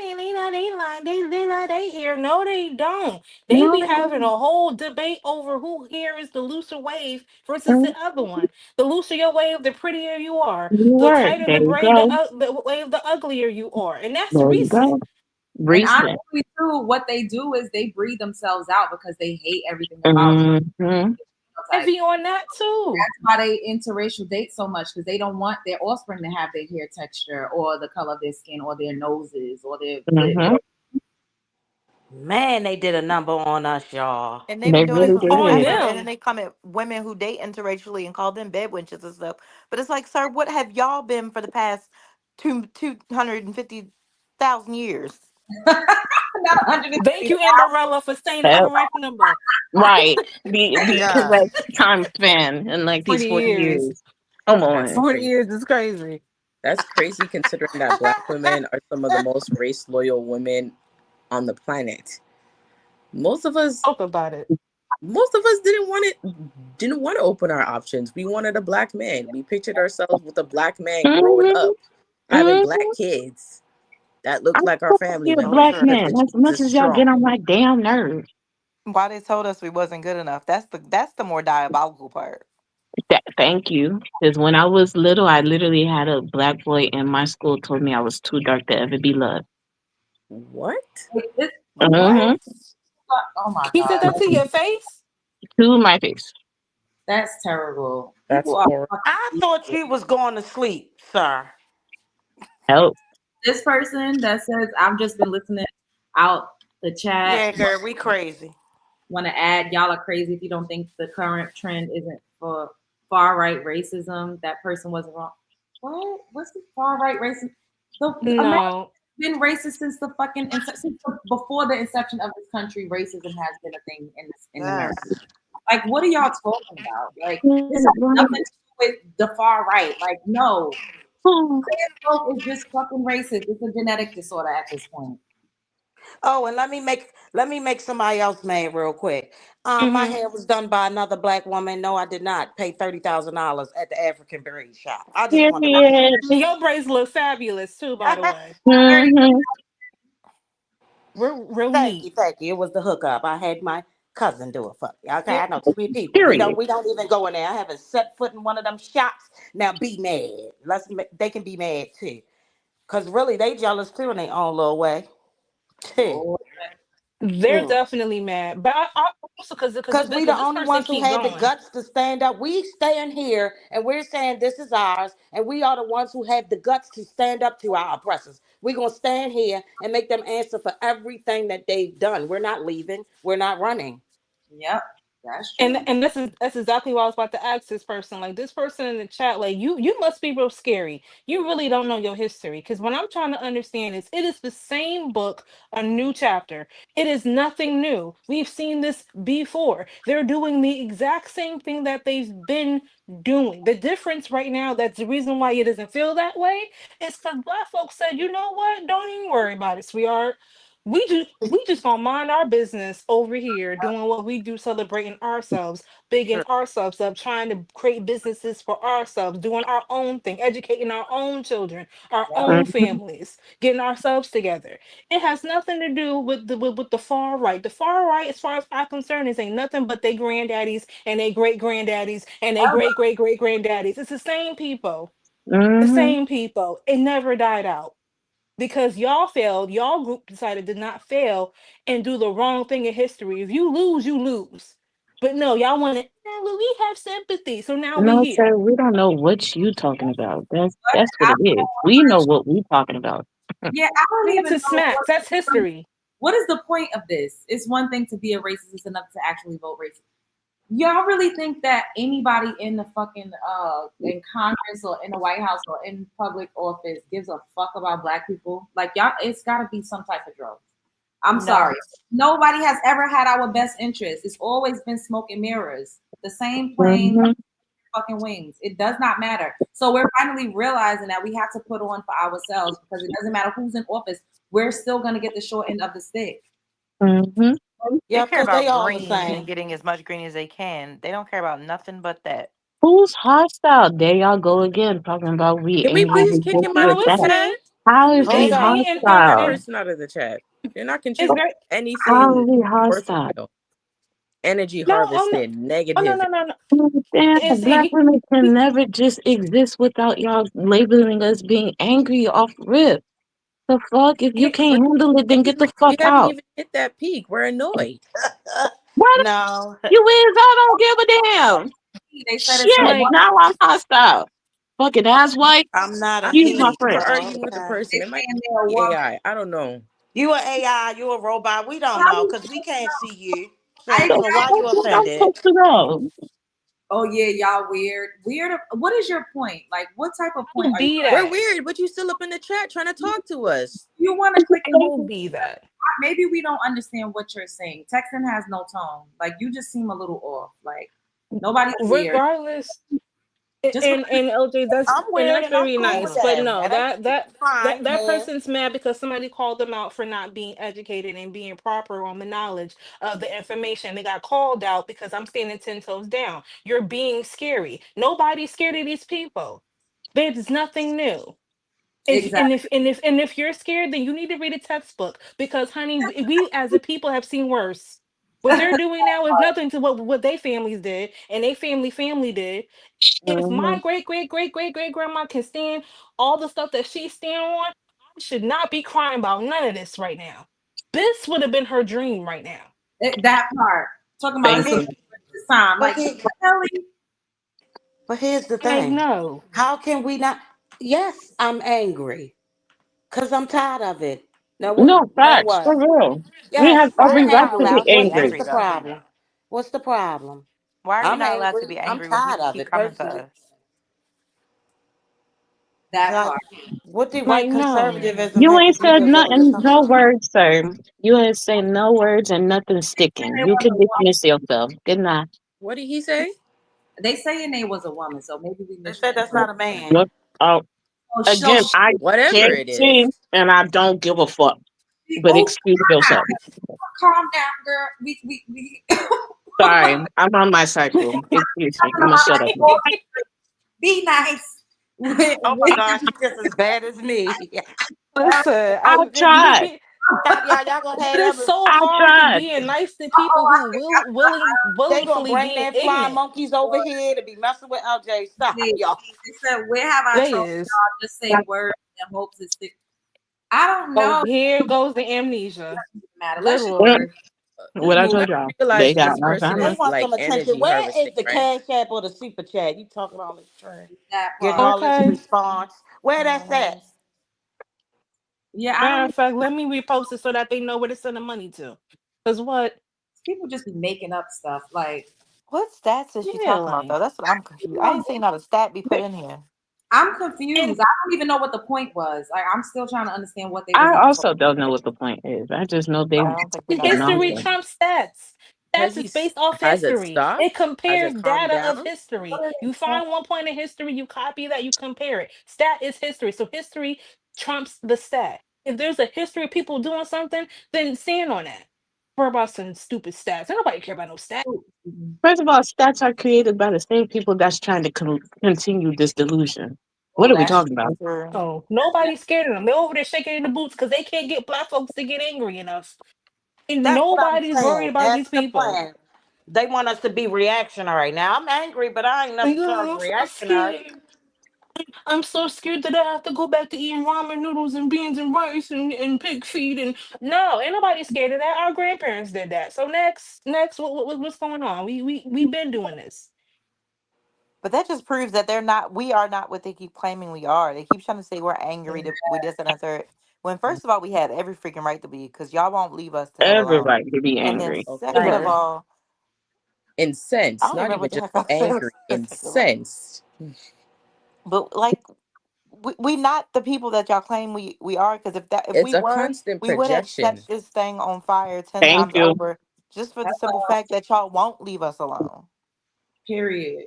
like they hair. No, they don't. They No, be they having don't. a whole debate over who hair is the looser wave versus Mm, the other one. The looser your wave, the prettier you are. you The were. tighter There the you braid, go. the wave, the uglier you are. And that's There you recent. go. And Recent. honestly, too, what they do is they breed themselves out because they hate everything about the Mm-hmm. type. Heavy on that too. That's why they interracial date so much because they don't want their offspring to have their hair texture or the color of their skin or their noses or their lips. Mm-hmm. Man, they did a number on us, y'all. And they've They been doing it really for On did. forever. And then them. they come at women who date interracially and call them bed wenches and stuff. But it's like, sir, what have y'all been for the past 250,000 years? Not Thank 150. you, Amberella, for saying the Help. correct number. Right. The Yeah, correct time span in like these 40 40 years. years. Come that's on. 40 crazy. years is crazy. That's crazy considering that black women are some of the most race loyal women on the planet. Most of us Talk about it. most of us didn't want to open our options. We wanted a black man. We pictured ourselves with a black man growing Mm-hmm. up, having Mm-hmm. black kids that I looked like our want to family be a So black members true. because man the as genes much is as y'all get strong. on my damn nerves. Why they told us we wasn't good enough. That's the more diabolical part. Thank you. Because when I was little, I literally had a black boy in my school told me I was too dark to ever be loved. What? Wait, this, What? Mm-hmm. oh my He said that God. to your face? To my face. That's terrible. That's People are horrible. fucking I thought evil. you was going to sleep, sir. Help. This person that says, I've just been listening out the chat. Yeah, girl, we crazy. Want to add, y'all are crazy if you don't think the current trend isn't for far right racism. That person wasn't wrong. What? What's the far right racism? America's No. been racist since the fucking before the inception of this country. Racism has been a thing in America. Yes. Like, what are y'all talking about? Like, this has Mm-hmm. nothing to do with the far right. Like, no, trans folk is just fucking racist. It's a genetic disorder at this point. Oh, and let me make somebody else mad real quick. My Mm-hmm. hair was done by another black woman. No, I did not pay $30,000 at the African braid shop. I just wanted to make Period. Your braids look fabulous too, by the sure. way. Mm-hmm. Real Thank you, neat. thank you. It was the hookup. I had my cousin do it for me. Okay, Yeah. I know too many people. We don't Period. we don't even go in there. I haven't set foot in one of them shops. Now be mad. They can be mad too. Cause really they jealous too in their own little way. Too. Lord. They're Mm. definitely mad. But I also because Cause we the this only person ones who keep had the going. guts to stand up. We stand here and we're saying this is ours, and we are the ones who have the guts to stand up to our oppressors. We're gonna stand here and make them answer for everything that they've done. We're not leaving. We're not running. Yep. That's true. And that's exactly what I was about to ask this person. Like this person in the chat, like you must be real scary. You really don't know your history. Because what I'm trying to understand is it is the same book, a new chapter. It is nothing new. We've seen this before. They're doing the exact same thing that they've been doing. The difference right now, that's the reason why it doesn't feel that way, is because black folks said, you know what? Don't even worry about it, sweetheart. We just gonna mind our business over here doing what we do, celebrating ourselves, bigging ourselves up, trying to create businesses for ourselves, doing our own thing, educating our own children, our own Mhm. families, getting ourselves together. It has nothing to do with with the far right. The far right, as far as I'm concerned, is ain't nothing but they granddaddies and they great granddaddies and they great granddaddies. It's the same people. The Mhm. same people. It never died out because y'all failed. Y'all group decided to not fail and do the wrong thing in history. If you lose, you lose. But no, y'all want to. Well, we have sympathy, so now we No, here. sir, we don't know what you talking about. That's what it is. We know what we talking about. Yeah, I don't That's even a know smacks. That's history. what is the point of this. It's one thing to be a racist, it's another to actually vote racist. Y'all really think that anybody in the fucking in Congress or in the White House or in public office gives a fuck about black people? Like y'all, it's got to be some type of drugs. I'm No. sorry. Nobody has ever had our best interest. It's always been smoke and mirrors. The same plane, Mhm. fucking wings. It does not matter. So we're finally realizing that we have to put on for ourselves because it doesn't matter who's in office. We're still gonna get the short end of the stick. Mhm. They Yeah, care because they about all the green same. and getting as much green as they can. They don't care about nothing but that. Who's hostile? There y'all go again, talking about we Can we angry please with kick this him out No, with of the it's that. chat? me. How is we Hold It's on. me Kick that hostile? person out of the chat. They're not it's contributing very How are anything we hostile? worthwhile. Energy no. Oh no. harvested, Oh no negative. no no no. Damn, It's black women can never just exist without y'all labeling us being angry off rip. The fuck? If you We're can't handle it, then get the we fuck haven't out. even hit that peak. We're annoyed. What No. you is? I don't give a damn. They said it's a Shit, like now I'm hostile. Fucking asswipe. I'm not a Excuse my he. We're friend. arguing with the Okay. person. It might saying they're a be woman. AI. I don't know. You an AI, you a robot. We don't know because we can't see you. So So so why Exactly. that's you what I'm offended? supposed to know. Oh yeah, y'all weird. Weird. What is your point? Like, what type of point don't are you be trying We're that. weird, but you still up in the chat trying to talk to us. You want to click and move? Don't be that. Maybe we don't understand what you're saying. Texan has no tone. Like you just seem a little off. Like nobody's weird. Regardless, Just and LJ, I'm and weird that's and I'm very cool with nice. But that. no, That's fine. that Yeah. person's mad because somebody called them out for not being educated and being proper on the knowledge of the information. They got called out because I'm standing 10 toes down. You're being scary. Nobody's scared of these people. There's nothing new. exactly. If you're scared, then you need to read a textbook because, honey, we as a people have seen worse. What they're doing now is nothing to what they families did and they family did. If my Mhm. great grandma can stand all the stuff that she stand on, I should not be crying about none of this right now. This would have been her dream right now. That part. Talking about Thank it's a you. this time. But Like he, really? but here's the Like, thing. no. How can we not? Yes, I'm angry because I'm tired of it. Now what? No Now facts, for what? real. We Yes, have I'm every You're right not to be allowed angry. to be What's angry. angry the though. problem? What's the problem? Why are you I'm not allowed to angry. be I'm angry when tired people of keep it coming to personally. us? That Like, part. what did Like, white no. conservatism You have to ain't do said with what we're nothing, talking no about? words, sir. You ain't say no words and nothing sticking. You can dismiss yourself. Good night. What did he say? They say your name was a woman, so maybe we They said misread. that's not a man. What? Oh, Oh, again, I Whatever can't it see is. and I don't give a fuck. But oh, excuse yourself. calm down, girl. We Sorry, I'm on my cycle. Excuse me. I'm gonna shut up now. be nice. Oh my gosh, she's just as bad as me. Listen, I tried. Y'all gonna have it's them. so I hard to tried. being nice to people who They gonna willingly bring being their flying ignorant. monkeys over here to be messing with LJ. Stop, They y'all. said we have our They trouble. is. Y'all just say words and hopes it stick. I don't Oh, know. here goes the amnesia. Matter. Good Let's just Lord. What I I told y'all. realize They that got this my person They family. is want like some attention. energy Where is harvesting, the right? cash app or the super chat? You talking all this trash, that getting part. all this Okay. response. Where that's at? Yeah, I Matter don't. of fact, let me repost it so that they know where to send the money to. Cause what? People just be making up stuff. Like, What stats is she talking about though? That's what I'm confused. I ain't seen not a stat be put in here. I'm confused. I don't even know what the point was. Like, I'm still trying to understand what they was I even also talking don't know what the point is. I just know they about. I don't think we got an nonsense. History answer. trumps stats. Has Stats he is based off has it history. stopped? It Has compares it calmed data down? of history. You find one point in history, you copy that, you compare it. Stat is history. So history trumps the stat. If there's a history of people doing something, then stand on that. Worry about some stupid stats. Ain't nobody care about no stats. First of all, stats are created by the same people that's trying to continue this delusion. What Oh, are we that's talking about? true. Oh, nobody's scared of them. They're over there shaking in the boots because they can't get black folks to get angry enough. And That's what I'm nobody's worried saying. about That's these the people. plan. They want us to be reactionary. Now I'm angry, but I ain't Like, necessarily oh, I'm so reactionary. scared. I'm so scared that I have to go back to eating ramen noodles and beans and rice and pig feet and no, ain't nobody scared of that. Our grandparents did that. So next, what's going on? We been doing this. But that just proves that we are not what they keep claiming we are. They keep trying to say we're angry that we this and a third. When first of all, we had every freaking right to be, because y'all won't leave us the hell alone. Everybody to be And then angry. second of Okay. Right. all, I Incensed, don't not remember even what the just heck I said angry, a second ago. incensed. But like we not the people that y'all claim we are, because if It's we a were, constant we would have set projection. this thing on fire 10 Thank times you. over, just for the That's simple fact that y'all won't leave us alone. period.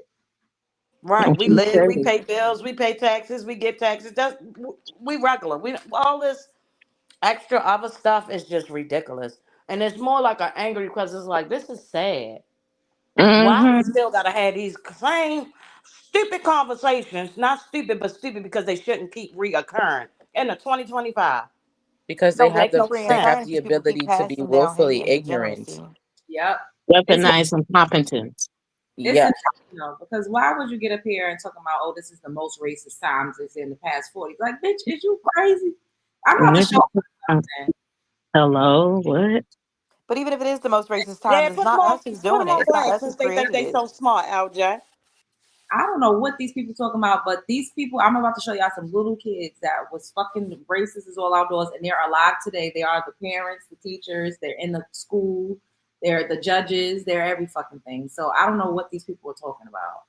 Right. Don't We you live, tell we me. pay bills, we pay taxes, we get taxes. We regular. We all this extra other stuff is just ridiculous. And it's more like an angry because it's like this is sad. Why we Mm-hmm. still gotta have these same stupid conversations? Not stupid, but stupid because they shouldn't keep reoccurring in the 2025. Because Don't make They no keep they sense. have reoccurring the because people keep ability to be passing down hate willfully and ignorant. degeneracy. Yep. It's Weaponize incompetence. it's Yeah. intentional, because why would you get up here and talk about, oh, this is the most racist times it's in the past 40? Like, bitch, is you crazy? I'm about to show you something. Hello, what? But even if it is the most racist times, Yeah, it's not us who's put doing them it. on It's not blast us who's since they think created they it. so smart, LJ. I don't know what these people talking about, but these people, I'm about to show y'all some little kids that was fucking racist as all outdoors, and they're alive today. They are the parents, the teachers, they're in the school, they're the judges, they're every fucking thing. So I don't know what these people are talking about.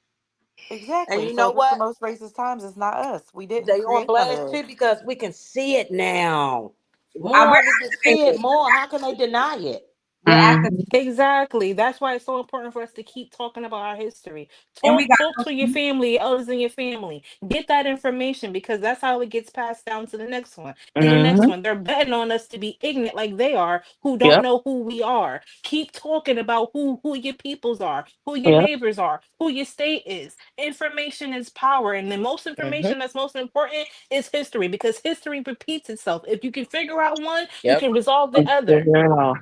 And Exactly. you So know if it's the what? most racist times, it's not us. We didn't They on create none of blast this. too because we can see it now. We're More we can see it activated. more. How can they deny it? We're active, Exactly. That's why it's so important for us to keep talking about our history. and we Talk got to your family, elders in your family. Get that information because that's how it gets passed down to the next one. And the next Mm-hmm. one. They're betting on us to be ignorant like they are, who don't Yep. know who we are. Keep talking about who your peoples are, who your Yep. neighbors are, who your state is. Information is power. And the most Hmm. information that's most important is history because history repeats itself. If you can figure out one, you Yep. can resolve the other. Figure it out.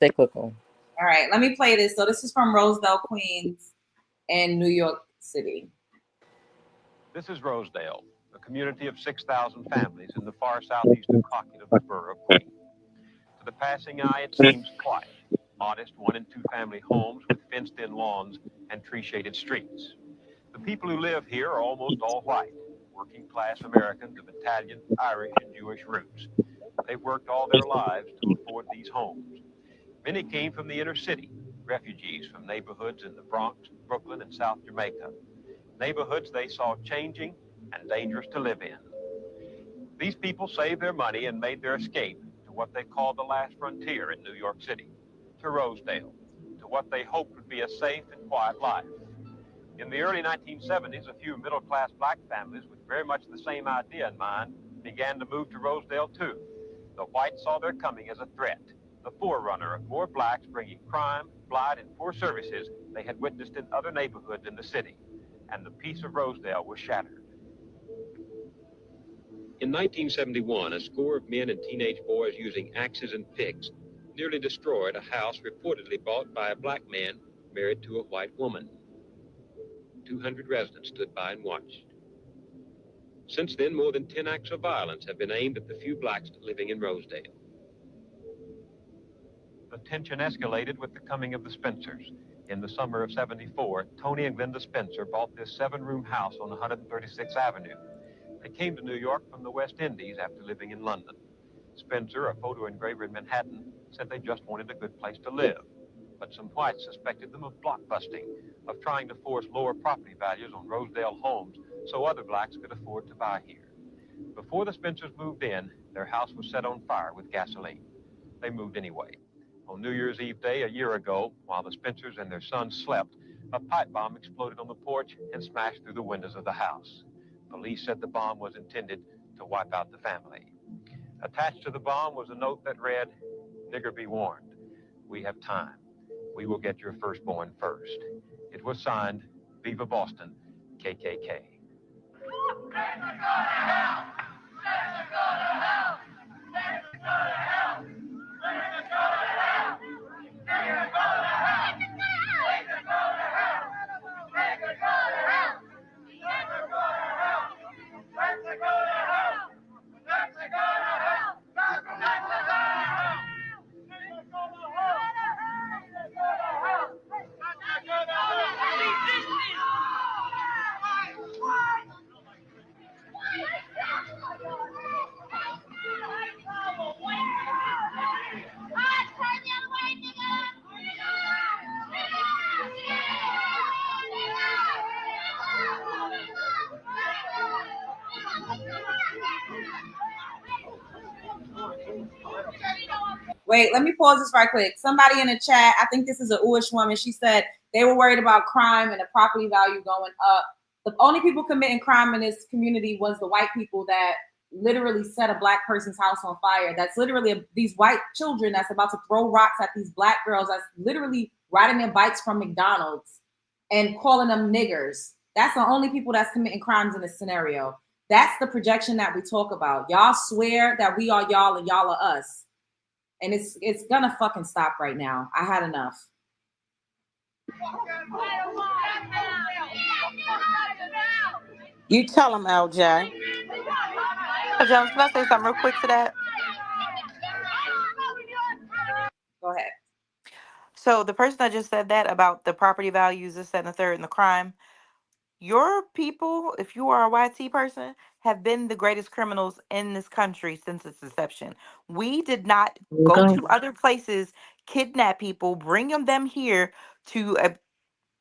Cyclical. all right, let me play this. So this is from Rosedale, Queens, in New York City. This is Rosedale, a community of 6,000 families in the far southeastern pocket of the borough of Queens. To the passing eye, it seems quiet. Modest 1- and 2-family homes with fenced-in lawns and tree-shaded streets. The people who live here are almost all white, working-class Americans of Italian, Irish, and Jewish roots. They've worked all their lives to afford these homes. Many came from the inner city, refugees from neighborhoods in the Bronx, Brooklyn, and South Jamaica. Neighborhoods they saw changing and dangerous to live in. These people saved their money and made their escape to what they called the last frontier in New York City, to Rosedale, to what they hoped would be a safe and quiet life. In the early 1970s, a few middle-class black families with very much the same idea in mind began to move to Rosedale too. The whites saw their coming as a threat, the forerunner of more blacks bringing crime, blight, and poor services they had witnessed in other neighborhoods in the city. And the peace of Rosedale was shattered. In 1971, a score of men and teenage boys using axes and picks nearly destroyed a house reportedly bought by a black man married to a white woman. 200 residents stood by and watched. Since then, more than 10 acts of violence have been aimed at the few blacks living in Rosedale. The tension escalated with the coming of the Spencers. In the summer of '74, Tony and Glenda Spencer bought this 7-room house on 136th Avenue. They came to New York from the West Indies after living in London. Spencer, a photo engraver in Manhattan, said they just wanted a good place to live. but some whites suspected them of blockbusting, of trying to force lower property values on Rosedale homes so other blacks could afford to buy here. Before the Spencers moved in, their house was set on fire with gasoline. They moved anyway. On New Year's Eve day a year ago, while the Spencers and their son slept, a pipe bomb exploded on the porch and smashed through the windows of the house. Police said the bomb was intended to wipe out the family. Attached to the bomb was a note that read, "Nigger be warned. We have time. We will get your firstborn first." It was signed, Viva Boston, KKK. Wait, let me pause this right quick. Somebody in the chat, I think this is an Uish woman. She said they were worried about crime and the property value going up. The only people committing crime in this community was the white people that literally set a black person's house on fire. That's literally these white children that's about to throw rocks at these black girls that's literally riding their bikes from McDonald's and calling them niggers. That's the only people that's committing crimes in this scenario. That's the projection that we talk about. Y'all swear that we are y'all and y'all are us. And it's gonna fucking stop right now. I had enough. You tell him, LJ. Jones, can I say something real quick to that? Go ahead. So the person that just said that about the property values, this, that, and the third, and the crime, your people, if you are a YT person, have been the greatest criminals in this country since its inception. We did not go Okay. to other places, kidnap people, bring them here to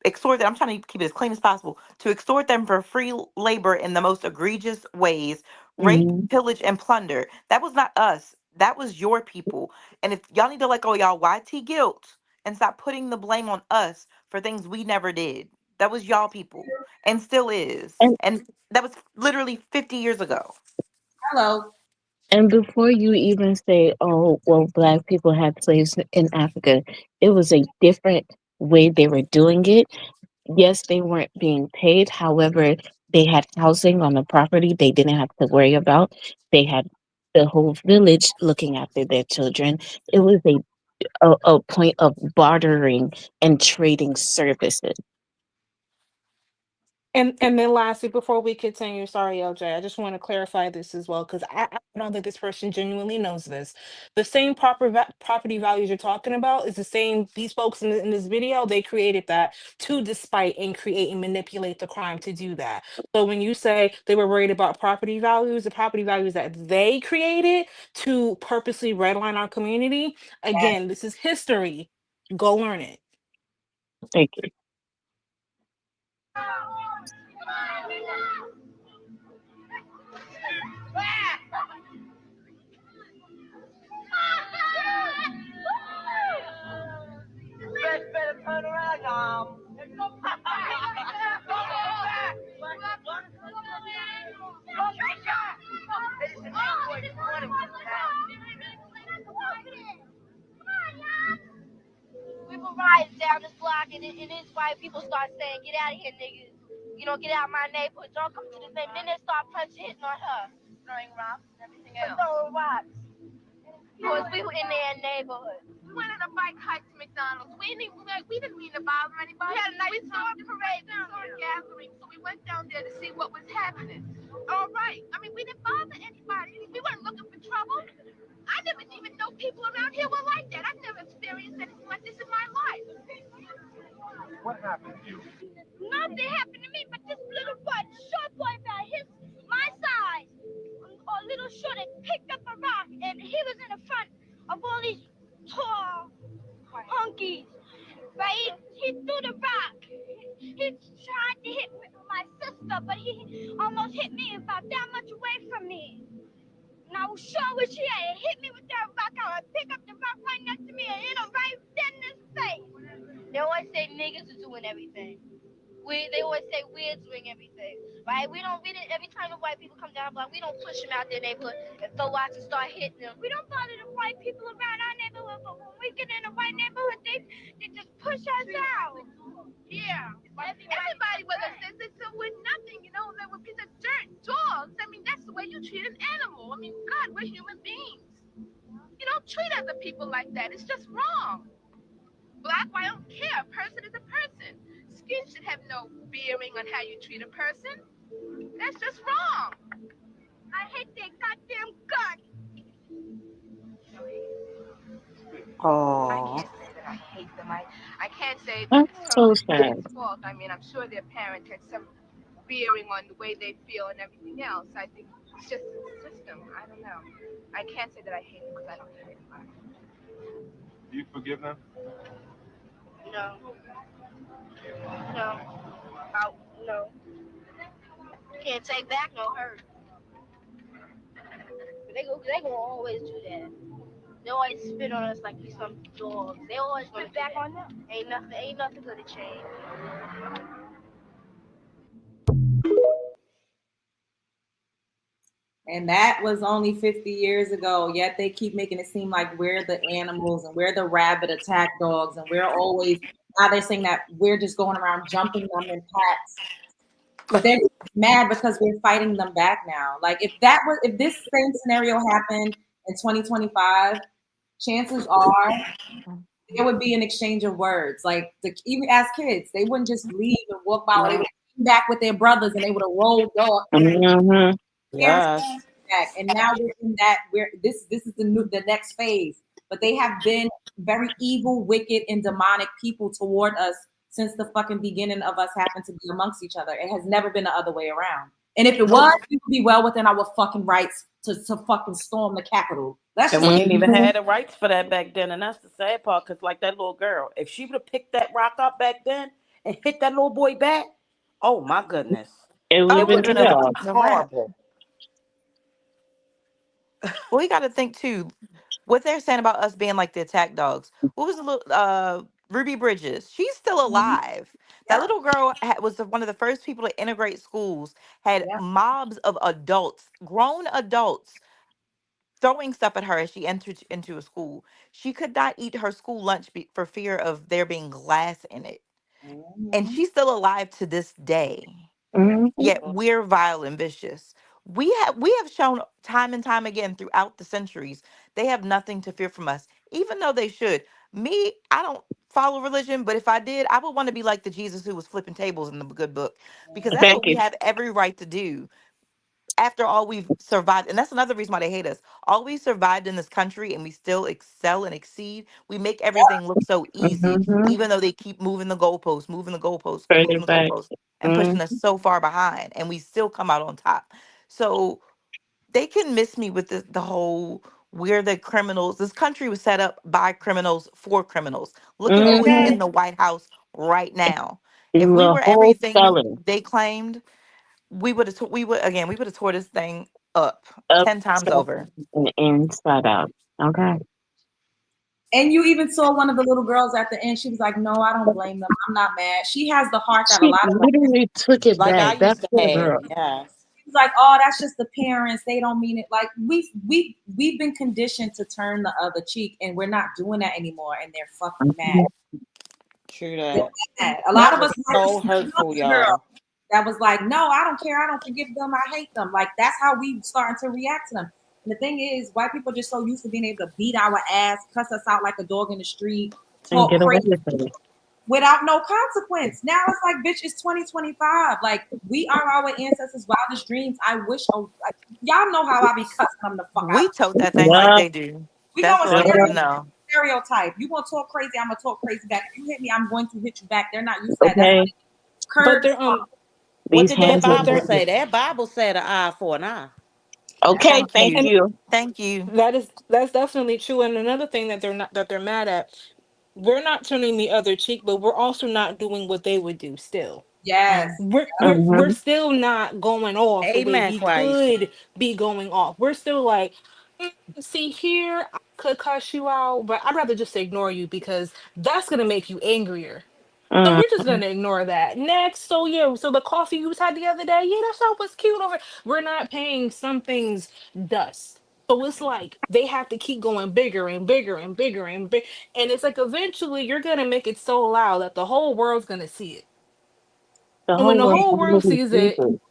extort them. I'm trying to keep it as clean as possible. To extort them for free labor in the most egregious ways, rape, Mhm. pillage, and plunder. That was not us. That was your people. And if y'all need to let go of y'all YT guilt and stop putting the blame on us for things we never did. That was y'all people and still is. And And that was literally 50 years ago. Hello. and before you even say, oh, well, black people had slaves in Africa, it was a different way they were doing it. Yes, they weren't being paid. However, they had housing on the property they didn't have to worry about. They had the whole village looking after their children. It was a point of bartering and trading services. And then lastly, before we continue, sorry, LJ, I just want to clarify this as well, because I don't think this person genuinely knows this. The same property values you're talking about is the same, these folks in this video, they created that to despite and create and manipulate the crime to do that. So when you say they were worried about property values, the property values that they created to purposely redline our community, again, this is history. Go learn it. Thank you. Better turn around now. We were riding down this block, and it's white people start saying, "Get out of here, niggas. You know, get out of my neighborhood. Don't come to this neighborhood." Then they start hitting on her. Throwing rocks and everything else. Throwing rocks. Because we were in their neighborhood. We went on a bike hike to McDonald's. We didn't mean to bother anybody. We had a nice parade. We saw a gathering, so we went down there to see what was happening. All right. I mean, we didn't bother anybody. We weren't looking for trouble. I never even know people around here were like that. I've never experienced anything like this in my life. What happened to you? Nothing happened to me, but this little butt, short boy about his, my size, or little short, and picked up a rock, and he was in the front of all these tall hunkies. Right? He threw the rock. He tried to hit my sister, but he almost hit me about that much away from me. And I was sure wish he had hit me with that rock. I would pick up the rock right next to me and hit him right dead in his face. They always say niggas are doing everything. They always say we're doing everything, right? We didn't, every time the white people come down the block, we don't push them out their neighborhood and throw rocks and start hitting them. We don't bother the white people around our neighborhood, but when we get in the white neighborhood, they just push us out. Yeah. Everybody was a citizen with nothing, you know, they were piece of dirt, dogs. I mean, that's the way you treat an animal. I mean, God, we're human beings. You don't treat other people like that. It's just wrong. Black, white, I don't care. A person is a person. Skin should have no bearing on how you treat a person. That's just wrong. I hate their goddamn guts. I Oh. can't say that I hate them. I can't say That's it's so totally sad. their fault. I mean, I'm sure their parents had some bearing on the way they feel and everything else. I think it's just the system. I don't know. I can't say that I hate them because I don't hate them. Do you forgive them? No. No. No. Can't take back no hurt. But they gonna always do that. They always spit on us like we some dogs. They always gonna back on them. Ain't nothing gonna change. And that was only 50 years ago. Yet they keep making it seem like we're the animals and we're the rabid attack dogs. And we're always, now they're saying that we're just going around jumping them in packs. But they're mad because we're fighting them back now. Like if this same scenario happened in 2025, chances are there would be an exchange of words. Like even as kids, they wouldn't just leave and walk by. They would come back with their brothers and they would have rolled off. Mm-hmm. Yes. Back. And now we're in that this is the next phase. But they have been very evil, wicked, and demonic people toward us since the fucking beginning of us having to be amongst each other. It has never been the other way around. And if it was, we would be well within our fucking rights to fucking storm the Capitol. That's And just we ain't even had the rights for that back then. And that's the sad part, because like that little girl, if she would have picked that rock up back then and hit that little boy back, oh my goodness. It would Oh, have it would been have been chaos. a wrap. Horrible. Well, you got to think too. What they're saying about us being like the attack dogs. What was the little Ruby Bridges? She's still alive. That little girl was one of the first people to integrate schools. Had mobs of adults, grown adults, throwing stuff at her as she entered into a school. She could not eat her school lunch for fear of there being glass in it. And she's still alive to this day. Mm-hmm. Yet we're vile and vicious. We have shown time and time again throughout the centuries they have nothing to fear from us, even though they should. Me, I don't follow religion, but if I did, I would want to be like the Jesus who was flipping tables in the good book, because that's Thank what we you. have every right to do. After all we've survived, and that's another reason why they hate us. All we survived in this country and we still excel and exceed. We make everything look so easy, Mm-hmm. even though they keep moving the goalposts, Further moving the back. goalposts, and pushing us Mm-hmm. so far behind, and we still come out on top. So they can miss me with the whole we're the criminals. This country was set up by criminals for criminals. Look at who is Mm-hmm. in the White House right now. If we The were whole everything spelling. they claimed, we would have tore this thing up 10 times Upside over. and inside out. Okay. And you even saw one of the little girls at the end. She was like, "No, I don't blame them. I'm not mad." She has the heart that a She lot of black literally took it Like I back. That used to poor have. girl. Yes. She's like, "Oh, that's just the parents. They don't mean it." Like we've been conditioned to turn the other cheek, and we're not doing that anymore. And they're fucking mad. True They're that. mad. A lot That of was us had so this hurtful, girl y'all. that was like, "No, I don't care. I don't forgive them. I hate them." Like that's how we starting to react to them. And the thing is, white people are just so used to being able to beat our ass, cuss us out like a dog in the street, And talk get away crazy with it. without no consequence. Now it's like, bitch, it's 2025. Like we are our ancestors' wildest dreams. I wish, y'all know how I be cussing them the fuck We out. tote that thing like Yeah. they do. We know That's a all you need to Yeah. know. stereotype. You want to talk crazy, I'm gonna talk crazy back. If you hit me, I'm going to hit you back. They're not used to that. That's Okay. But curb. they're What These did that hands are Bible dirty. say? That Bible said an eye for an eye. Okay. Thank Thank you. and you. Thank you. that's definitely true. And another thing that they're mad at we're not turning the other cheek, but we're also not doing what they would do still. Yes. We're still not going off the way Amen, we Quaisha. could be going off. We're still like, "Mm, see here, I could cuss you out, but I'd rather just ignore you because that's gonna make you angrier. So we're just Mhm. gonna ignore that. Next, so yeah, so the coffee you had the other day, yeah, that shop was cute over. We're not paying some things dust. So it's like they have to keep going bigger and bigger and bigger and big, and it's like eventually you're gonna make it so loud that the whole world's gonna see it. The And when whole the world whole world already sees sees it, it.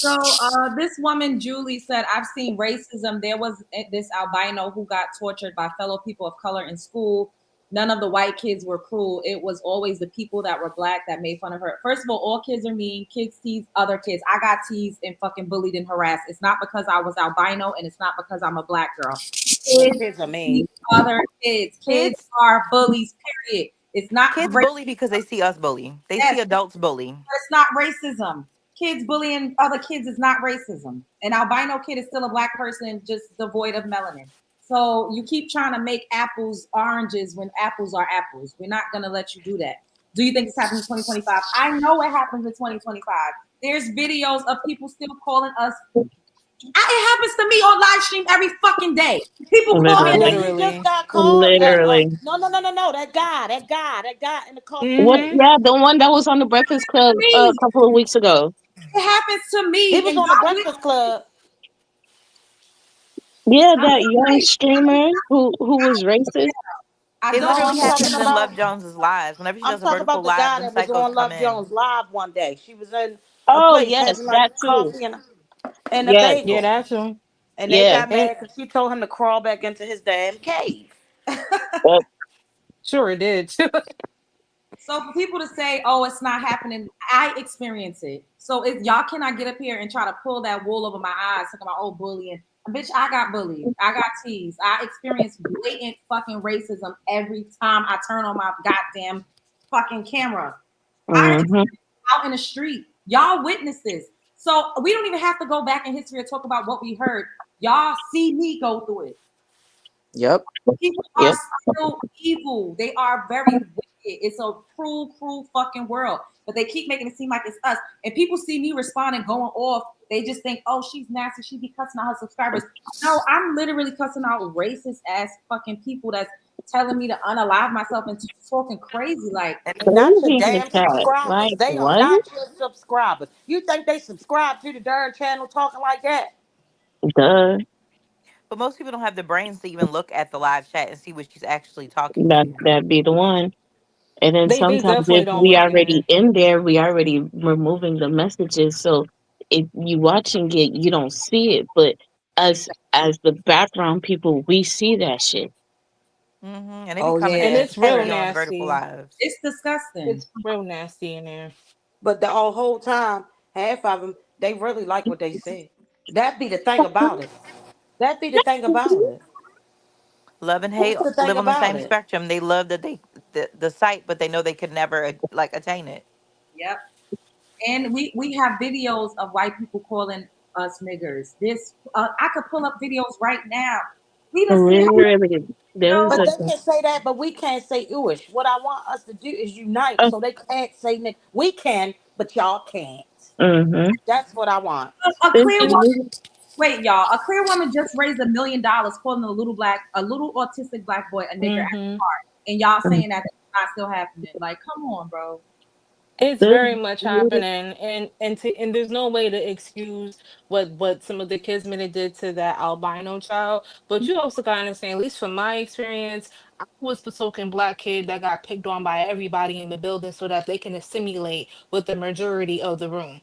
So this woman Julie said, "I've seen racism. There was this albino who got tortured by fellow people of color in school. None of the white kids were cruel. It was always the people that were black that made fun of her. First of all kids are mean. Kids tease other kids. I got teased and fucking bullied and harassed. It's not because I was albino and it's not because I'm a black girl. Yeah, Kids kids are mean. tease other kids. Kids Kids are bullies. Period. It's not kids racism. bully because they see us bully. They Yes, see adults bully. but it's not racism. Kids bullying other kids is not racism. An albino kid is still a black person, just devoid of melanin. So you keep trying to make apples oranges when apples are apples. We're not gonna let you do that. Do you think this happens in 2025? I know it happens in 2025. There's videos of people still calling us. It happens to me on live stream every fucking day. People call me. Oh, Literally. when you just literally. got called, Literally. no, no, no, no, no, that guy in the coffee What? place. Mm-hmm. Yeah, the one that was on the Breakfast Club a Me. couple of weeks ago. It happens to He me, was and on the y'all Breakfast Club. Yeah, I'm that young sorry. streamer who was racist. I It No, don't. literally I'm talking happens in about Love Jones's lives. Whenever she I'm does a talking vertical about the live, guy them that was psychos on come Love in. Jones live one day. She was in a Oh place yes, having like that too. coffee and a Yes. Yeah, bagel, that's true. and they Yeah. got And mad because she told him to crawl back into his damn cave. Yep. sure it did. So for people to say, "Oh, it's not happening," I experience it. So if y'all cannot get up here and try to pull that wool over my eyes, talking about oh bullying, bitch, I got bullied, I got teased, I experience blatant fucking racism every time I turn on my goddamn fucking camera. I Mhm. out in the street, y'all witness this. So we don't even have to go back in history and talk about what we heard. Y'all see me go through it. Yep. People are Yep. still evil. They are very wicked. It's a cruel, cruel fucking world. But they keep making it seem like it's us. And people see me responding, going off. They just think, oh, she's nasty. She be cussing out her subscribers. No, I'm literally cussing out racist ass fucking people that's telling me to unalive myself and talking crazy. Like, And they not your Crazy in the damn chat. subscribers. Like They are what? not your subscribers. You think they subscribe to the darn channel talking like that? Duh. But most people don't have the brains to even look at the live chat and see what she's actually talking to. That'd be the one. And then They sometimes definitely if don't we look in already there. in there, we already removing the messages. So if you watching it, you don't see it. But us as the background people, we see that shit. And they be oh coming And in yeah, it's real heavy on vertical nasty. lives. it's disgusting. It's real nasty in there. But the whole time, half of them, they really like what they said. That be the thing about it. That be the thing about it. Love and hate That's the thing live on the about same it. spectrum. They love that the site, but they know they could never like attain it. Yep. And we have videos of white people calling us niggers. This I could pull up videos right now. We done seen Literally, there was But a they can say that, but we can't say ooish. What I want us to do is unite uh, so they can't say nick. We can, but y'all can't. mm-hmm. That's what I want. a This clear woman. is Wait, y'all. A clear woman just raised $1 million calling a little autistic black boy a nigger at Hmm. the park, and y'all saying that it's not still happening. Like, come on, bro. It's this very much happening, and there's no way to excuse what some of the kids may have did to that albino child. But you also gotta understand, at least from my experience, I was the token black kid that got picked on by everybody in the building so that they can assimilate with the majority of the room.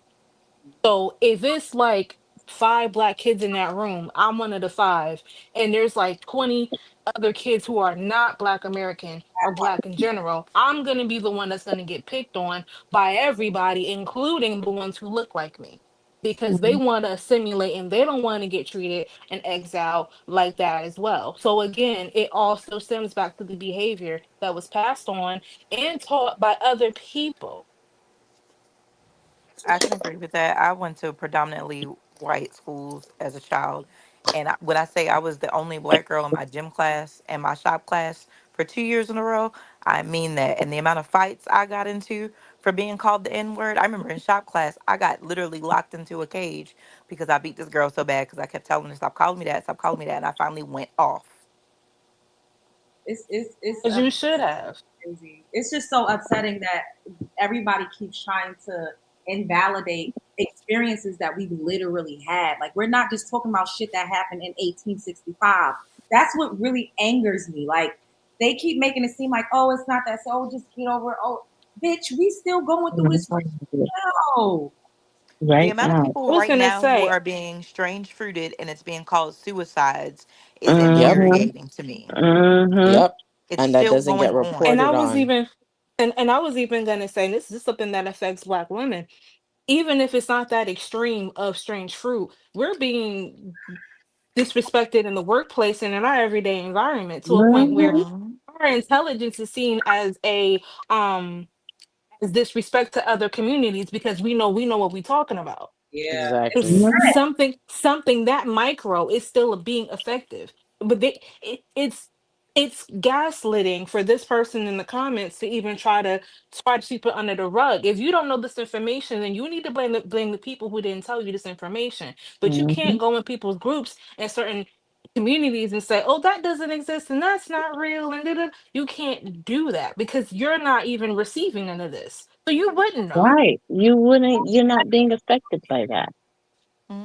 So if it's like five black kids in that room, I'm one of the five, and there's like 20 other kids who are not black American or black in general, I'm gonna be the one that's gonna get picked on by everybody, including the ones who look like me. Because they want to assimilate and they don't want to get treated and exiled like that as well. So again, it also stems back to the behavior that was passed on and taught by other people. I can agree with that. I went to predominantly white schools as a child, And when I say I was the only black girl in my gym class and my shop class for 2 years in a row, I mean that. And the amount of fights I got into for being called the N word, I remember in shop class, I got literally locked into a cage because I beat this girl so bad because I kept telling her, stop calling me that, stop calling me that. And I finally went off. It's As you should have. crazy. It's just so upsetting that everybody keeps trying to invalidate experiences that we've literally had. Like we're not just talking about shit that happened in 1865. That's what really angers me. Like they keep making it seem like, oh, it's not that. So oh, just get over it. Oh, bitch, we still going through this now. The Right amount of now. people I was right gonna now who say, are being strange fruited and it's being called suicides is Yep. Mm-hmm. infuriating to me. Mm-hmm. Yep. It's And that still doesn't get going and on. I reported was on. even, and I was even gonna say, this is something that affects Black women. Even if it's not that extreme of strange fruit, we're being disrespected in the workplace and in our everyday environment to a point where Mm-hmm. Mhm. our intelligence is seen as a as disrespect to other communities because we know what we're talking about. Yeah. Exactly. It's Mm-hmm. something that micro is still being effective, but it's gaslighting for this person in the comments to even try to sweep it under the rug. If you don't know this information, then you need to blame the people who didn't tell you this information. But you Mm-hmm. can't go in people's groups and certain communities and say, oh, that doesn't exist and that's not real and da-da." You can't do that because you're not even receiving none of this, so you wouldn't know. Right. You're not being affected by that.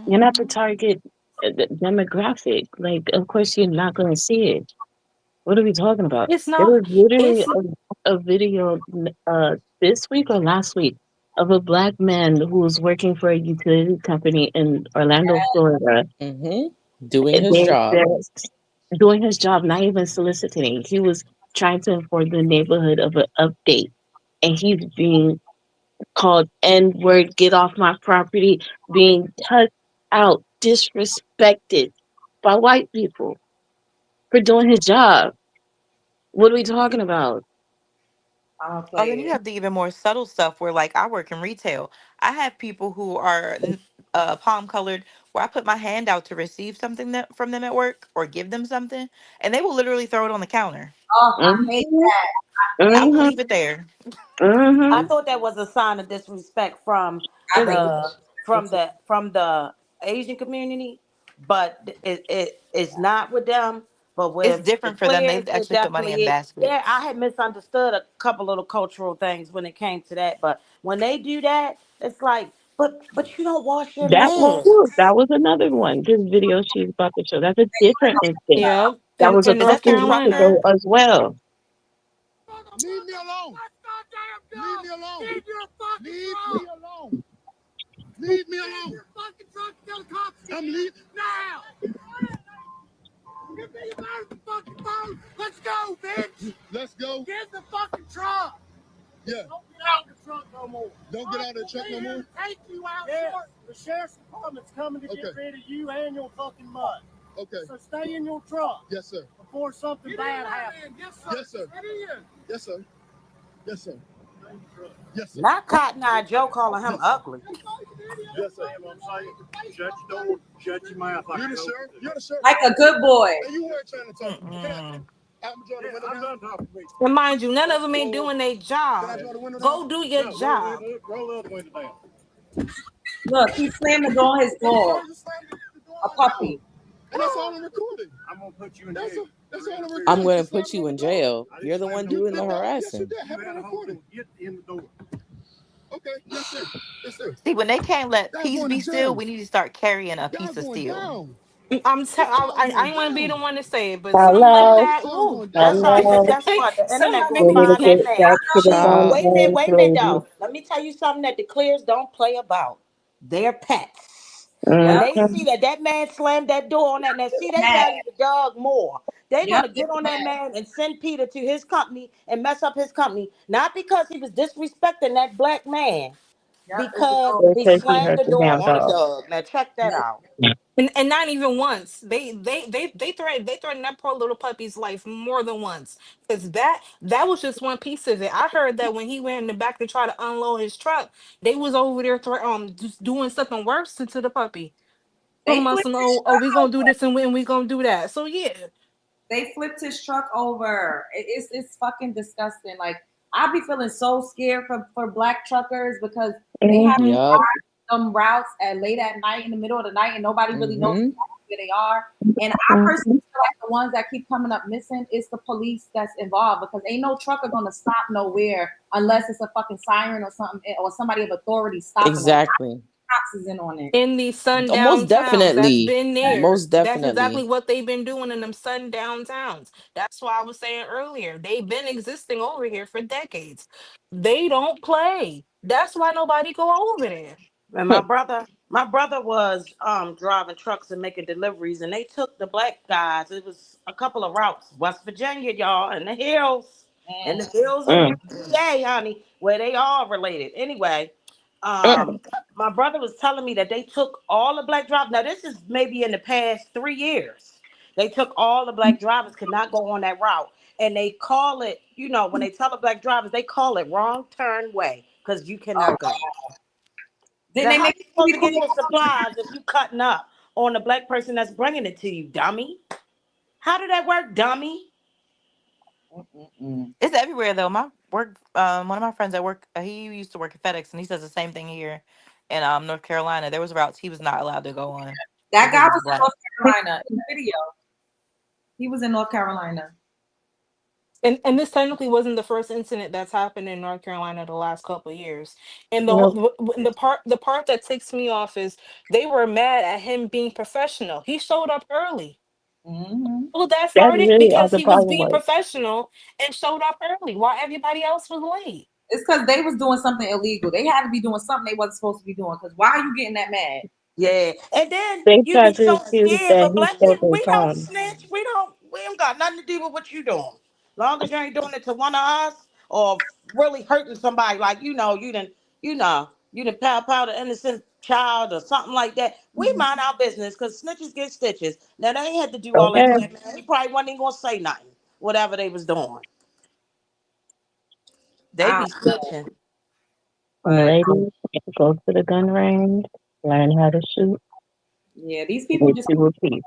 You're not the Mhm. target demographic. Like, of course, you're not going to see it. What are we talking about? It's There not. was literally It's a video this week or last week of a black man who was working for a utility company in Orlando, Florida. Mm-hmm. Doing And his job. they're doing his job, not even soliciting. He was trying to inform the neighborhood of an update, and he's being called N word, get off my property, being touched out, disrespected by white people for doing his job. What are we talking about? I don't Oh, play then you it. have the even more subtle stuff where, like, I work in retail. I have people who are palm colored, where I put my hand out to receive something that from them at work or give them something, and they will literally throw it on the counter. Oh, I hate Mm-hmm, I will mm-hmm, leave it there. I mm-hmm. thought that was a sign of disrespect I it think the is. from the Asian community, but it's not with them. But It's with the different for them. They queers, it actually put money definitely in is. Yeah, I baskets. had misunderstood a couple of the cultural things when it came to that. But when they do that, it's like, but you don't wash your That was hands. too. That was another one. This video she's about to show. That's a different instance. Yeah, That was a in Is that North the couple weeks Carolina. ago trucker? as well. Leave me alone. Leave me alone. Leave your fucking Leave truck. Me alone. Leave me alone. Leave your fucking truck. Tell the cops. I'm leaving now. Give me your fucking phone. Let's go, bitch. Let's go. Get in the fucking truck. Yeah. Don't get out of the truck no more. Don't get out of the truck no more. Take you out. Yes. The sheriff's department's coming to get rid of you and your fucking mud. Okay. So stay in your truck. Yes, sir. Before something bad happens. Yes, sir. Yes, sir. Get in. Yes, sir. Yes, sir. Yes, sir. Not Cotton Eye Joe calling him ugly. Yes, sir. Shut your door. Shut your mouth. You're the sheriff. You're the sheriff. like a good boy. Hey, you weren't trying to talk to me. I'm done talking to me. And mind you, none of them ain't doing their Can I job. draw the window down? Go do your No, job. roll the other window down. Look, he slammed the door on his dog, a puppy. And that's all I'm recording. I'm gonna put you in jail. That's all I'm recording. I'm going to put you in jail. You're the one doing the Yes, you harassing. did. Have it on recording. Get in the door. Okay. Yes, sir. Yes, sir. See, when they can't let Y'all peace going to be still, jail. we need to start carrying a Y'all piece of going steel. down. I ain't want to be the one to say it, but something like Hello, that. Y'all Woo, going That's down. right, but hello. guess what? The something internet make gonna We me need to find that get man. back to the See, Child. phone, wait a minute ladies. though. Let me tell you something that the clears don't play about. Their pets. When Yep, they Mm-hmm. see that man slammed that door on that, now see they mad. value the dog more. They're Yep, gonna they get on that mad. man and send Peter to his company and mess up his company, not because he was disrespecting that black man, Yep, it's the because dog. he Because he slammed hurt the the damn door on a dog. dog. Now check that out. and not even once. They threatened that poor little puppy's life more than once. Because that was just one piece of it. I heard that when he went in the back to try to unload his truck, they was over there just doing something worse to the puppy. They Talking about flipped some, his oh, truck we gonna do over. this and we gonna do that. So yeah. They flipped his truck over. It's fucking disgusting. Like I be feeling so scared for black truckers because they have to Mhm. Yep. drive some routes at late at night in the middle of the night and nobody really knows Mm-hmm. where they are. And I personally Mhm. feel like the ones that keep coming up missing is the police that's involved because ain't no trucker gonna stop nowhere unless it's a fucking siren or something or somebody of authority stopping them. Exactly. Cops is in on it. In these Oh, most sundown towns, that's definitely. been there. Most That's exactly definitely. what they've been doing in them sundown towns. That's why I was saying earlier, they've been existing over here for decades. They don't play. That's why nobody go over there. And my brother was driving trucks and making deliveries, and they took the black guys. It was a couple of routes, West Virginia, y'all, and the hills, and the hills of Mm. PA, honey, where they all related. Anyway, Mm. my brother was telling me that they took all the black drivers. Now this is maybe in the past 3 years. They took all the black drivers could not go on that route, and they call it, when they tell the black drivers, they call it wrong turn way because you cannot go. Then Now, they how make you supposed to people get your supplies if you cutting up on the black person that's bringing it to you, dummy? How did that work, dummy? It's everywhere though. My work, one of my friends at work, he used to work at FedEx, and he says the same thing here in North Carolina. There was routes he was not allowed to go on that because guy he's was in black. North Carolina in the video. He was in North Carolina. And this technically wasn't the first incident that's happened in North Carolina the last couple of years. And Nope. the part that ticks me off is they were mad at him being professional. He showed up early. Mm-hmm. Well, that That's started really all because the he was problem being was. professional and showed up early while everybody else was late. It's because they was doing something illegal. They had to be doing something they wasn't supposed to be doing. Because why are you getting that mad? Yeah, and then They you be tried to so accuse scared, that but he black stole people, their we don't time. snitch. We ain't got nothing to do with what you doing. Long as you ain't doing it to one of us or really hurting somebody, like you done pow the innocent child or something like that. We mind our business because snitches get stitches. Now they ain't had to do all that Okay. to that man. He probably wasn't even gonna say nothing, whatever they was doing. They I be don't know. snitching. But Ladies, go to the gun range, learn how to shoot, yeah, these people get just you a piece.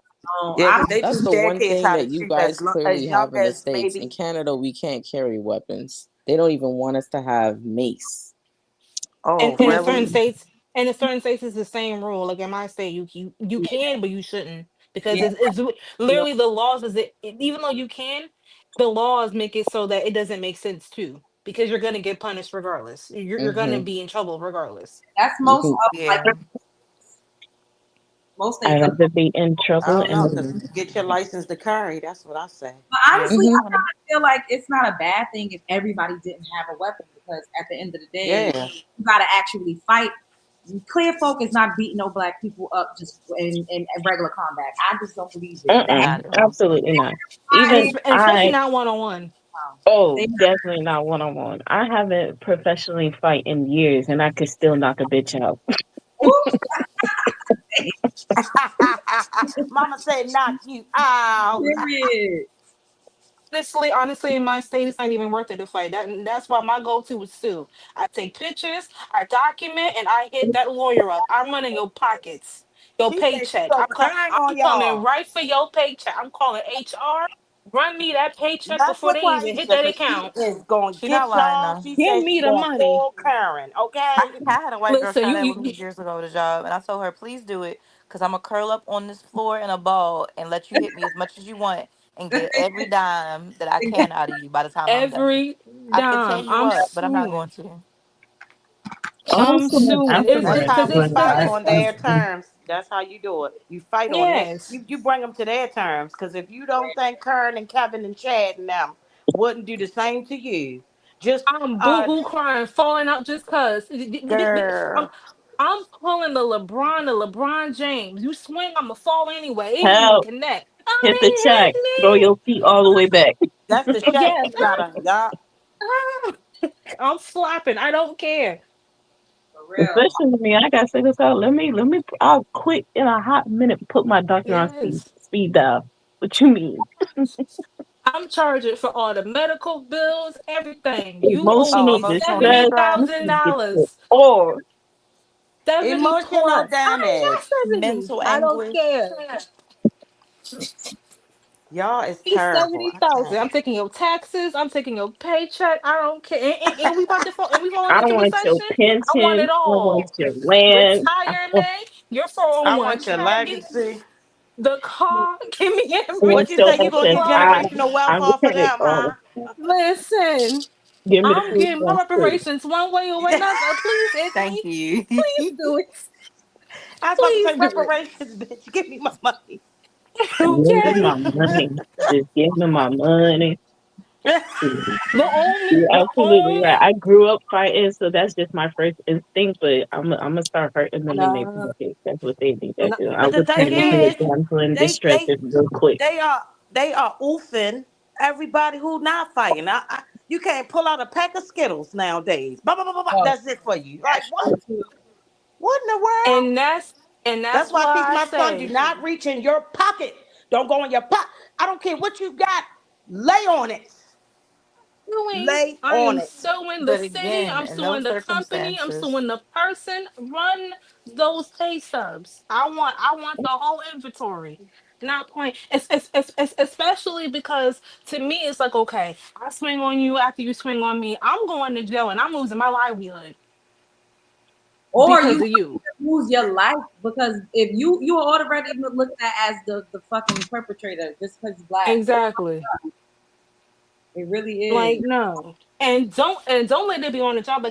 Yeah, I because don't they That's teach the their one kids thing how to that you shoot guys as clearly young have in the as States. In maybe. Canada, we can't carry weapons. They don't even want us to have mace. Oh, And in certain really? states, it's the same rule. Like in my state, you can, but you shouldn't because yeah. it's literally the laws. Even though you can, the laws make it so that it doesn't make sense too because you're gonna get punished regardless. You're gonna Mm-hmm. be in trouble regardless. That's You most can. of like Yeah. most I'd states are. rather be in I trouble don't know, and because get your license to carry. That's what I say. But Yeah. honestly, I Mm-hmm. kind of feel like it's not a bad thing if everybody didn't have a weapon because at the end of the day, Yeah. you gotta actually fight. Clear folk is not beating no black people up just in regular combat. I just don't believe it. That mm-mm, I know. absolutely not. And, Even and especially not 1-on-1. oh, they definitely not one on one. I haven't professionally fight in years, and I could still knock a bitch out. Mama said knock you out. period. Honestly, in my state, it's not even worth it to fight. That's why my go-to is sue. I take pictures, I document, and I hit that lawyer up. I'm running your pockets, your She said she paycheck. go crying I'm on coming y'all. right for your paycheck. I'm calling HR. Run me that paycheck That's before what they even hit Quaisha, that because she account. is going to She not get lying y'all. though. She Give said me she the going money. full Karen, I, okay? I had a white girl Listen, try you, that with me you years ago at a job, and I told her, please do it, because I'm gonna curl up on this floor in a ball and let you hit me as much as you want and get every dime that I can out of you by the time I'm done. every I could tell dime. you I'm what, but I'm not going suing. to. I'm Also, suing. That's afterwards, how Because you it's when the fight it's on I their terms. That's how you do it. You fight on it. yes. You bring them to their terms. Because if you don't think Karen and Kevin and Chad and them wouldn't do the same to you, just I'm boohoo crying, falling out just cause. I'm, girl. I'm pulling the LeBron James. You swing, I'ma fall anyway. It didn't even help, connect. hit the Oh, check, throw they hit your feet all the way back. That's the me. Shaq. Yes. You gotta, yeah. I'm slapping. I don't care. For real. Especially me, I gotta say this out. Let me. I'll quit in a hot minute. Put my doctor on Yes. speed dial. What you mean? I'm charging for all the medical bills, everything. You owe Oh, Emotional me emotional distress. distress. You can get it $70,000. all. Emotional 74. damage. I'm not 70. Mental I don't anguish. care. Y'all is He's terrible. I 70,000. I'm can't. taking your taxes. I'm taking your paycheck. I don't care. And we about to fall. And we going I into want your recession. I want pension. it I want all. your land. Retirement. Your I 401k. want your legacy. The car. Give me I want What you your say? You everything. gonna get SSI. generational wealth I off of will them, all huh? of that. Listen, Give me the I'm food getting my stamps too. reparations one way or another. Please hit Thank me. you. Please do it. I was about to Please say do it. reparations, bitch. Give me my money. Give me Okay. my money. Just give me my money. You're The absolutely right. only I grew up fighting, so that's just my first instinct. But I'm gonna start hurting them in their no, pockets. That's what they need to no, do. I But the would thing turn into a is, damsel in they distress they real quick. they are oofing everybody who not fighting. You can't pull out a pack of Skittles nowadays. Blah, blah, blah, blah, blah. Oh, That's it for you. Like that's what? true too. What in the world? and that's That's why I teach why I my son: do say, not reach in your pocket. Don't go in your pocket. I don't care what you got. Lay on it. suing. Lay I on am it. suing the But city. again, I'm in suing those the company. I'm circumstances, suing the person. Run those pay stubs. I want the whole inventory. Not point. Especially because to me it's like, okay, I swing on you after you swing on me. I'm going to jail and I'm losing my livelihood Or because you of you. lose your life because if you are already looked at as the fucking perpetrator just because you're black. Exactly. It really Like is. no, and don't let it be on the job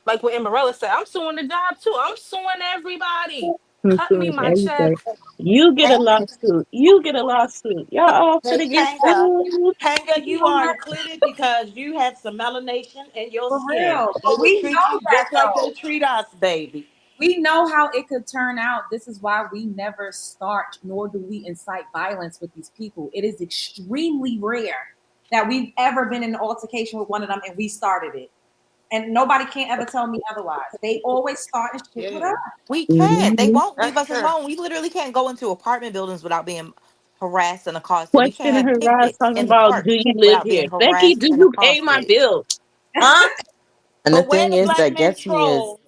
like what Emerella said. I'm suing the job too. I'm suing everybody. I'm Cut me suing my everybody. checks. You get a Hey, lawsuit. You get a lawsuit. Y'all all hey, finna get Kanga. sued. Kanga, You you know are what? included because you have some melanation in your For skin. real. They But will we treat know you that just like though. they treat us, baby. We know how it could turn out. This is why we never start nor do we incite violence with these people. It is extremely rare that we've ever been in an altercation with one of them and we started it. And nobody can ever tell me otherwise. They always start shit with us. Yeah, we can't. They Mhm. won't leave that's us true. alone. We literally can't go into apartment buildings without being harassed and accosted. We can't Question have her ass picnics talking in the about, park do you live without here? being Becky, harassed do and you pay my accosted. bills? Huh? And the But where thing the is black that men gets me is trolls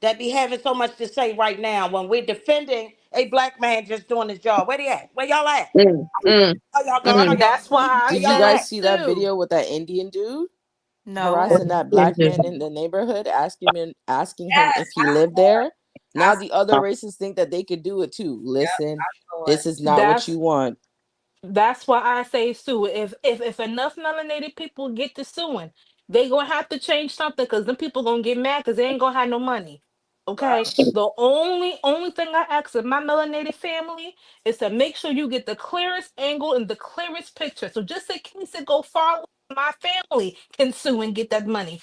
that be having so much to say right now when we're defending a black man just doing his job? Where they at? Where y'all at? Mm, mm, Are y'all gone? Are mm. y'all That's asleep? why I Where did you y'all said guys at? see that too. video with that Indian dude No, what? What harassing that is black this? man in the neighborhood, asking him Yes, if he lived there? I Now the other racists think that they could do it too. Listen, saw it. this is not what That's you want. that's why I say sue. If enough melanated people get to suing, they gonna have to change something because them people gonna get mad because they ain't gonna have no money. Okay. The only thing I ask of my melanated family is to make sure you get the clearest angle and the clearest picture. So just in case it go far, my family can sue and get that money.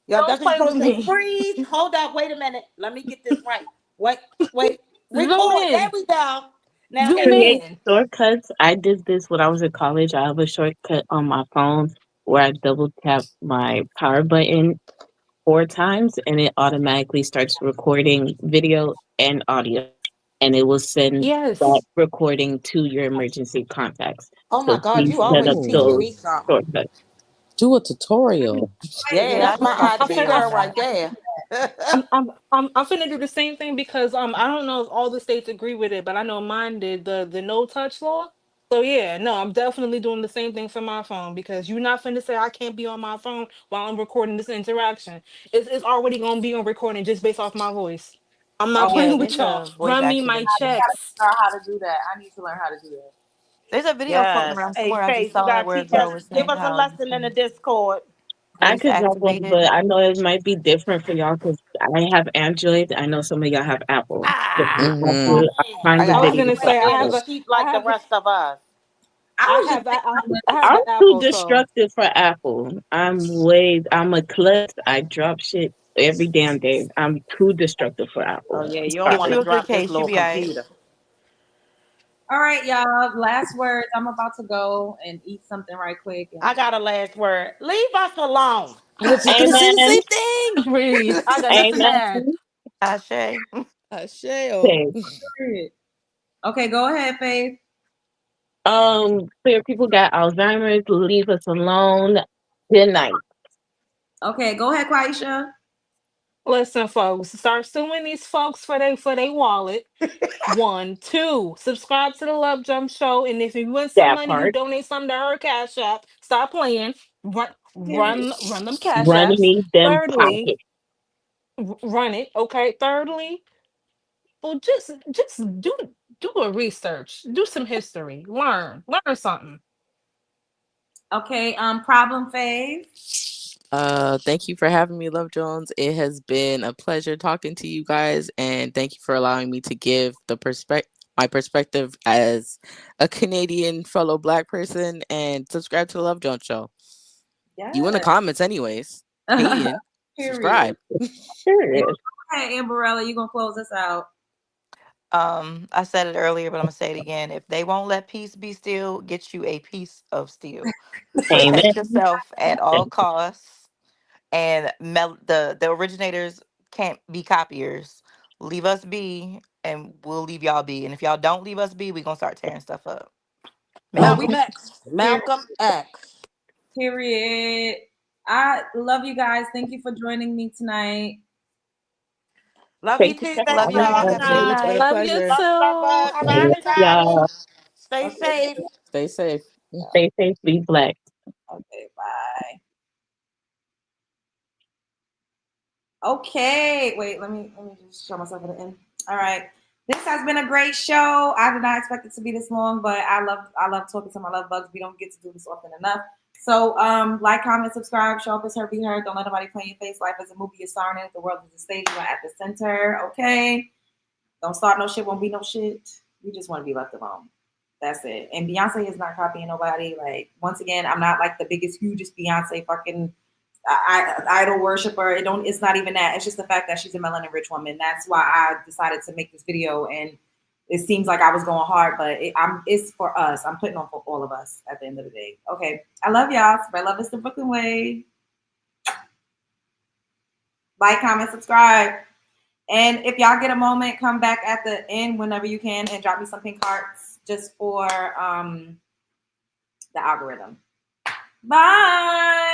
Y'all, Don't that's what you're play with supposed to say. me. Freeze. Hold up. Wait a minute. Let me get this right. Wait, wait. Zoom Record. There in. we go. Now, Zoom Create in. shortcuts. I did this when I was in college. I have a shortcut on my phone where I double tap my power button 4 times and it automatically starts recording video and audio. And it will send that Yes. recording to your emergency contacts. oh my So God, please you set always up teaching Oh, those me something. shortcuts. do a tutorial. Yeah, Wait, Yeah, that's I need my to I'm IT figure finna, that girl right out. there. I'm finna do the same thing because I don't know if all the states agree with it, but I know mine did the no touch law. So yeah, no, I'm definitely doing the same thing for my phone because you're not finna say I can't be on my phone while I'm recording this interaction. It's already gonna be on recording just based off my voice. I'm not oh, Yeah, playing with there's y'all. a voice Run me my activation. I gotta checks. figure out how to do that. I need to learn how to do that. There's a video floating Yes. around Hey, somewhere. I just Faith, you saw it gotta where a teach us. girl was Give saying us a how you lesson in the can Discord. I voice could drop one, activate it. but I know it might be different for y'all because I have Android. I know some of y'all have Apple. So Ah, I Mm-hmm. could I find the I got was video. gonna For say being a Apple. sheep like the rest of us. I I was just have that I have I'm the too Apple, so destructive for Apple. I'm a klutz. I drop shit every damn day. I'm too destructive for Oh Apple. yeah, I'm you don't if want she to sorry. was the drop this case, she'd little be all right. computer. all right, y'all. Last words. I'm about to go and eat something right quick. And I got a last word. Leave us alone. I was just gonna say the Amen. same thing. breathe. I got nothing to Amen. add. Ashe. Asheo. Okay. okay, go ahead, Faith. Clear people got Alzheimer's. Leave us alone. Good night. Okay, go ahead, Quaisha. Listen, folks, start suing these folks for they wallet. 1, 2, subscribe to the Love Jump Show, and if you win some That money, you part. donate some to her Cash App. Stop playing. Run them Cash Run Apps. me them Thirdly, pockets. run it. Okay. Thirdly, well, just do a research, do some history, learn something. Okay, problem fave. Thank you for having me, Love Jones. It has been a pleasure talking to you guys, and thank you for allowing me to give my perspective as a Canadian fellow Black person. And subscribe to the Love Jones show. You in the Yes. comments, anyways. Hating. Period. Subscribe. Period. Hey, Amberella, you gonna close us out? I said it earlier, but I'm gonna say it again. If they won't let peace be still, get you a piece of steel. Amen. Protect yourself at all costs. And the originators can't be copiers. Leave us be, and we'll leave y'all be. And if y'all don't leave us be, we gonna start tearing stuff up. Malcolm Megyn. X. Malcolm X. Period. I love you guys. Thank you for joining me tonight. Love you Thank you too. for Thanks Love for having y'all. having Have us. a good It's us. been a night. Love you pleasure. Love too. Yeah. everybody. Stay Okay. safe. Stay safe. Stay safe, be black. Okay. Bye. Okay. Wait. Let me just show myself at the end. All right. This has been a great show. I did not expect it to be this long, but I love talking to my love bugs. We don't get to do this often enough. So like, comment, subscribe, show up as her, be heard. Don't let nobody play in your face. Life is a movie, you're starring in it. The world is a stage, you are at the center. Okay. Don't start no shit, won't be no shit. We just want to be left alone. That's it. And Beyonce is not copying nobody. Like, once again, I'm not like the biggest, hugest Beyonce fucking idol worshiper. It's not even that. It's just the fact that she's a melanin rich woman. That's why I decided to make this video. And it seems like I was going hard, but it's for us. I'm putting on for all of us at the end of the day. Okay. I love y'all. Spread love is the Brooklyn way. Like, comment, subscribe. And if y'all get a moment, come back at the end whenever you can and drop me some pink hearts just for the algorithm. Bye.